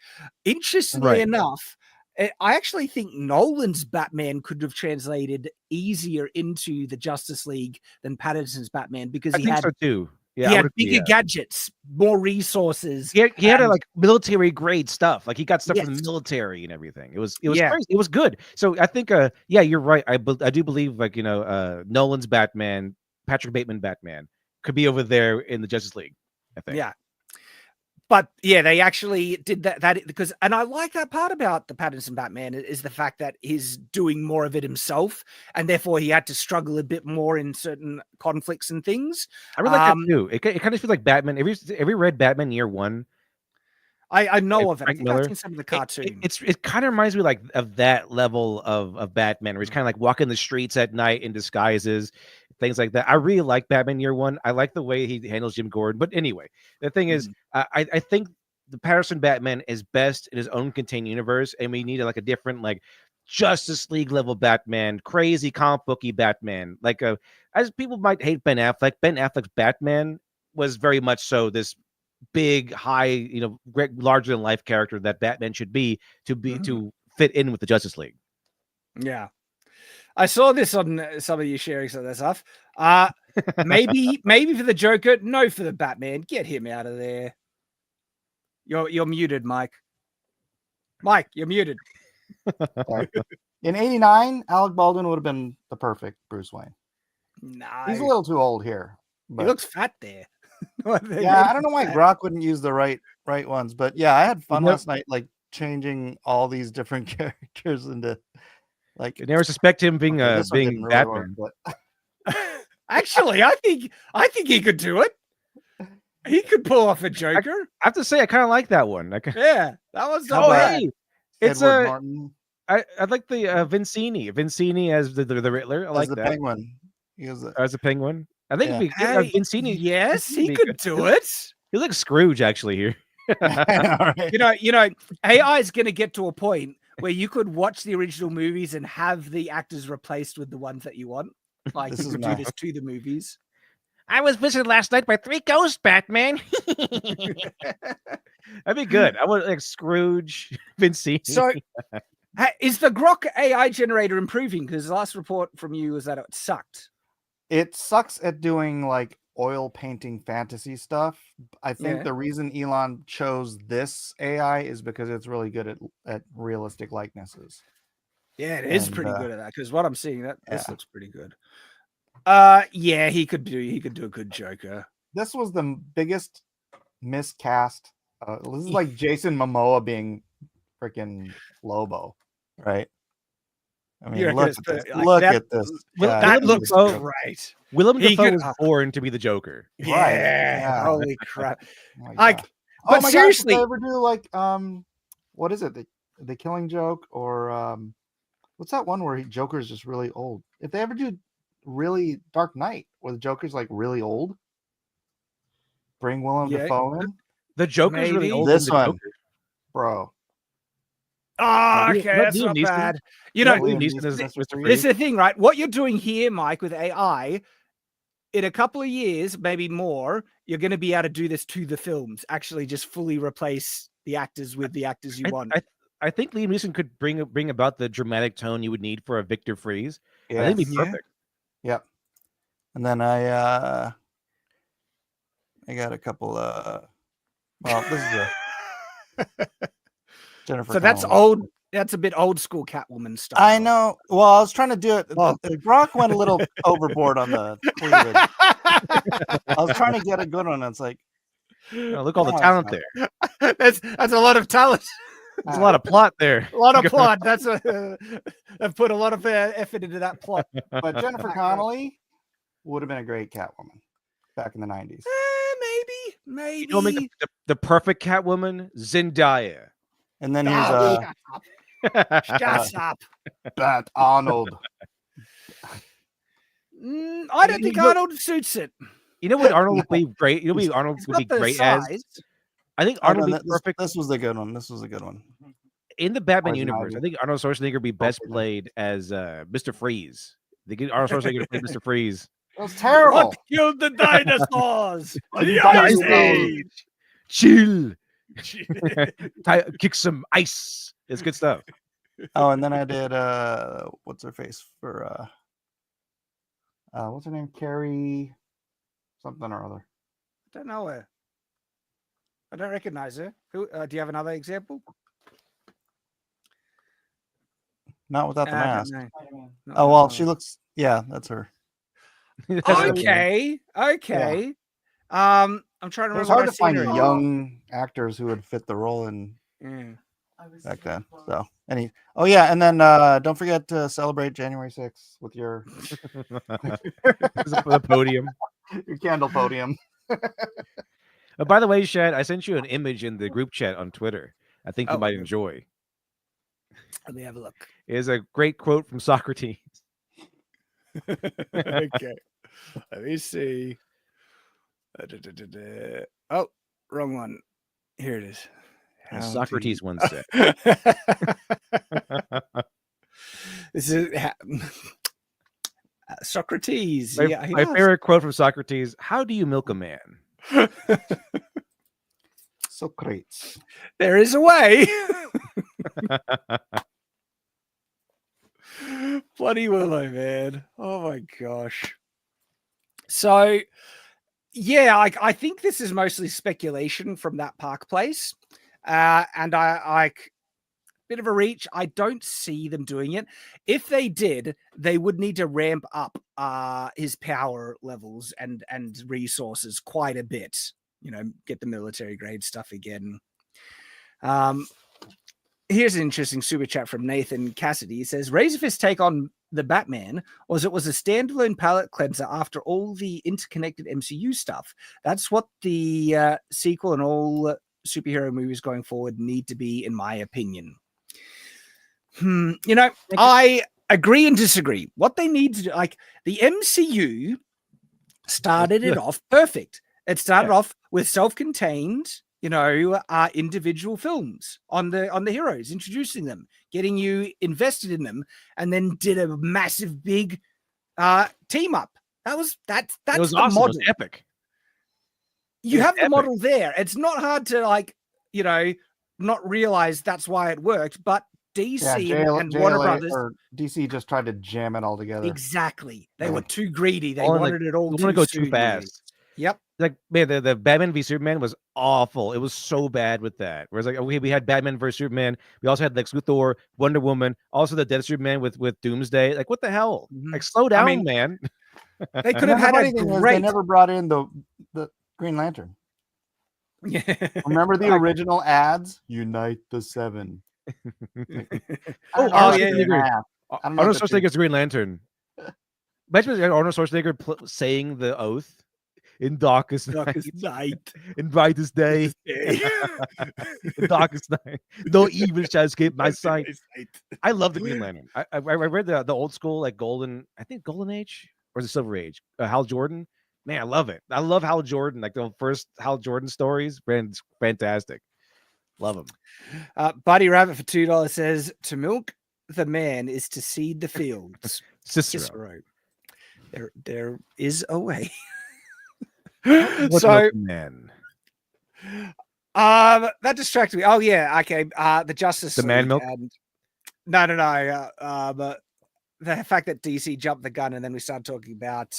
Speaker 1: Interestingly enough, I actually think Nolan's Batman could have translated easier into the Justice League than Pattinson's Batman because he had so
Speaker 2: too.
Speaker 1: Yeah, he had bigger gadgets, more resources.
Speaker 2: He had like military grade stuff. Like he got stuff from the military and everything. It was crazy. It was good. So I think you're right. I do believe like Nolan's Batman, Patrick Bateman Batman could be over there in the Justice League, I think.
Speaker 1: Yeah. But yeah, they actually did that because, and I like that part about the Pattinson Batman is the fact that he's doing more of it himself, and therefore he had to struggle a bit more in certain conflicts and things.
Speaker 2: I really like that too. It kind of feels like Batman. Have you read Batman Year One?
Speaker 1: I know of it. I think I've seen some of the cartoons.
Speaker 2: It kind of reminds me like of that level of Batman, where he's kind of like walking the streets at night in disguises, things like that. I really like Batman Year One. I like the way he handles Jim Gordon. But anyway, the thing is, I think the Patterson Batman is best in his own contained universe, and we need like a different like Justice League level Batman, crazy comic booky Batman. Like as people might hate Ben Affleck's Batman was very much so this big, high, larger than life character that Batman should be to fit in with the Justice League.
Speaker 1: Yeah. I saw this on some of you sharing some of that stuff. Maybe for the Joker, no for the Batman. Get him out of there. You're muted, Mike. Mike, you're muted.
Speaker 3: In '89, Alec Baldwin would have been the perfect Bruce Wayne.
Speaker 1: No.
Speaker 3: He's a little too old here.
Speaker 1: But... He looks fat there.
Speaker 3: Yeah, I don't know why Grok wouldn't use the right ones, but yeah, I had fun last night, like changing all these different characters into like.
Speaker 2: I never suspect him being Batman.
Speaker 3: Really work,
Speaker 1: but... Actually, I think he could do it. He could pull off a Joker.
Speaker 2: I have to say, I kind of like that one.
Speaker 1: Yeah, that was
Speaker 3: How
Speaker 1: not
Speaker 2: Oh,
Speaker 3: about
Speaker 1: bad.
Speaker 2: hey, it's
Speaker 3: Edward
Speaker 2: a.
Speaker 3: Norton
Speaker 2: I like the Vincini as the Riddler. I
Speaker 3: as
Speaker 2: like
Speaker 3: the
Speaker 2: that
Speaker 3: Penguin. He was a,
Speaker 2: as a penguin. I think
Speaker 3: Yeah.
Speaker 2: it'd be,
Speaker 1: Hey,
Speaker 2: Vincini.
Speaker 1: yes,
Speaker 2: Vincini
Speaker 1: he
Speaker 2: be
Speaker 1: could
Speaker 2: good.
Speaker 1: do it.
Speaker 2: He looks Scrooge actually here.
Speaker 3: All right.
Speaker 1: You know, AI is going to get to a point where you could watch the original movies and have the actors replaced with the ones that you want. Like
Speaker 3: This
Speaker 1: you
Speaker 3: is
Speaker 1: could
Speaker 3: my-
Speaker 1: do this to the movies.
Speaker 2: I was visited last night by 3 ghosts, Batman. That'd be good. I want like Scrooge, Vincini.
Speaker 1: So, is the Grok AI generator improving? Because the last report from you was that it sucked.
Speaker 3: It sucks at doing like oil painting fantasy stuff. I think
Speaker 1: Yeah.
Speaker 3: the reason Elon chose this AI is because it's really good at realistic likenesses.
Speaker 1: Yeah, it is
Speaker 3: And,
Speaker 1: pretty good at that. Because what I'm seeing, this
Speaker 3: yeah.
Speaker 1: looks pretty good. Yeah, he could do a good Joker.
Speaker 3: This was the biggest miscast. This is like Jason Momoa being freaking Lobo, right? I
Speaker 1: You
Speaker 3: mean,
Speaker 1: reckon
Speaker 3: look
Speaker 1: it's
Speaker 3: at this.
Speaker 1: like
Speaker 3: Look
Speaker 1: that-
Speaker 3: at this.
Speaker 2: Well,
Speaker 3: guy.
Speaker 1: That
Speaker 2: Willem
Speaker 1: looks
Speaker 2: Dafoe-
Speaker 1: great.
Speaker 2: Willem
Speaker 1: He
Speaker 2: Dafoe
Speaker 1: could-
Speaker 2: was born to be the Joker.
Speaker 3: Right,
Speaker 1: Yeah,
Speaker 3: yeah.
Speaker 1: holy crap.
Speaker 3: Oh my
Speaker 1: Like,
Speaker 3: gosh.
Speaker 1: but
Speaker 3: oh my
Speaker 1: seriously,
Speaker 3: gosh, did they ever do like what is it? The Killing Joke or what's that one where Joker's just really old? If they ever do really Dark Knight where the Joker's like really old, bring Willem
Speaker 1: Yeah.
Speaker 3: Dafoe in,
Speaker 2: The Joker's really
Speaker 1: Maybe.
Speaker 2: old.
Speaker 3: This
Speaker 2: in the
Speaker 3: one.
Speaker 2: Joker.
Speaker 3: bro.
Speaker 1: oh,
Speaker 2: Liam-
Speaker 1: okay,
Speaker 2: not
Speaker 1: that's
Speaker 2: Liam
Speaker 1: not
Speaker 2: Neeson.
Speaker 1: bad. You
Speaker 2: Not
Speaker 1: know,
Speaker 2: Liam
Speaker 3: Liam
Speaker 2: Neeson
Speaker 3: Neeson
Speaker 2: as
Speaker 3: as
Speaker 2: Mr.
Speaker 3: Mr.
Speaker 1: this is
Speaker 2: Freeze.
Speaker 1: the thing, right? What you're doing here, Mike, with AI, in a couple of years, maybe more, you're going to be able to do this to the films. Actually, just fully replace the actors with the actors you want.
Speaker 2: I think Liam Neeson could bring about the dramatic tone you would need for a Victor Freeze. I think it'd be
Speaker 1: Yeah.
Speaker 2: perfect.
Speaker 3: Yep. And then I got a couple well, this is a Jennifer.
Speaker 1: So that's
Speaker 3: Connelly.
Speaker 1: old. That's a bit old school Catwoman style.
Speaker 3: I know. Well, I was trying to do it.
Speaker 1: Well-
Speaker 3: Brock went a little overboard on the cleavage. I was trying to get a good one. It's like
Speaker 2: Oh, look all the
Speaker 3: Yeah,
Speaker 2: talent
Speaker 3: so-
Speaker 2: there.
Speaker 1: that's a lot of talent.
Speaker 2: There's a lot of plot there.
Speaker 1: A lot of plot. That's I've put a lot of effort into that plot.
Speaker 3: But Jennifer Connelly would have been a great Catwoman back in the 90s.
Speaker 1: Maybe.
Speaker 2: You know, make the perfect Catwoman, Zendaya.
Speaker 3: And then here's
Speaker 1: Oh, shut up.
Speaker 3: Bat Arnold.
Speaker 1: I don't think
Speaker 2: You know-
Speaker 1: Arnold suits it.
Speaker 2: You know what Arnold would be great? You know what Arnold
Speaker 1: It's
Speaker 2: would be
Speaker 1: not the
Speaker 2: great as?
Speaker 1: size.
Speaker 2: I think
Speaker 3: Oh,
Speaker 2: Arnold
Speaker 3: no,
Speaker 2: would be perfect
Speaker 3: This was a good one. This was a good one.
Speaker 2: in the Batman
Speaker 3: Poison
Speaker 2: universe.
Speaker 3: Ivy.
Speaker 2: I think Arnold Schwarzenegger would be best
Speaker 3: Poison.
Speaker 2: played as Mr. Freeze. They get Arnold Schwarzenegger to play Mr. Freeze.
Speaker 3: It was terrible.
Speaker 1: What killed the dinosaurs? the
Speaker 3: The
Speaker 1: Ice
Speaker 3: dinosaurs.
Speaker 1: Age.
Speaker 2: Chill. Kick some ice. It's good stuff.
Speaker 3: Oh, and then I did what's her face for what's her name? Carrie something or other.
Speaker 1: I don't know her. I don't recognize her. Who? Do you have another example?
Speaker 3: Not without the
Speaker 1: I don't
Speaker 3: mask.
Speaker 1: know. No,
Speaker 3: Oh well,
Speaker 1: no.
Speaker 3: she looks yeah, that's her.
Speaker 2: That's what I mean.
Speaker 1: Okay. I'm trying to
Speaker 3: It
Speaker 1: remember.
Speaker 3: was hard
Speaker 1: what
Speaker 3: to
Speaker 1: I've seen
Speaker 3: find
Speaker 1: her in.
Speaker 3: young actors who would fit the role in
Speaker 1: Yeah.
Speaker 3: back then. So oh yeah, and then don't forget to celebrate January 6th with your
Speaker 2: The podium.
Speaker 3: candle podium.
Speaker 2: By the way, Shad, I sent you an image in the group chat on Twitter. I think you
Speaker 1: Oh,
Speaker 2: might
Speaker 1: okay.
Speaker 2: enjoy.
Speaker 1: Let me have a look.
Speaker 2: It is a great quote from Socrates.
Speaker 1: Okay. Let me see. Oh, wrong one. Here it is.
Speaker 2: As
Speaker 1: How
Speaker 2: Socrates
Speaker 1: to-
Speaker 2: once said.
Speaker 1: This is Socrates.
Speaker 2: My,
Speaker 1: Yeah,
Speaker 2: my favorite quote from Socrates: "How do you milk a man?"
Speaker 3: Socrates.
Speaker 1: There is a way. Bloody Willow, man. Oh my gosh. So, yeah, I think this is mostly speculation from that Park Place. And I bit of a reach. I don't see them doing it. If they did, they would need to ramp up his power levels and resources quite a bit. You know, get the military grade stuff again. Here's an interesting super chat from Nathan Cassidy. He says, Razorfist's take on the Batman was it was a standalone palette cleanser after all the interconnected MCU stuff. That's what the sequel and all superhero movies going forward need to be, in my opinion. You know, I agree and disagree. What they need to do, like the MCU started it off perfect. It started off with self-contained, individual films on the heroes, introducing them, getting you invested in them, and then did a massive big team up. That's
Speaker 2: It
Speaker 1: the
Speaker 2: was awesome. It was
Speaker 1: model.
Speaker 2: epic.
Speaker 1: You have the model there. It's not hard to not realize that's why it worked, but DC and Warner Brothers
Speaker 3: or DC just tried to jam it all together.
Speaker 1: Exactly. They were too greedy. They
Speaker 2: All
Speaker 1: wanted it all
Speaker 2: They want to go too fast.
Speaker 1: Yep.
Speaker 2: Like, man, the Batman v Superman was awful. It was so bad with that. Whereas, like, okay, we had Batman versus Superman. We also had Lex Luthor, Wonder Woman, also the Dead Superman with Doomsday. Like, what the hell? Like, slow down, man.
Speaker 1: They could have had a great.
Speaker 3: They never brought in the Green Lantern.
Speaker 1: Yeah.
Speaker 3: Remember the original ads? Unite the Seven.
Speaker 2: Arnold Schwarzenegger's Green Lantern. Imagine Arnold Schwarzenegger saying the oath in darkest night, in brightest day, in darkest night. No evil shall escape my sight. I love the Green Lantern. I read the old school, like Golden Age or the Silver Age. Hal Jordan. Man, I love it. I love Hal Jordan. Like the first Hal Jordan stories. Fantastic. Love him.
Speaker 1: Buddy Rabbit for $2 says, to milk the man is to seed the fields.
Speaker 2: Cicero.
Speaker 1: There is a way.
Speaker 2: So, man.
Speaker 1: That distracted me. Oh yeah, okay. The Justice
Speaker 2: the
Speaker 1: League
Speaker 2: man milk.
Speaker 1: No. But the fact that DC jumped the gun and then we started talking about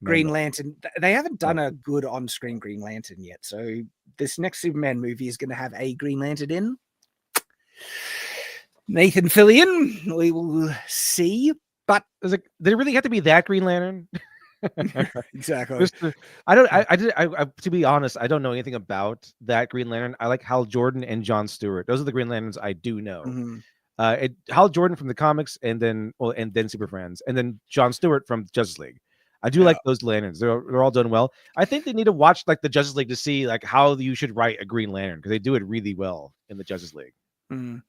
Speaker 1: Green Lantern. They haven't done a good on-screen Green Lantern yet. So this next Superman movie is going to have a Green Lantern in. Nathan Fillion. We will see. But
Speaker 2: did it really have to be that Green Lantern?
Speaker 1: Exactly.
Speaker 2: To be honest, I don't know anything about that Green Lantern. I like Hal Jordan and John Stewart. Those are the Green Lanterns I do know.
Speaker 1: Mm-hmm.
Speaker 2: Hal Jordan from the comics, and then Super Friends, and then John Stewart from Justice League. I do like those lanterns. They're all done well. I think they need to watch like the Justice League to see like how you should write a Green Lantern, because they do it really well in the Justice League.
Speaker 1: Mm.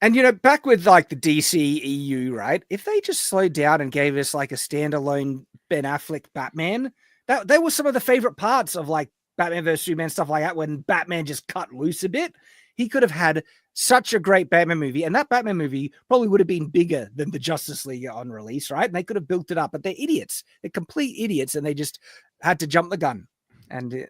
Speaker 1: And back with like the DC EU, right? If they just slowed down and gave us like a standalone Ben Affleck Batman, that was some of the favorite parts of like Batman vs Superman, stuff like that. When Batman just cut loose a bit, he could have had such a great Batman movie, and that Batman movie probably would have been bigger than the Justice League on release, right? And they could have built it up, but they're idiots. They're complete idiots, and they just had to jump the gun. And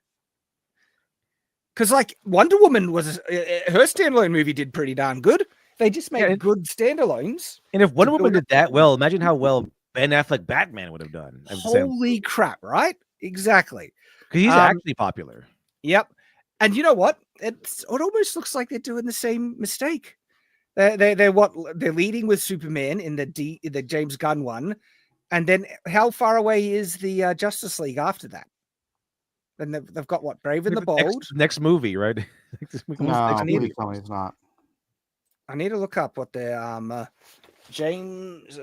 Speaker 1: because like Wonder Woman was her standalone movie did pretty darn good. They just made good standalones.
Speaker 2: And if Wonder Woman did that well, imagine how well Ben Affleck Batman would have done.
Speaker 1: Holy crap, right? Exactly.
Speaker 2: Because he's actually popular.
Speaker 1: Yep. And you know what? It almost looks like they're doing the same mistake. They're leading with Superman in the James Gunn one, and then how far away is the Justice League after that? Then they've got what, Brave and the Bold?
Speaker 2: Next movie, right?
Speaker 3: It's not.
Speaker 1: I need to look up what the James.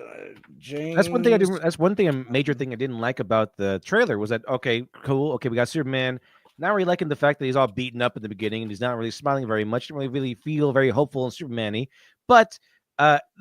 Speaker 2: That's one thing I didn't. That's one thing. A major thing I didn't like about the trailer was that okay, cool, okay, we got Superman. Not really liking the fact that he's all beaten up at the beginning and he's not really smiling very much. Didn't really feel very hopeful and Superman-y. But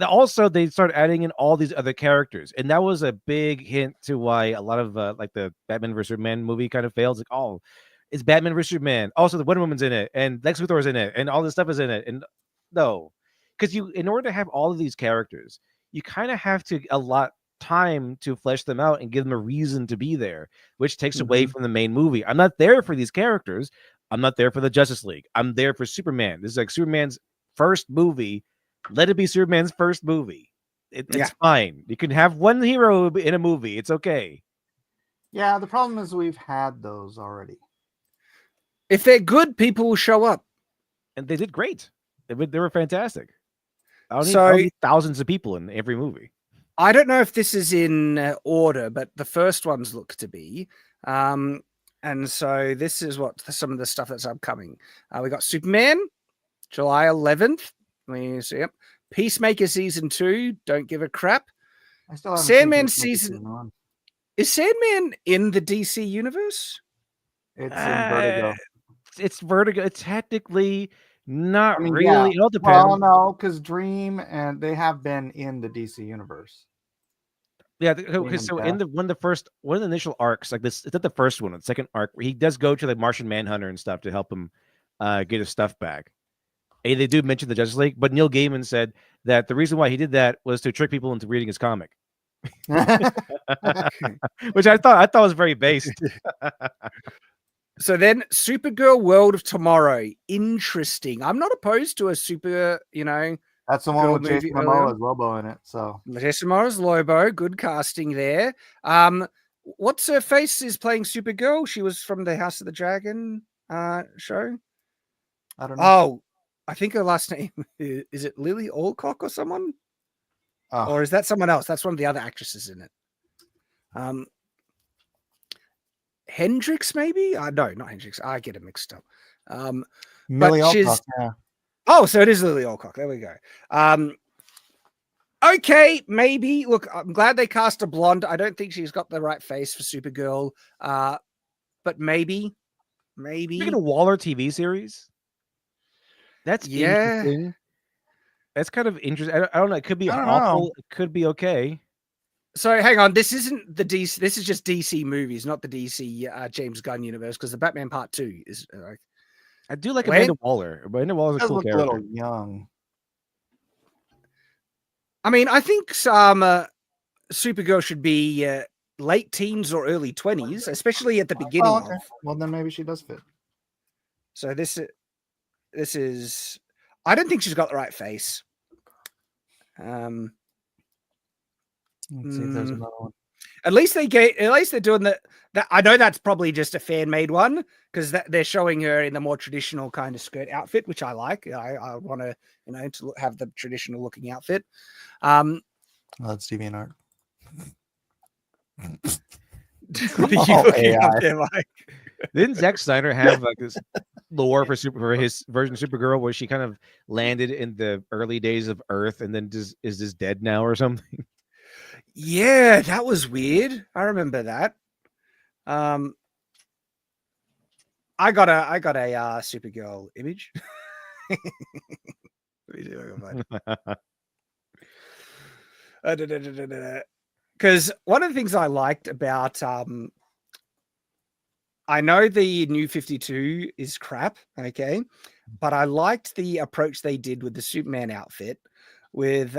Speaker 2: also they started adding in all these other characters, and that was a big hint to why a lot of like the Batman vs Superman movie kind of fails. Like, oh, it's Batman vs Superman. Also, the Wonder Woman's in it, and Lex Luthor's in it, and all this stuff is in it. And no, because in order to have all of these characters, you kind of have to allot time to flesh them out and give them a reason to be there, which takes away from the main movie. I'm not there for these characters. I'm not there for the Justice League. I'm there for Superman. This is like Superman's first movie. Let it be Superman's first movie. It's fine. You can have one hero in a movie. It's okay.
Speaker 3: Yeah, the problem is we've had those already.
Speaker 1: If they're good, people will show up.
Speaker 2: And they did great. They were fantastic. I don't need thousands of people in every movie.
Speaker 1: I don't know if this is in order, but the first ones look to be. And so this is what some of the stuff that's upcoming. We got Superman, July 11th. Let me see. Yep. Peacemaker Season 2, don't give a crap.
Speaker 3: I still haven't
Speaker 1: Sandman
Speaker 3: seen
Speaker 1: season. Is Sandman in the DC universe?
Speaker 3: It's in Vertigo.
Speaker 2: It's Vertigo. It's technically not really.
Speaker 3: Yeah.
Speaker 2: It all depends.
Speaker 3: Well, no, because Dream and they have been in the DC universe.
Speaker 2: Yeah, because so in one of the initial arcs, like this, it's not the first one, the second arc, where he does go to the Martian Manhunter and stuff to help him get his stuff back. And they do mention the Justice League, but Neil Gaiman said that the reason why he did that was to trick people into reading his comic, which I thought was very based.
Speaker 1: So then, Supergirl World of Tomorrow, interesting. I'm not opposed to a super,
Speaker 3: That's the one with Jason Momoa's Lobo in it. So
Speaker 1: Jason Momoa's Lobo, good casting there. What's her face is playing Supergirl? She was from the House of the Dragon show.
Speaker 3: I don't know.
Speaker 1: Oh, I think her last name is it Lily Alcock or someone?
Speaker 3: Oh.
Speaker 1: Or is that someone else? That's one of the other actresses in it. Hendrix, maybe? No, not Hendrix. I get it mixed up.
Speaker 3: Millie
Speaker 1: but she's
Speaker 3: Alcock, yeah.
Speaker 1: Oh, so it is Lily Alcock. There we go. Okay, maybe. Look, I'm glad they cast a blonde. I don't think she's got the right face for Supergirl. But maybe.
Speaker 2: Speaking of Waller TV series, that's interesting. That's kind of interesting. I don't know. It could be awful. It could be okay.
Speaker 1: So hang on, this isn't the DC. This is just DC movies, not the DC James Gunn universe, because the Batman Part 2 is.
Speaker 2: I do like Amanda Waller. Amanda Waller's a cool character.
Speaker 3: A little young.
Speaker 1: I mean, I think Supergirl should be late teens or early 20s, especially at the beginning.
Speaker 3: Oh, okay. Well, then maybe she does fit.
Speaker 1: So this is. I don't think she's got the right face.
Speaker 3: Let's see if there's another one.
Speaker 1: At least they're doing that. I know that's probably just a fan made one because they're showing her in the more traditional kind of skirt outfit, which I like. I want to, to have the traditional looking outfit.
Speaker 3: That's DeviantArt.
Speaker 1: What are you looking up there, Mike?
Speaker 2: Didn't Zack Snyder have like this lore for his version of Supergirl where she kind of landed in the early days of Earth and then is just dead now or something?
Speaker 1: Yeah, that was weird. I remember that. I got a Supergirl image. Let me see if I can find it. Because one of the things I liked about I know the New 52 is crap, okay, but I liked the approach they did with the Superman outfit, with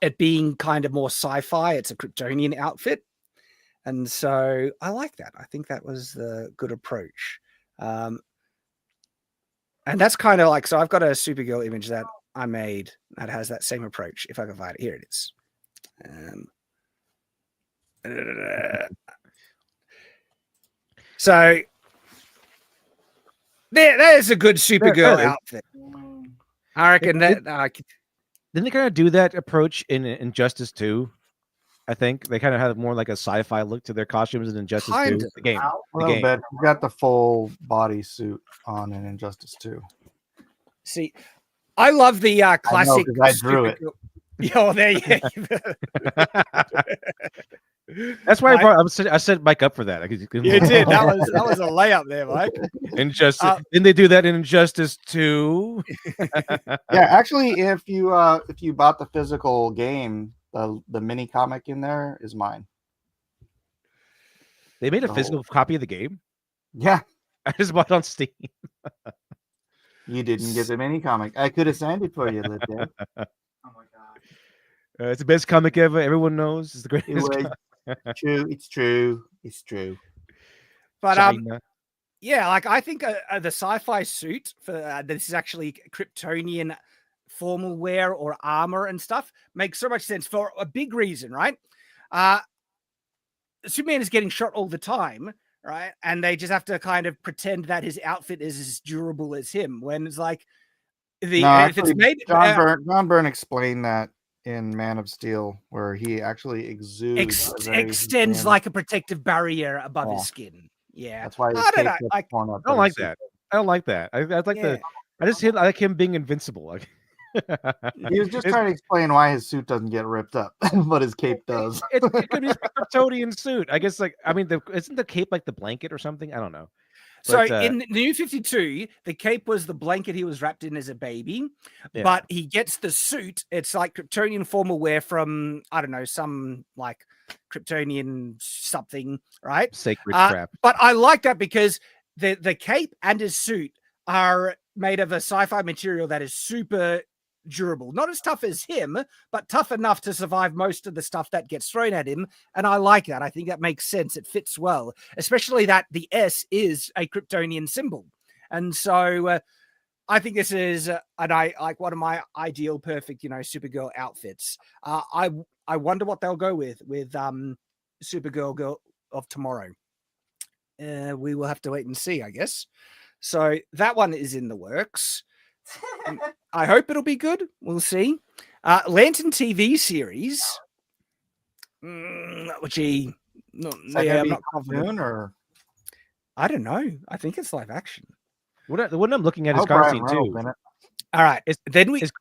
Speaker 1: it being kind of more sci-fi. It's a Kryptonian outfit, and so I like that. I think that was the good approach, and that's kind of like, so I've got a Supergirl image that I made that has that same approach. If I can find it, here it is. So there's a good Supergirl outfit. I reckon that.
Speaker 2: Didn't they kind of do that approach in Injustice 2? I think they kind of had more like a sci-fi look to their costumes in Injustice 2. The game.
Speaker 3: A little bit. You got the full body suit on in Injustice 2.
Speaker 1: See, I love the classic.
Speaker 3: I drew it.
Speaker 1: Oh, there you go.
Speaker 2: That's why I set Mike up for that.
Speaker 1: You did. That was a layup there, Mike.
Speaker 2: Injustice. Didn't they do that in Injustice 2?
Speaker 3: Yeah, actually, if you bought the physical game, the mini comic in there is mine.
Speaker 2: They made a physical copy of the game?
Speaker 3: Yeah.
Speaker 2: I just bought it on Steam.
Speaker 3: You didn't get the mini comic. I could have signed it for you, Lieutenant. Oh my god.
Speaker 2: It's the best comic ever. Everyone knows it's the greatest.
Speaker 3: True. It's true. It's true.
Speaker 1: But yeah, like I think the sci-fi suit for this is actually Kryptonian formal wear or armor and stuff makes so much sense for a big reason, right? Superman is getting shot all the time, right? And they just have to kind of pretend that his outfit is as durable as him. When it's like if it's made.
Speaker 3: John Byrne explained that in Man of Steel, where he actually
Speaker 1: extends like a protective barrier above his skin. Yeah,
Speaker 3: that's why
Speaker 2: I don't like that. I don't like that. I like him being invincible.
Speaker 3: He was just trying to explain why his suit doesn't get ripped up, but his cape does.
Speaker 2: It could be a Kryptonian suit. I guess, like, I mean, isn't the cape like the blanket or something? I don't know.
Speaker 1: So
Speaker 2: But,
Speaker 1: in the New 52, the cape was the blanket he was wrapped in as a baby,
Speaker 2: Yeah.
Speaker 1: but he gets the suit. It's like Kryptonian formal wear from, I don't know, some like Kryptonian something, right?
Speaker 2: Sacred crap.
Speaker 1: But I like that because the cape and his suit are made of a sci-fi material that is super durable. Not as tough as him, but tough enough to survive most of the stuff that gets thrown at him. And I like that. I think that makes sense. It fits well, especially that the S is a Kryptonian symbol. And so I think this is like one of my ideal, perfect, Supergirl outfits. I wonder what they'll go with Supergirl Girl of Tomorrow. We will have to wait and see, I guess. So that one is in the works. I hope it'll be good. We'll see. Lantern TV series. Which I'm not confident.
Speaker 3: Or
Speaker 1: I don't know. I think it's live action.
Speaker 2: What I'm looking at is
Speaker 3: hope Ryan
Speaker 2: Constantine
Speaker 3: Reynolds
Speaker 2: 2.
Speaker 3: in it.
Speaker 1: All right. Then we
Speaker 2: Is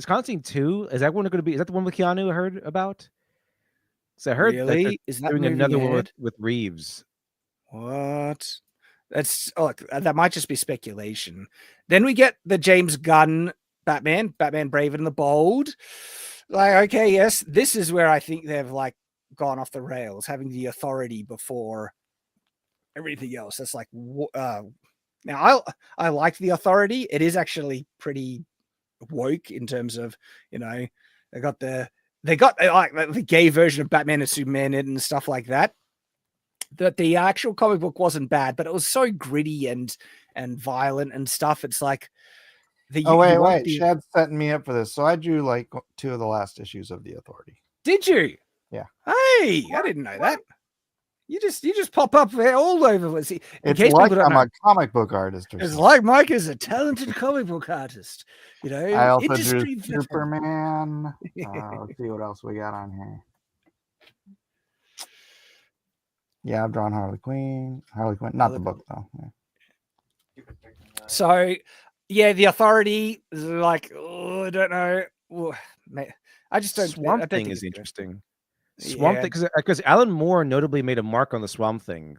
Speaker 2: Constantine 2? Is that one going to be? Is that the one with Keanu I heard about? So I heard that
Speaker 1: really
Speaker 2: they're
Speaker 1: is that
Speaker 2: doing
Speaker 1: moving
Speaker 2: another one
Speaker 1: ahead?
Speaker 2: with Reeves.
Speaker 1: What? That might just be speculation. Then we get the James Gunn Batman Brave and the Bold. Like, okay, yes, this is where I think they've like gone off the rails, having the Authority before everything else. That's like, now I like the Authority. It is actually pretty woke in terms of, they got like the gay version of Batman and Superman in it and stuff like that. That the actual comic book wasn't bad, but it was so gritty and violent and stuff. It's like
Speaker 3: Wait. Shad's setting me up for this. So I drew like 2 of the last issues of The Authority.
Speaker 1: Did you?
Speaker 3: Yeah.
Speaker 1: Hey, I didn't know that. You just pop up there all over. See,
Speaker 3: It's like I'm a comic book artist.
Speaker 1: It's like Mike is a talented comic book artist.
Speaker 3: I also
Speaker 1: industry
Speaker 3: drew Superman. Let's see what else we got on here. Yeah, I've drawn Harley Quinn. Not the book though. Yeah.
Speaker 1: So, yeah, the Authority is like, I don't know. I just don't.
Speaker 2: Swamp Thing is interesting. Swamp Thing, because Alan Moore notably made a mark on the Swamp Thing.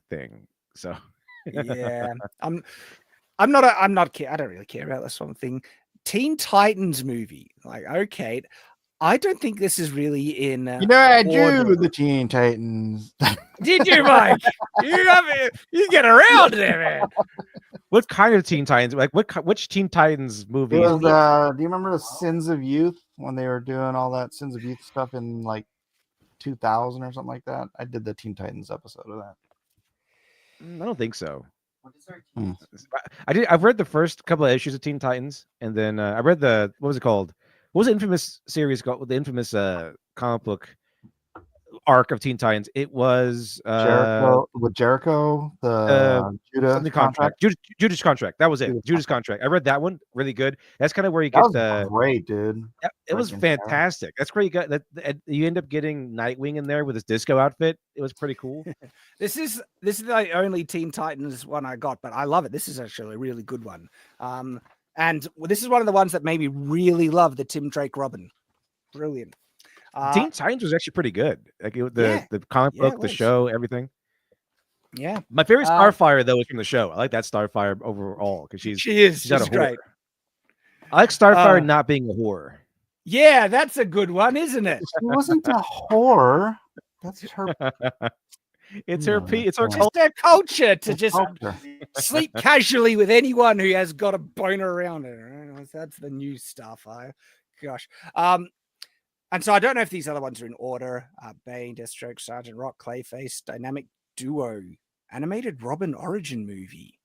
Speaker 2: So
Speaker 1: yeah, I don't really care about the Swamp Thing. Teen Titans movie, like, okay. I don't think this is really in.
Speaker 3: I drew the Teen Titans.
Speaker 1: Did you, Mike? You get around there, man.
Speaker 2: What kind of Teen Titans? Like which Teen Titans movie?
Speaker 3: It was, do you remember the Sins of Youth when they were doing all that Sins of Youth stuff in like 2000 or something like that? I did the Teen Titans episode of that.
Speaker 2: I don't think so. I've read the first couple of issues of Teen Titans, and then I read what was it called? What was the infamous series called? The infamous comic book arc of Teen Titans. It was
Speaker 3: Jericho, the Judah contract.
Speaker 2: Judah's contract. That was it. Judah's contract. I read that one. Really good. That's kind of where you
Speaker 3: That
Speaker 2: get
Speaker 3: was
Speaker 2: the
Speaker 3: great, dude.
Speaker 2: It was fantastic. That's where you got that. You end up getting Nightwing in there with his disco outfit. It was pretty cool.
Speaker 1: This is the only Teen Titans one I got, but I love it. This is actually a really good one. And this is one of the ones that made me really love the Tim Drake Robin. Brilliant.
Speaker 2: Teen Titans was actually pretty good. Like the comic book, the show, everything.
Speaker 1: Yeah.
Speaker 2: My favorite Starfire though is from the show. I like that Starfire overall because she's great. I like Starfire not being a whore.
Speaker 1: Yeah, that's a good one, isn't it?
Speaker 3: She wasn't a whore. That's her.
Speaker 2: It's her
Speaker 1: culture to just sleep casually with anyone who has got a boner around her. That's the new stuff. Gosh. And so I don't know if these other ones are in order. Bane, Deathstroke, Sergeant Rock, Clayface, Dynamic Duo, animated Robin origin movie.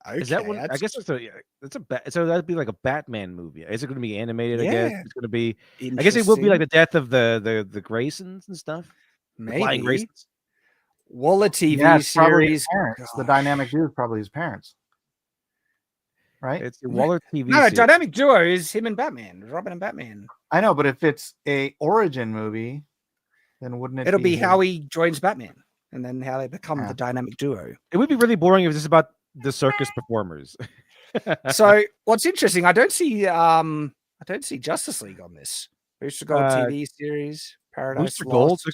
Speaker 1: Okay,
Speaker 2: is that one? I guess so that'd be like a Batman movie. Is it going to be animated?
Speaker 1: Yeah.
Speaker 2: I guess it's going to be. I guess it will be like the death of the Graysons and stuff.
Speaker 1: Maybe.
Speaker 2: Flying Graysons.
Speaker 1: Waller TV series.
Speaker 3: The Dynamic Duo is probably his parents, right?
Speaker 2: It's the Waller TV.
Speaker 1: No, Dynamic Duo is him and Batman, Robin and Batman.
Speaker 3: I know, but if it's a origin movie, then wouldn't it?
Speaker 1: It'll be how he joins Batman, and then how they become the Dynamic Duo.
Speaker 2: It would be really boring if it's just about the circus performers.
Speaker 1: So what's interesting, I don't see don't see Justice League on this. Booster Gold TV series, Paradise
Speaker 2: Booster Gold.
Speaker 1: Lost.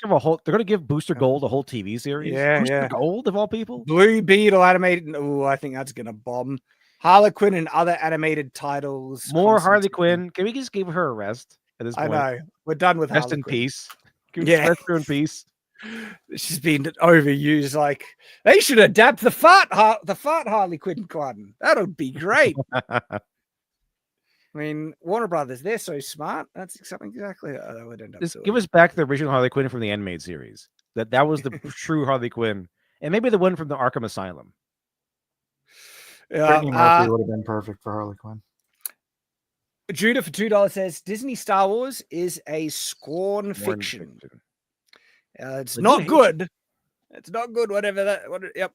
Speaker 2: They're going to give Booster Gold a whole TV series.
Speaker 1: Yeah,
Speaker 2: Booster
Speaker 1: yeah.
Speaker 2: Gold of all people.
Speaker 1: Blue Beetle animated. Oh, I think that's gonna bomb. Harlequin and other animated titles.
Speaker 2: More Harley
Speaker 1: Constantine.
Speaker 2: Quinn. Can we just give her a rest at this
Speaker 1: I
Speaker 2: point?
Speaker 1: know. We're done with
Speaker 2: Rest in
Speaker 1: Harlequin.
Speaker 2: peace. Can we just rest her in peace?
Speaker 1: She's been overused. Like they should adapt the fart Harley Quinn one. That would be great. I mean, Warner Brothers, they're so smart. That's something exactly that would end up
Speaker 2: Just
Speaker 1: doing.
Speaker 2: give us back the original Harley Quinn from the animated series. That was the true Harley Quinn, and maybe the one from the Arkham Asylum.
Speaker 3: Brittany Murphy would have been perfect for Harley Quinn.
Speaker 1: Judah for $2 says Disney Star Wars is a scorn fiction. It's not good. It's not good. Whatever that. Yep.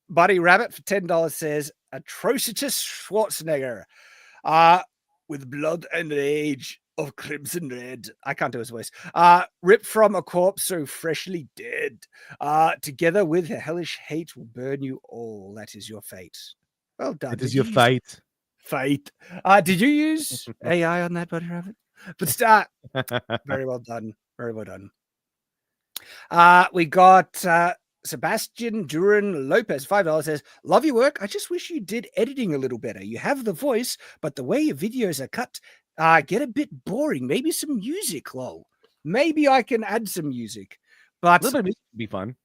Speaker 1: Buddy Rabbit for $10 says atrocious Schwarzenegger. With blood and rage of crimson red. I can't do his voice. Ripped from a corpse so freshly dead. Together with a hellish hate will burn you all. That is your fate. Well done.
Speaker 2: It is your fate.
Speaker 1: Fate. Did you use AI on that, Buddy Rabbit? But very well done. Very well done. We got Sebastian Duran Lopez, $5 says, love your work. I just wish you did editing a little better. You have the voice, but the way your videos are cut get a bit boring. Maybe some music, lol. Maybe I can add some music. But
Speaker 2: a little bit of music would be fun.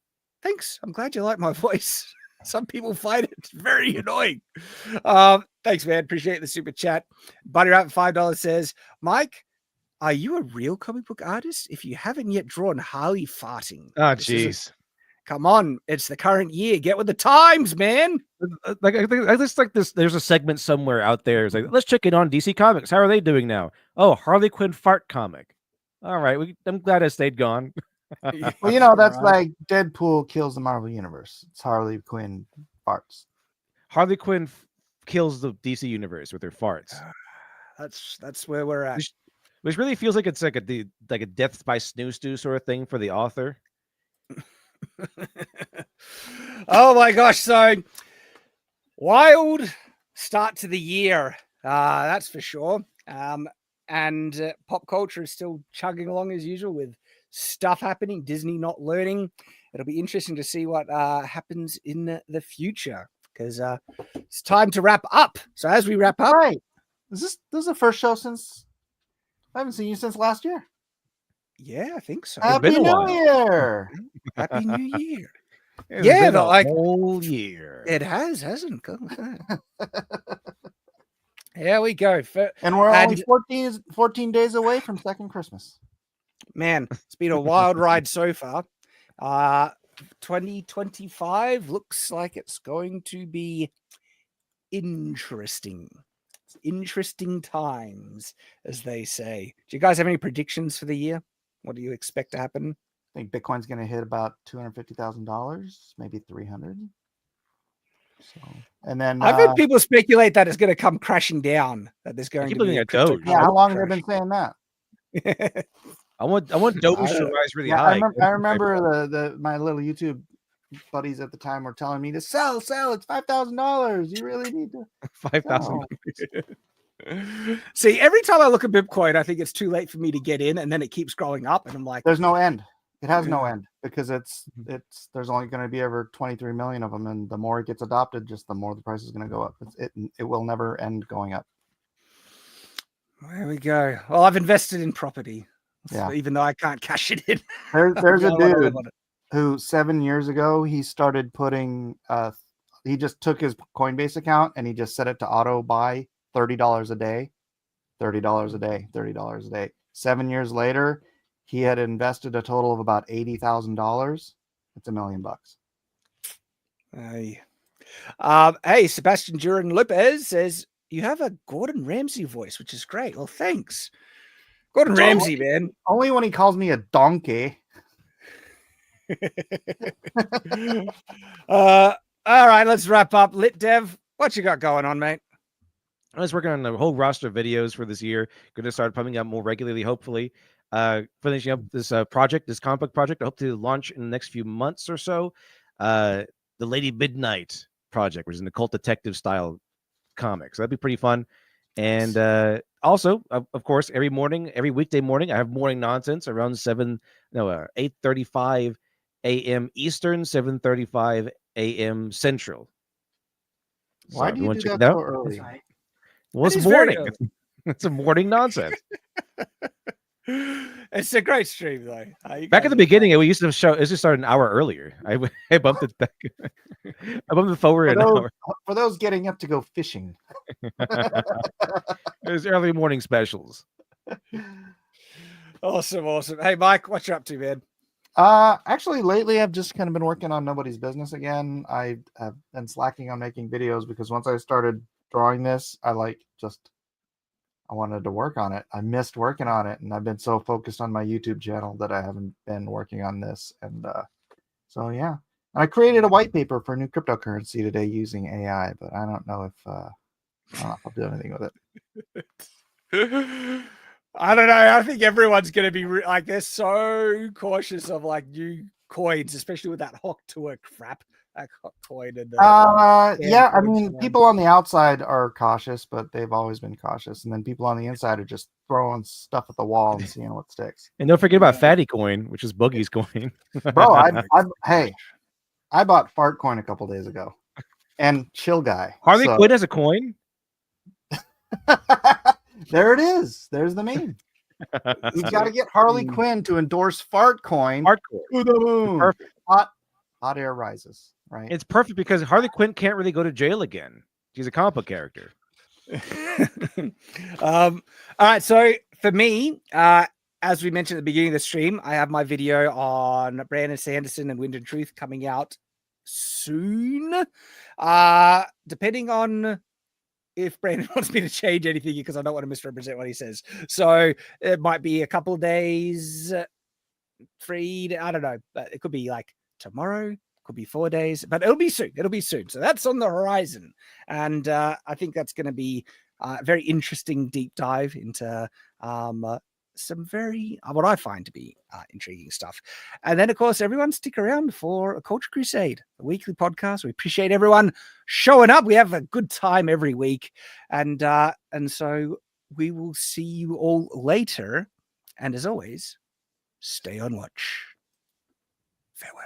Speaker 1: Thanks. I'm glad you like my voice. Some people find it very annoying. Thanks, man. Appreciate the super chat. Buddy Rabbit, $5 says, Mike, are you a real comic book artist? If you haven't yet drawn Harley farting.
Speaker 2: Oh, jeez.
Speaker 1: Come on, it's the current year. Get with the times, man.
Speaker 2: Like I just like this. There's a segment somewhere out there. It's like, let's check in on DC Comics. How are they doing now? Oh, Harley Quinn fart comic. All right, I'm glad I stayed gone.
Speaker 3: Well, you know, that's like Deadpool kills the Marvel Universe. It's Harley Quinn farts.
Speaker 2: Harley Quinn kills the DC Universe with her farts.
Speaker 1: That's where we're at.
Speaker 2: Which really feels like it's like a death by snoo stew sort of thing for the author.
Speaker 1: Oh my gosh, so wild start to the year, that's for sure. And pop culture is still chugging along as usual with stuff happening, Disney not learning. It'll be interesting to see what happens in the future, because it's time to wrap up. So as we wrap up,
Speaker 3: right, this is the first show since I haven't seen you since last year.
Speaker 1: Yeah, I think so.
Speaker 3: Happy New Year!
Speaker 1: Happy New Year!
Speaker 2: Yeah, the whole year.
Speaker 1: It hasn't. Here we go.
Speaker 3: And we're only 14 days away from second Christmas.
Speaker 1: Man, it's been a wild ride so far. 2025 looks like it's going to be interesting. It's interesting times, as they say. Do you guys have any predictions for the year? What do you expect to happen?
Speaker 3: I think Bitcoin's going to hit about $250,000, maybe 300. So, and then
Speaker 1: I've heard people speculate that it's going to come crashing down. That there's going to be a
Speaker 2: Doge.
Speaker 3: Yeah, how long have they been saying that?
Speaker 2: I want Doge to rise really high.
Speaker 3: I remember my little YouTube buddies at the time were telling me to sell. It's $5,000. You really need to
Speaker 2: $5,000.
Speaker 1: See, every time I look at Bitcoin, I think it's too late for me to get in, and then it keeps growing up, and I'm like,
Speaker 3: there's no end. It has no end, because there's only going to be over 23 million of them, and the more it gets adopted, just the more the price is going to go up. It will never end going up.
Speaker 1: There we go. Well, I've invested in property, even though I can't cash it in.
Speaker 3: There's a dude who 7 years ago he started putting. He just took his Coinbase account and he just set it to auto buy $30 a day, $30 a day, $30 a day. 7 years later, he had invested a total of about $80,000. It's $1 million.
Speaker 1: Hey, Sebastian Duran Lopez says you have a Gordon Ramsay voice, which is great. Well, thanks, Gordon Ramsay, man.
Speaker 3: Only when he calls me a donkey.
Speaker 1: All right, let's wrap up. Lit Dev, what you got going on, mate?
Speaker 2: I was working on a whole roster of videos for this year. Going to start pumping out more regularly, hopefully. Finishing up this this comic book project. I hope to launch in the next few months or so. The Lady Midnight project, which is an occult detective style comic. So that'd be pretty fun. And also, of course, every weekday morning, I have morning nonsense around 8:35 a.m. Eastern, 7:35 a.m. Central.
Speaker 3: Why
Speaker 2: So
Speaker 3: do you do
Speaker 2: check
Speaker 3: that
Speaker 2: it
Speaker 3: so
Speaker 2: out.
Speaker 3: early?
Speaker 2: Well, it's
Speaker 1: That is very
Speaker 2: morning.
Speaker 1: early.
Speaker 2: It's a morning nonsense.
Speaker 1: It's a great stream, though. You
Speaker 2: Back
Speaker 1: guys
Speaker 2: at the
Speaker 1: are
Speaker 2: beginning, we used to show. It used to start an hour earlier. I bumped it back. I bumped it forward an hour.
Speaker 3: For those getting up to go fishing.
Speaker 2: It was early morning specials.
Speaker 1: Awesome. Hey, Mike, what you up to, man?
Speaker 3: Actually, lately I've just kind of been working on Nobody's Business again. I have been slacking on making videos because once I started drawing this, I wanted to work on it. I missed working on it, and I've been so focused on my YouTube channel that I haven't been working on this. And so yeah, and I created a white paper for new cryptocurrency today using AI, but I don't know if I'll do anything with it.
Speaker 1: I don't know. I think everyone's going to be like, they're so cautious of like new coins, especially with that Hawk Tour crap. That Hawk coin and
Speaker 3: yeah, I mean, people on the outside are cautious, but they've always been cautious, and then people on the inside are just throwing stuff at the wall and seeing what sticks.
Speaker 2: And don't forget about Fatty Coin, which is Boogie's coin.
Speaker 3: Bro, I bought Fart Coin a couple days ago, and Chill Guy.
Speaker 2: Harley Quinn has a coin.
Speaker 3: There it is. There's the meme. You've got to get Harley Quinn to endorse Fart Coin.
Speaker 2: Fart Coin.
Speaker 3: To the moon.
Speaker 2: Perfect.
Speaker 3: Hot air rises. Right.
Speaker 2: It's perfect because Harley Quinn can't really go to jail again. She's a comic book character.
Speaker 1: All right. So for me, as we mentioned at the beginning of the stream, I have my video on Brandon Sanderson and Wind and Truth coming out soon. Depending on if Brandon wants me to change anything, because I don't want to misrepresent what he says. So it might be a couple of days free. I don't know, but it could be like tomorrow, could be 4 days, but it'll be soon. So that's on the horizon. And I think that's going to be a very interesting deep dive into some very, what I find to be intriguing stuff. And then, of course, everyone stick around for a Culture Crusade, a weekly podcast. We appreciate everyone showing up. We have a good time every week. And so we will see you all later. And as always, stay on watch. Farewell.